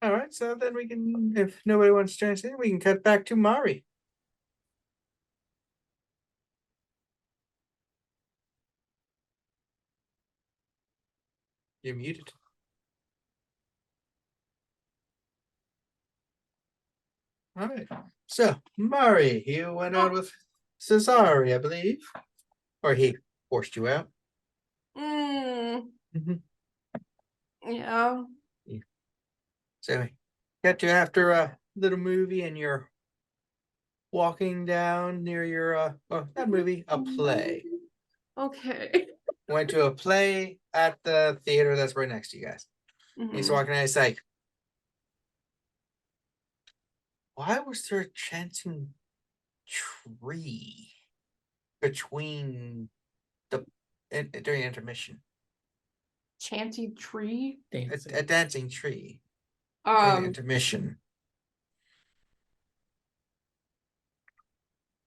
All right, so then we can, if nobody wants to join us in, we can cut back to Mari. You're muted. All right. So, Mari, you went out with Cesare, I believe. Or he forced you out. Mm, Mhm. yeah. So, got you after a little movie and you're walking down near your, well, not movie, a play. Okay. Went to a play at the theater that's right next to you guys. He's Mhm. walking out, he's like, why was there a chanting tree between during intermission? Chanty tree. Dancing. A dancing tree during Um. intermission.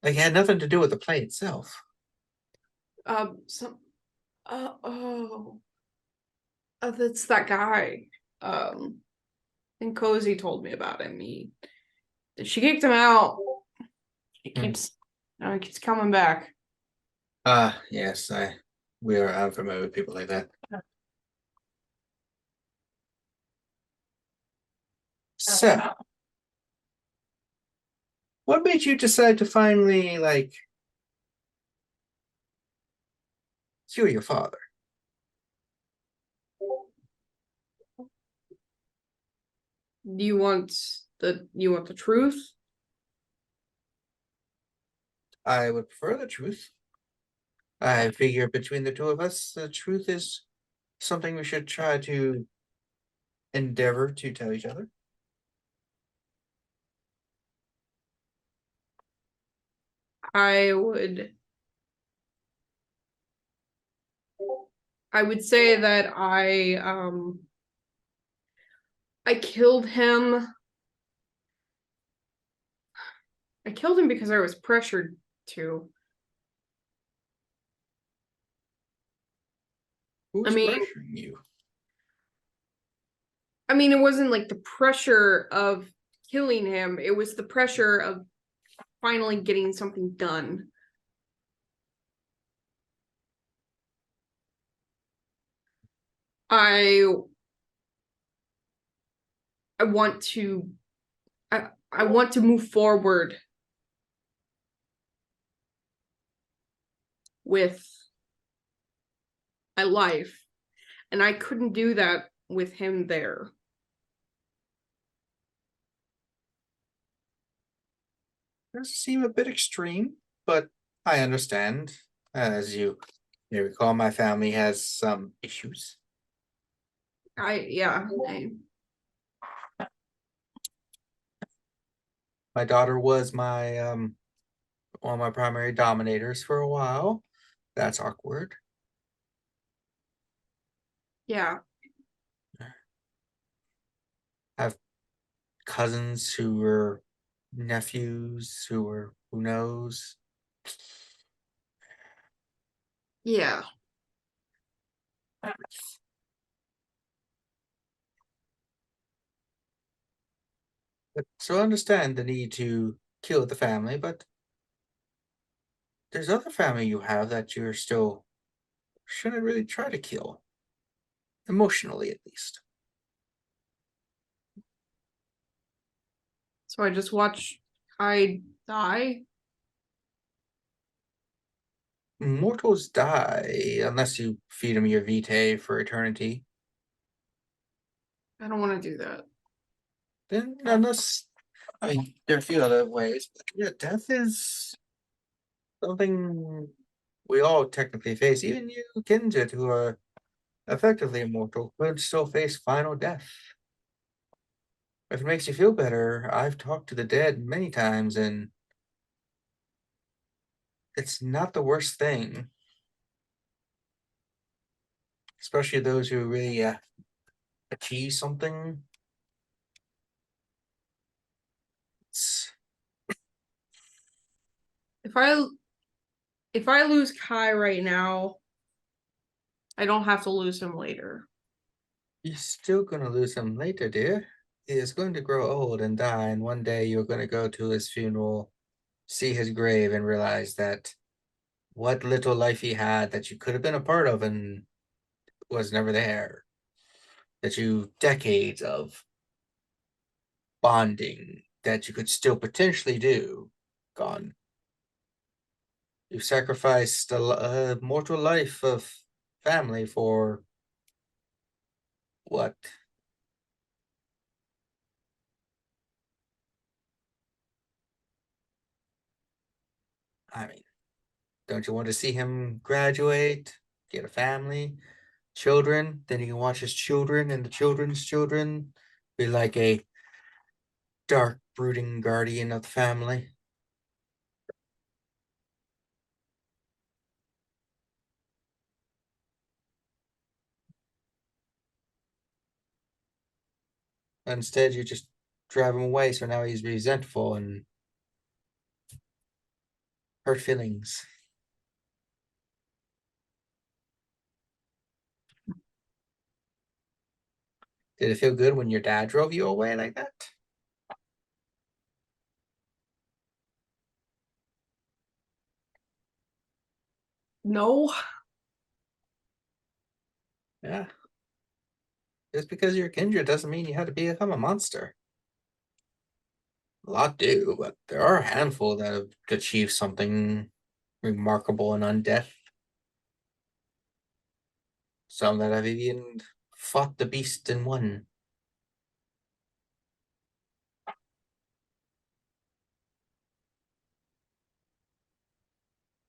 Like it had nothing to do with the play itself. Some. Oh. That's that guy. And Cozy told me about him. She kicked him out. He keeps. He keeps coming back. Yes, I'm familiar with people like that. So, what made you decide to finally cure your father? You want the truth? I would prefer the truth. I figure between the two of us, the truth is something we should try to endeavor to tell each other. I would say that I killed him. I killed him because I was pressured to. Who's I mean- pressuring you? I mean, it wasn't like the pressure of killing him, it was the pressure of finally getting something done. I want to I want to move forward with my life, and I couldn't do that with him there. Does seem a bit extreme, but I understand. As you may recall, my family has some issues. I My daughter was my one of my primary dominators for a while. That's awkward. Yeah. Have cousins who were nephews who were who knows. Yeah. But so I understand the need to kill the family, but there's other family you have that you're still shouldn't really try to kill. Emotionally, at least. So I just watch Kai die. Mortals die unless you feed them your vitae for eternity. I don't want to do that. Then, unless, I mean, there are a few other ways. But yeah, death is something we all technically face. Even you, kindred, who are effectively immortal, could still face final death. If it makes you feel better, I've talked to the dead many times, and it's not the worst thing. Especially those who really achieve something. It's, If I lose Kai right now, I don't have to lose him later. you're still gonna lose him later, dear. He is going to grow old and die, and one day you're gonna go to his funeral, see his grave, and realize that what little life he had that you could have been a part of and was never there. That you decades of bonding that you could still potentially do, gone. You sacrificed a mortal life of family for what? I mean, don't you want to see him graduate, get a family, children? Then you can watch his children and the children's children be like a dark, brooding guardian of the family. Instead, you just drive him away, so now he's resentful and hurt feelings. Did it feel good when your dad drove you away like that? No. Yeah. Just because you're kindred doesn't mean you had to become a monster. A lot do, but there are a handful that have achieved something remarkable and undeath. Some that have even fought the beast and won.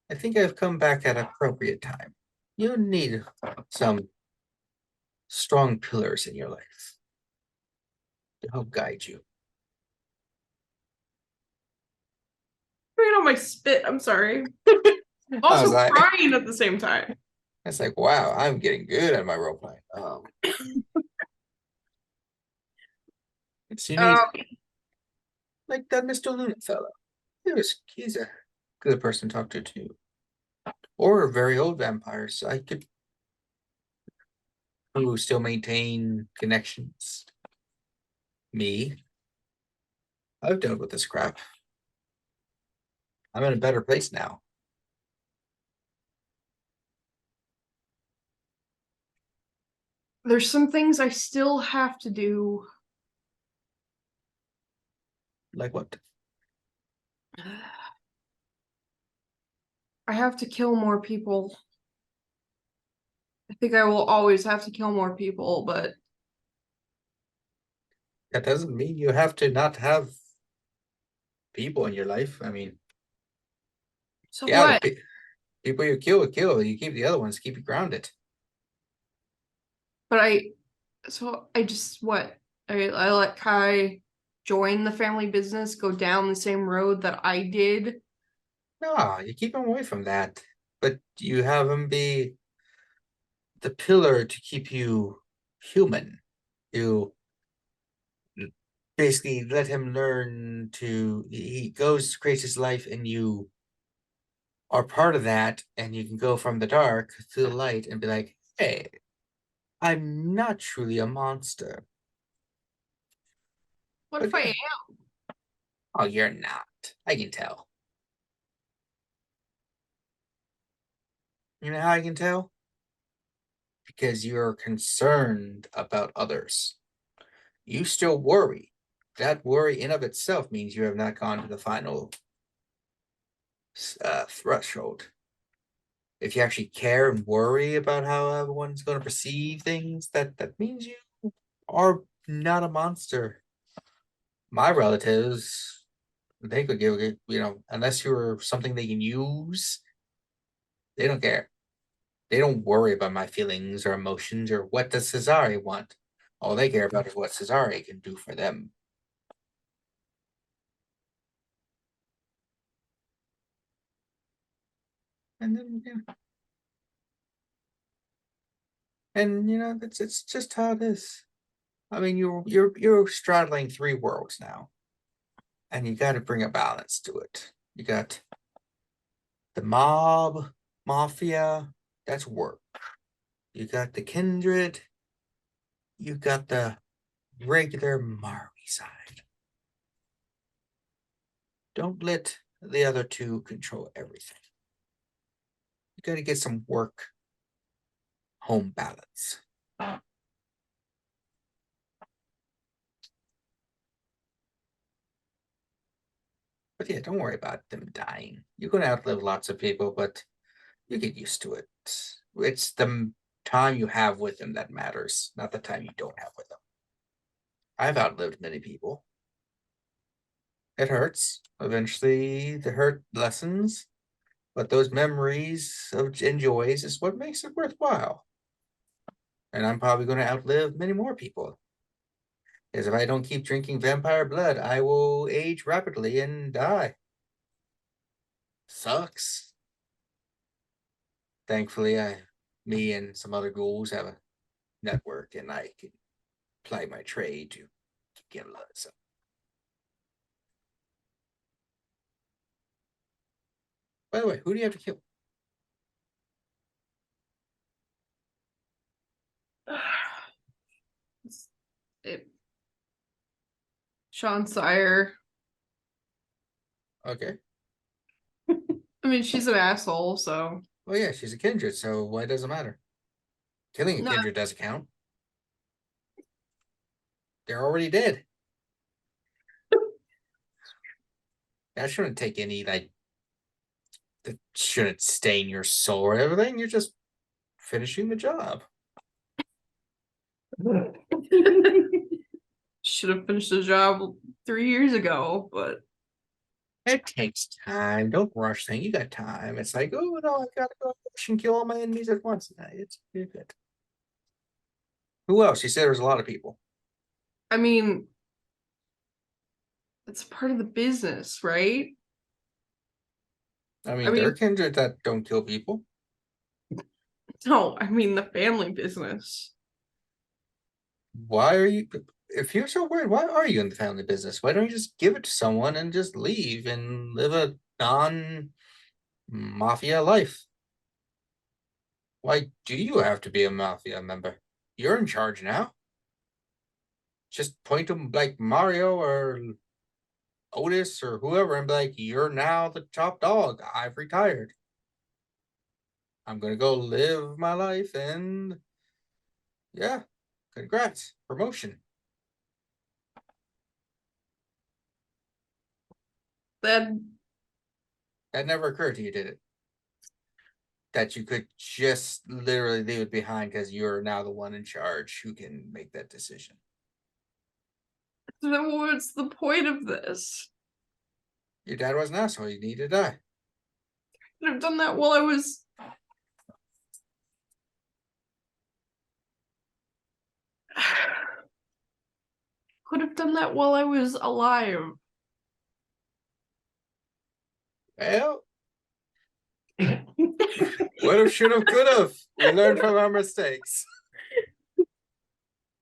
I think I've come back at appropriate time. You need some strong pillars in your life to help guide you. Bring on my spit. I'm sorry. I was Also like, crying at the same time. it's like, wow, I'm getting good at my role playing. It's you need like that Mr. Luna fellow. He's a good person to talk to too. Or very old vampires. I could who still maintain connections. Me. I've dealt with this crap. I'm in a better place now. There's some things I still have to do. Like what? I have to kill more people. I think I will always have to kill more people, but That doesn't mean you have to not have people in your life. I mean, so yeah, what? the people you kill, kill. You keep the other ones, keep you grounded. But I just what? I let Kai join the family business, go down the same road that I did. No, you keep him away from that. But you have him be the pillar to keep you human. You basically let him learn to, he goes, creates his life, and you are part of that, and you can go from the dark to the light and be like, hey, I'm not truly a monster. What But if I yeah. am? Oh, you're not. I can tell. You know how I can tell? Because you're concerned about others. You still worry. That worry in of itself means you have not gone to the final threshold. If you actually care and worry about how everyone's going to perceive things, that means you are not a monster. My relatives, they could give it, unless you're something they can use, they don't care. They don't worry about my feelings or emotions or what does Cesare want. All they care about is what Cesare can do for them. And then, it's just how it is. I mean, you're straddling three worlds now, and you got to bring a balance to it. You got the mob, mafia, that's work. You got the kindred. You got the regular Mari side. Don't let the other two control everything. You got to get some work home balance. But yeah, don't worry about them dying. You're going to outlive lots of people, but you get used to it. It's the time you have with them that matters, not the time you don't have with them. I've outlived many people. It hurts. Eventually, the hurt lessens, but those memories of and joys is what makes it worthwhile. And I'm probably going to outlive many more people. Because if I don't keep drinking vampire blood, I will age rapidly and die. Sucks. Thankfully, me and some other ghouls have a network, and I can apply my trade to get a lot of stuff. By the way, who do you have to kill? It, Sean Sire. Okay. I mean, she's an asshole, so. Oh yeah, she's a kindred, so why does it matter? Killing a No. kindred doesn't count. They're already dead. That shouldn't take any, that shouldn't stain your soul or everything. You're just finishing the job. Should have finished the job 3 years ago, but It takes time. Don't rush things. You got time. It's like, oh no, I gotta go rush and kill all my enemies at once. No, you're good. Who else? You said there was a lot of people. I mean, it's part of the business, right? I mean, there are kindred that don't kill people. No, I mean the family business. Why are you? If you're so worried, why are you in the family business? Why don't you just give it to someone and just leave and live a non-mafia life? Why do you have to be a mafia member? You're in charge now. Just point them like Mario or Otis or whoever and be like, you're now the top dog. I've retired. I'm gonna go live my life and yeah, congrats, promotion. That never occurred to you, did it? That you could just literally leave it behind because you're now the one in charge who can make that decision. then what's the point of this? Your dad was an asshole. You need to die. Could have done that while I was. could have done that while I was alive. Well, would have, should have, could have. We learn from our mistakes.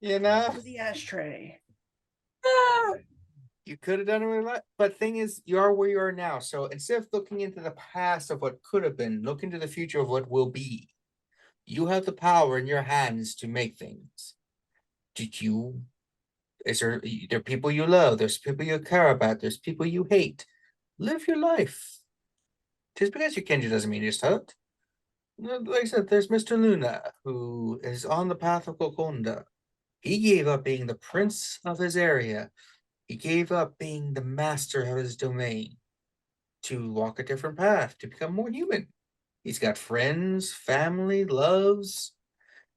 You know? The ashtray. You could have done it with a lot, but thing is, you are where you are now. So instead of looking into the past of what could have been, look into the future of what will be. You have the power in your hands to make things. Is there are people you love, there's people you care about, there's people you hate. Live your life. Just because you're kindred doesn't mean you're stuck. Like I said, there's Mr. Luna, who is on the path of Golconda. He gave up being the prince of his area. He gave up being the master of his domain to walk a different path, to become more human. He's got friends, family, loves.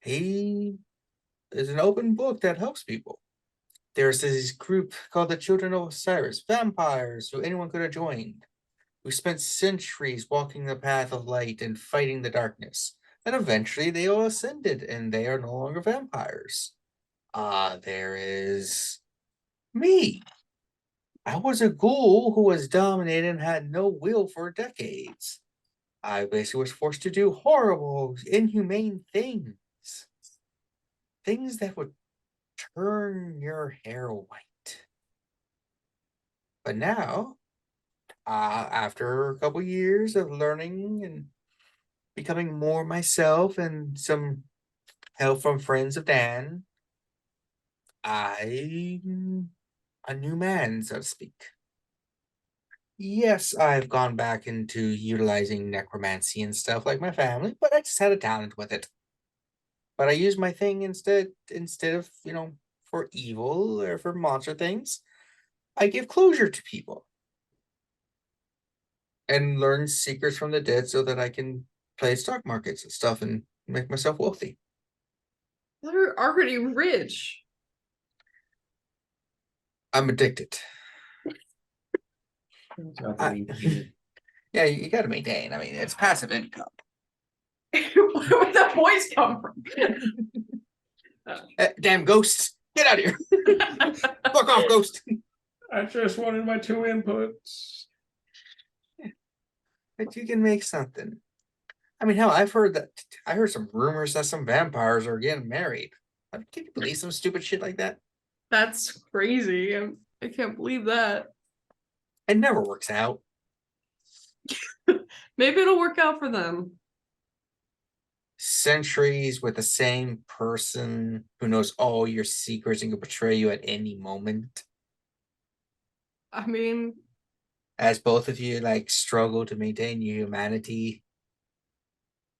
He is an open book that helps people. There's this group called the Children of Osiris, vampires who anyone could have joined, who spent centuries walking the path of light and fighting the darkness. And eventually they all ascended and they are no longer vampires. There is me. I was a ghoul who was dominated and had no will for decades. I basically was forced to do horrible, inhumane things. Things that would turn your hair white. But now, after a couple years of learning and becoming more myself and some help from friends of Dan, I'm a new man, so to speak. Yes, I've gone back into utilizing necromancy and stuff like my family, but I just had a talent with it. But I use my thing instead of, for evil or for monster things. I give closure to people and learn secrets from the dead so that I can play stock markets and stuff and make myself wealthy. They're already rich. I'm addicted. Yeah, you got to maintain. I mean, it's passive income. Where would that voice come from? Damn ghosts, get out of here! Fuck off, ghost! I just wanted my 2 inputs. But you can make something. I mean, hell, I heard some rumors that some vampires are getting married. Can you believe some stupid shit like that? That's crazy. I can't believe that. It never works out. Maybe it'll work out for them. Centuries with the same person who knows all your secrets and can betray you at any moment. I mean, As both of you struggle to maintain your humanity.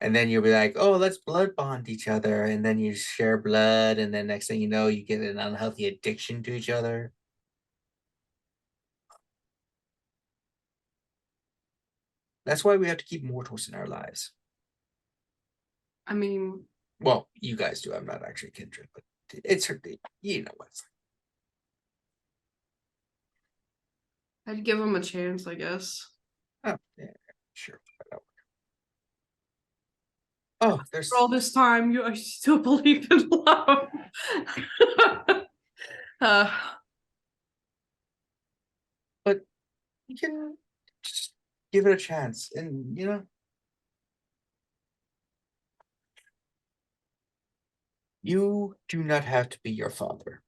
And then you'll be like, oh, let's blood bond each other. And then you share blood. And then next thing you know, you get an unhealthy addiction to each other. That's why we have to keep mortals in our lives. I mean, Well, you guys do. I'm not actually kindred, but it's you know what it's I'd give them a chance, I guess. like. Oh, yeah, sure. Oh, there's For all this time, I still believe in love. but you can just give it a chance, and you do not have to be your father.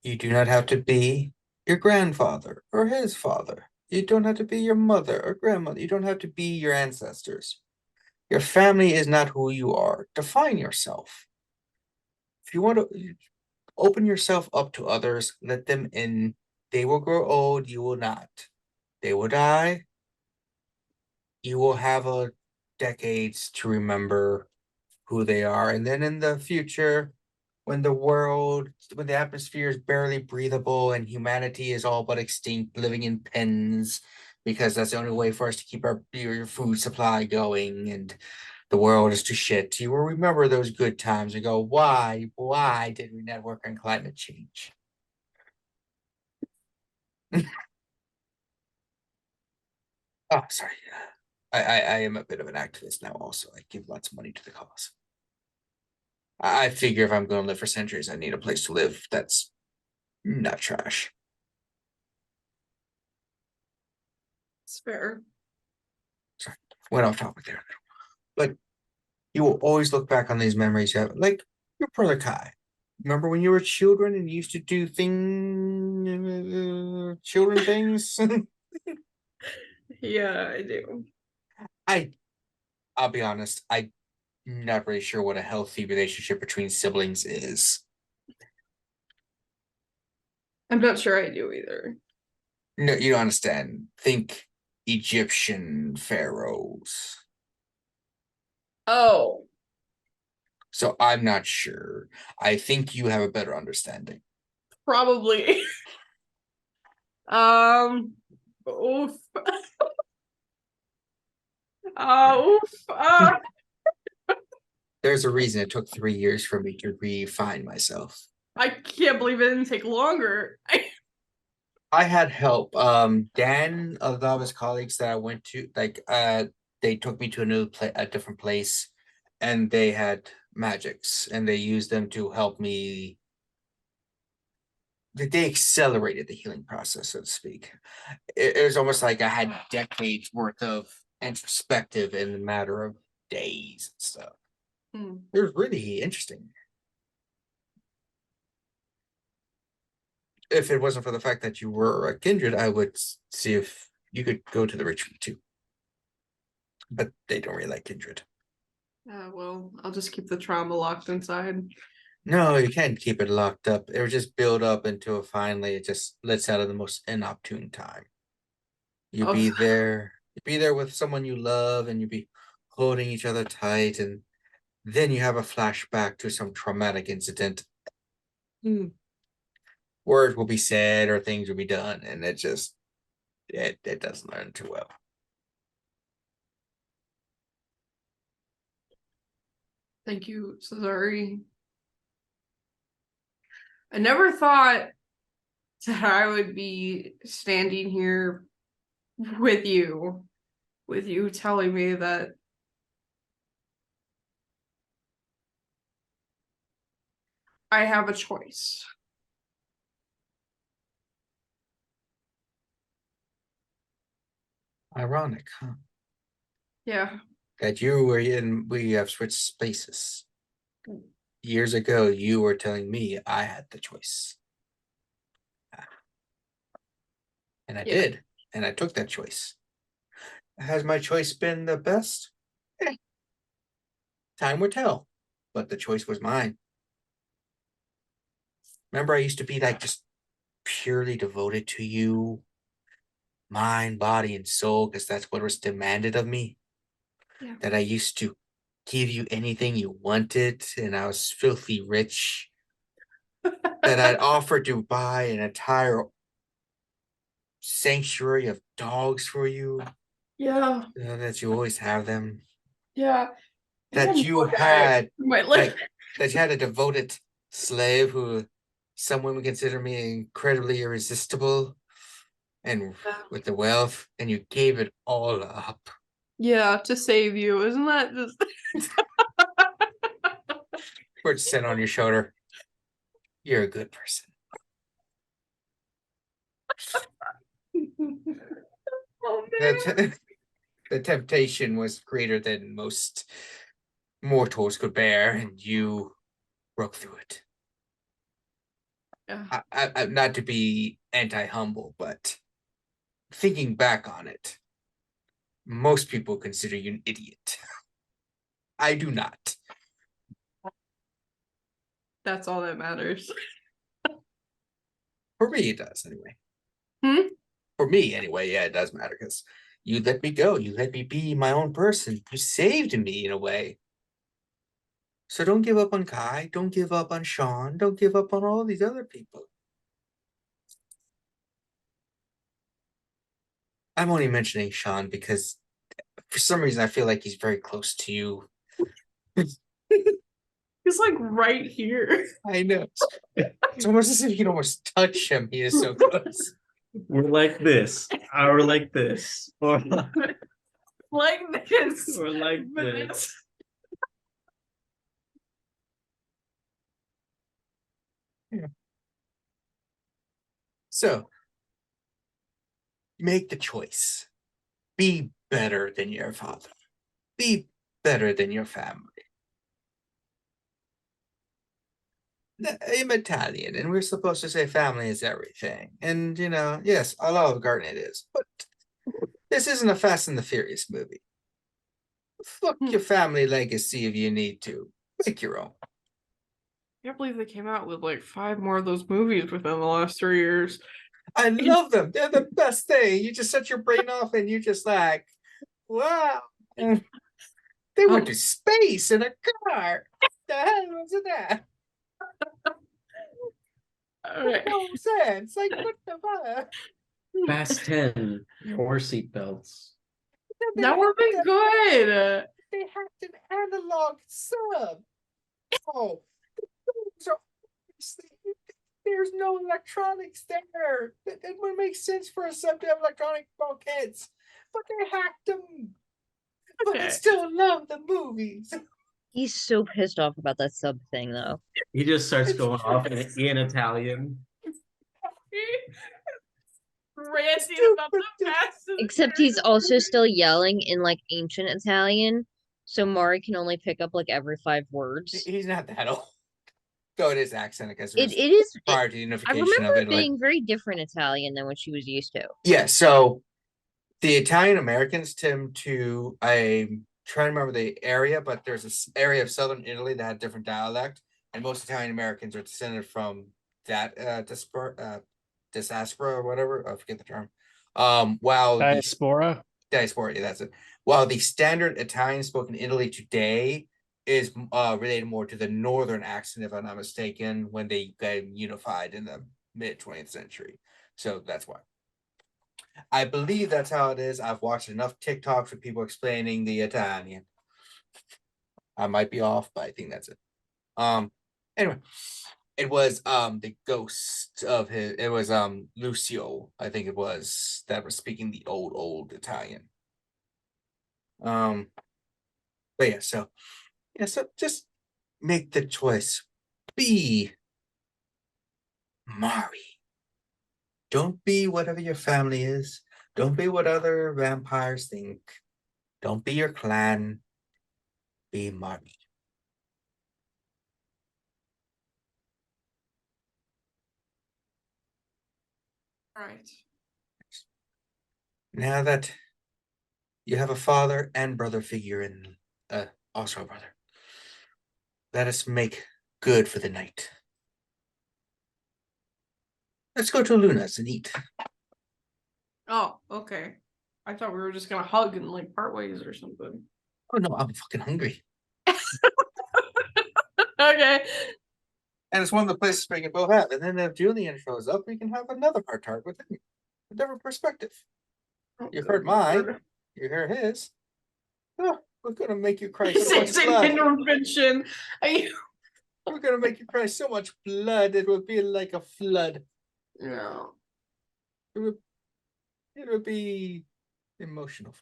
You do not have to be your grandfather or his father. You don't have to be your mother or grandmother. You don't have to be your ancestors. Your family is not who you are. Define yourself. If you want to open yourself up to others, let them in. They will grow old, you will not. They will die. You will have decades to remember who they are. And then in the future, when the atmosphere is barely breathable and humanity is all but extinct, living in pens, because that's the only way for us to keep our food supply going, and the world is to shit, you will remember those good times and go, why did we not work on climate change? Oh, sorry. I am a bit of an activist now also. I give lots of money to the cause. I figure if I'm going to live for centuries, I need a place to live that's not trash. It's fair. Went off topic there. But you will always look back on these memories. Like your brother Kai. Remember when you were children and you used to do children things? Yeah, I do. I'll be honest, I'm not really sure what a healthy relationship between siblings is. I'm not sure I do either. No, you don't understand. Think Egyptian pharaohs. Oh, So I'm not sure. I think you have a better understanding. probably. Oof. Oof. There's a reason it took 3 years for me to refine myself. I can't believe it didn't take longer. I had help. Dan, a lot of his colleagues that I went to, they took me to a different place, and they had magics, and they used them to help me. They accelerated the healing process, so to speak. It was almost like I had decades worth of introspective in a matter of days and stuff. It was really interesting. If it wasn't for the fact that you were a kindred, I would see if you could go to the retreat too. But they don't really like kindred. Well, I'll just keep the trauma locked inside. No, you can't keep it locked up. It would just build up until finally it just lets out at the most inopportune time. You'd be there with someone you love, and you'd be holding each other tight, and then you have a flashback to some traumatic incident. Words will be said or things will be done, and it doesn't learn too well. Thank you, Cesare. I never thought that I would be standing here with you telling me that I have a choice. Ironic, huh? Yeah. That you were in, we have switched spaces. Years ago, you were telling me I had the choice. And I did. And I took that choice. Has my choice been the best? Time will tell. But the choice was mine. Remember, I used to be like just purely devoted to you, mind, body, and soul, because that's what was demanded of me. Yeah. That I used to give you anything you wanted, and I was filthy rich. That I'd offered to buy an entire sanctuary of dogs for you. Yeah. That you always have them. Yeah. That you had my life. that you had a devoted slave who some women consider me incredibly irresistible, and with the wealth, and you gave it all up. Yeah, to save you. Isn't that just Put sit on your shoulder. You're a good person. oh, man. The temptation was greater than most mortals could bear, and you broke through it. Yeah. I not to be anti-humble, but thinking back on it, most people consider you an idiot. I do not. That's all that matters. For me, it does anyway. Hmm? For me, anyway, yeah, it does matter because you let me go. You let me be my own person. You saved me in a way. So don't give up on Kai. Don't give up on Sean. Don't give up on all these other people. I'm only mentioning Sean because for some reason I feel like he's very close to you. He's like right here. I know. It's almost as if you can almost touch him. He is so close. We're like this. Or like this. Or Like this. or like this. Yeah. So make the choice. Be better than your father. Be better than your family. I'm Italian, and we're supposed to say family is everything. And, yes, I love Garden it is, but this isn't a Fast and the Furious movie. Fuck your family legacy if you need to. Make your own. I can't believe they came out with like 5 more of those movies within the last 3 years. I love them. They're the best thing. You just shut your brain off and you just like, wow. They went to space in a car. What the hell was that? Alright. No sense. Like, what the fuck? Fast 10, your seatbelts. That would have been good. They hacked an analog sub. Oh, there's no electronics there. It would make sense for a sub to have electronic bulkheads, but they hacked them. But I Okay. still love the movies. He's so pissed off about that sub thing, though. He just starts It's going true. off in Italian. Ranting about the past. Except he's also still yelling in like ancient Italian, so Mari can only pick up like every 5 words. He's not that old. Though it is accent, I guess. It is. Prior to I unification remember of it Italy. being very different Italian than what she was used to. Yeah, so the Italian Americans tend to, I'm trying to remember the area, but there's this area of southern Italy that had different dialect, and most Italian Americans are descended from that diaspora or whatever. I forget the term. While the Diaspora. diaspora, yeah, that's it. While the standard Italian spoken in Italy today is related more to the northern accent, if I'm not mistaken, when they got unified in the mid 20th century. So that's why. I believe that's how it is. I've watched enough TikToks with people explaining the Italian. I might be off, but I think that's it. Anyway, it was the ghost of his. It was Lucio, I think it was, that was speaking the old Italian. But yeah, so just make the choice. Be Mari. Don't be whatever your family is. Don't be what other vampires think. Don't be your clan. Be Mari. Right. Now that you have a father and brother figure in, also a brother, let us make good for the night. Let's go to Luna's and eat. Oh, okay. I thought we were just gonna hug and like part ways or something. Oh no, I'm fucking hungry. Okay. And it's one of the places we can both have. And then if Julian shows up, we can have another part tart with him. A different perspective. You heard mine. You hear his. Oh, we're gonna make you cry so much It's an blood. intervention. We're gonna make you cry so much blood, it will be like a flood. No. It would be emotional.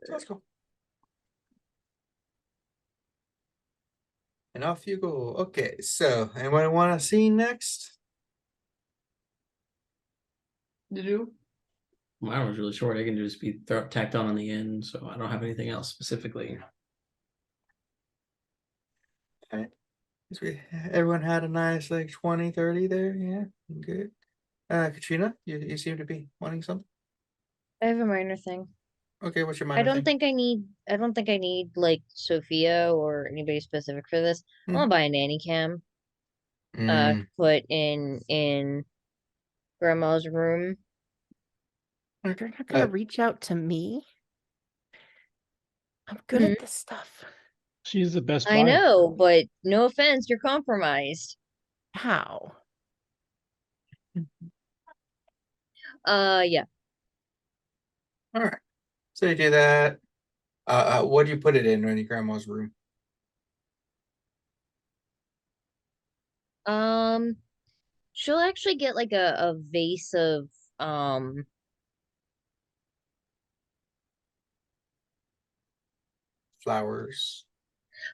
So let's go. And off you go. Okay, so anyone want to see next? Did you? Mine was really short. I can just be tacked on the end, so I don't have anything else specifically. All right. Everyone had a nice like 20, 30 there. Yeah, good. Katrina, you seem to be wanting something. I have a minor thing. Okay, what's your I minor don't thing? think I need. I don't think I need like Sophia or anybody specific for this. I'm Hmm. gonna buy a nanny cam. Mm, Put in grandma's room. You're not gonna Uh, reach out to me. I'm good at this stuff. She's the best I buy. know, but no offense, you're compromised. How? Yeah. all right. So you do that. What do you put it in your grandma's room? She'll actually get like a vase of Flowers.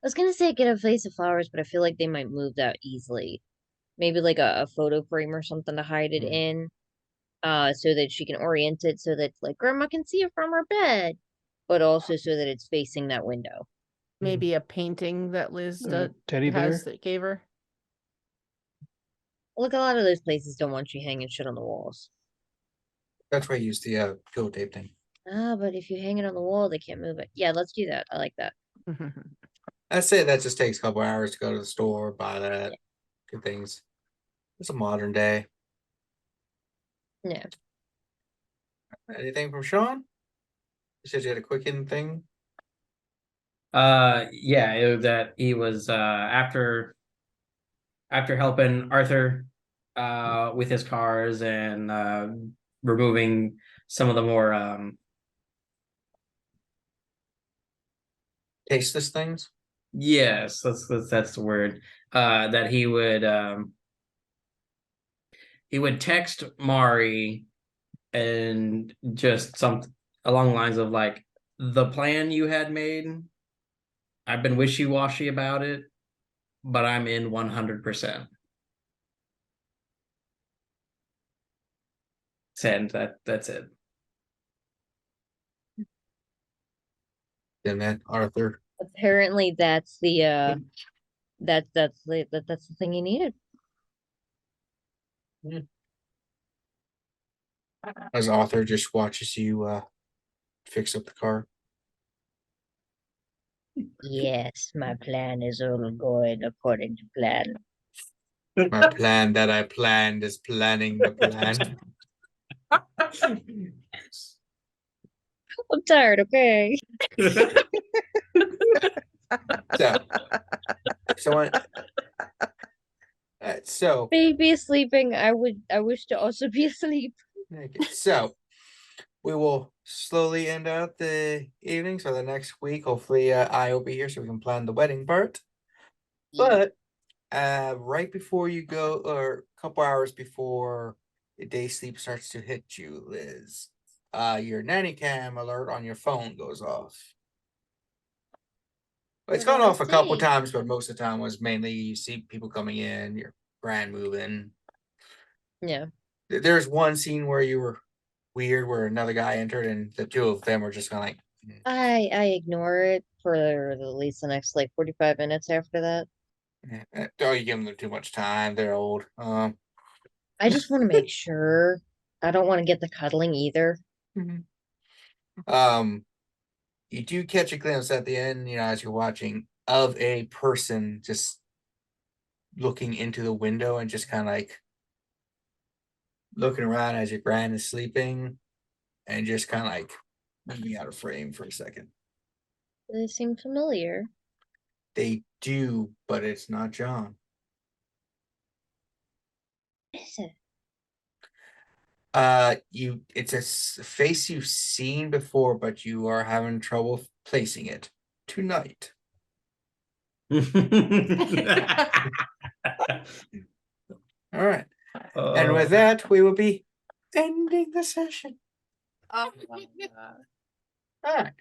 I was gonna say get a vase of flowers, but I feel like they might move that easily. maybe like a photo frame or something to hide it in, so that she can orient it so that like grandma can see it from her bed, but also so that it's facing that window. Maybe a painting that Liz Teddy bear. has that gave her. Look, a lot of those places don't want you hanging shit on the walls. That's why I use the pill tape thing. Ah, but if you hang it on the wall, they can't move it. Yeah, let's do that. I like that. I'd say that just takes a couple hours to go to the store, buy that, get things. It's a modern day. Yeah. Anything from Sean? You said you had a quick in thing. Yeah, that he was after helping Arthur with his cars and removing some of the more Tasteless things. yes, that's the word. That he would text Mari and just some along the lines of like, the plan you had made, I've been wishy-washy about it, but I'm in 100%. And that's it. Jeanette, Arthur. Apparently, that's the that's the thing he needed. As Arthur just watches you fix up the car. Yes, my plan is all going according to plan. My plan that I planned is planning the plan. I'm tired. Okay. So Baby is sleeping. I wish to also be asleep. okay, so we will slowly end out the evening. So the next week, hopefully, I will be here so we can plan the wedding part. But right before you go, or a couple hours before the day sleep starts to hit you, Liz, your nanny cam alert on your phone goes off. It's gone off a couple times, but most of the time was mainly you see people coming in, your grand moving. Yeah. There's one scene where you were weird, where another guy entered, and the two of them were just kind of like. I ignore it for at least the next like 45 minutes after that. Oh, you give them too much time. They're old. I just want to make sure. I don't want to get the cuddling either. You do catch a glimpse at the end, as you're watching, of a person just looking into the window and just kind of like looking around as your grand is sleeping and just kind of like moving out of frame for a second. They seem familiar. They do, but it's not John. What is it? It's a face you've seen before, but you are having trouble placing it tonight. All right. And with that, we will be ending the session. All right. I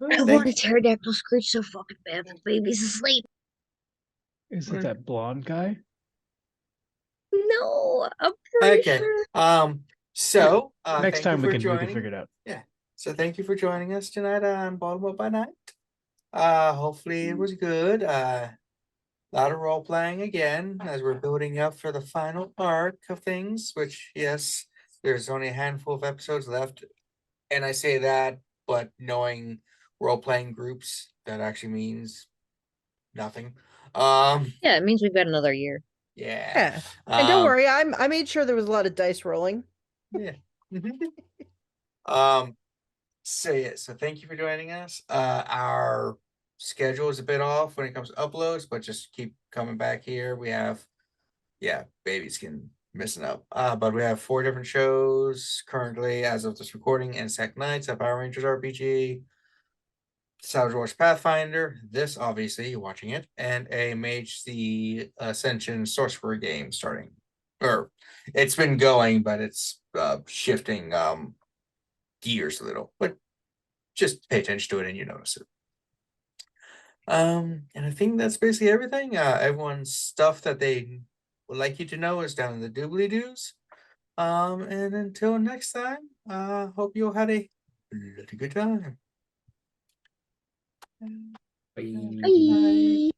want a pterodactyl screech so fucking bad. The baby's asleep. Is it that blonde guy? No, I'm pretty Okay. sure. So Next thank time you we for can joining. figure it out. Yeah. So thank you for joining us tonight on Baltimore by Night. Hopefully it was good. A lot of role playing again as we're building up for the final arc of things, which yes, there's only a handful of episodes left. And I say that, but knowing role playing groups, that actually means nothing. Yeah, it means we've got another year. Yeah. And don't worry, I made sure there was a lot of dice rolling. Yeah. So yeah, so thank you for joining us. Our schedule is a bit off when it comes to uploads, but just keep coming back here. We have babies can missing up. But we have 4 different shows currently as of this recording: and Sack Nights, a Power Rangers RPG, Savage Wars Pathfinder, this obviously you're watching it, and a Mage the Ascension Sorcerer game starting. Or it's been going, but it's shifting gears a little. But just pay attention to it and you notice it. And I think that's basically everything. Everyone's stuff that they would like you to know is down in the doobly doos. And until next time, hope you all had a bloody good time. Bye. Bye.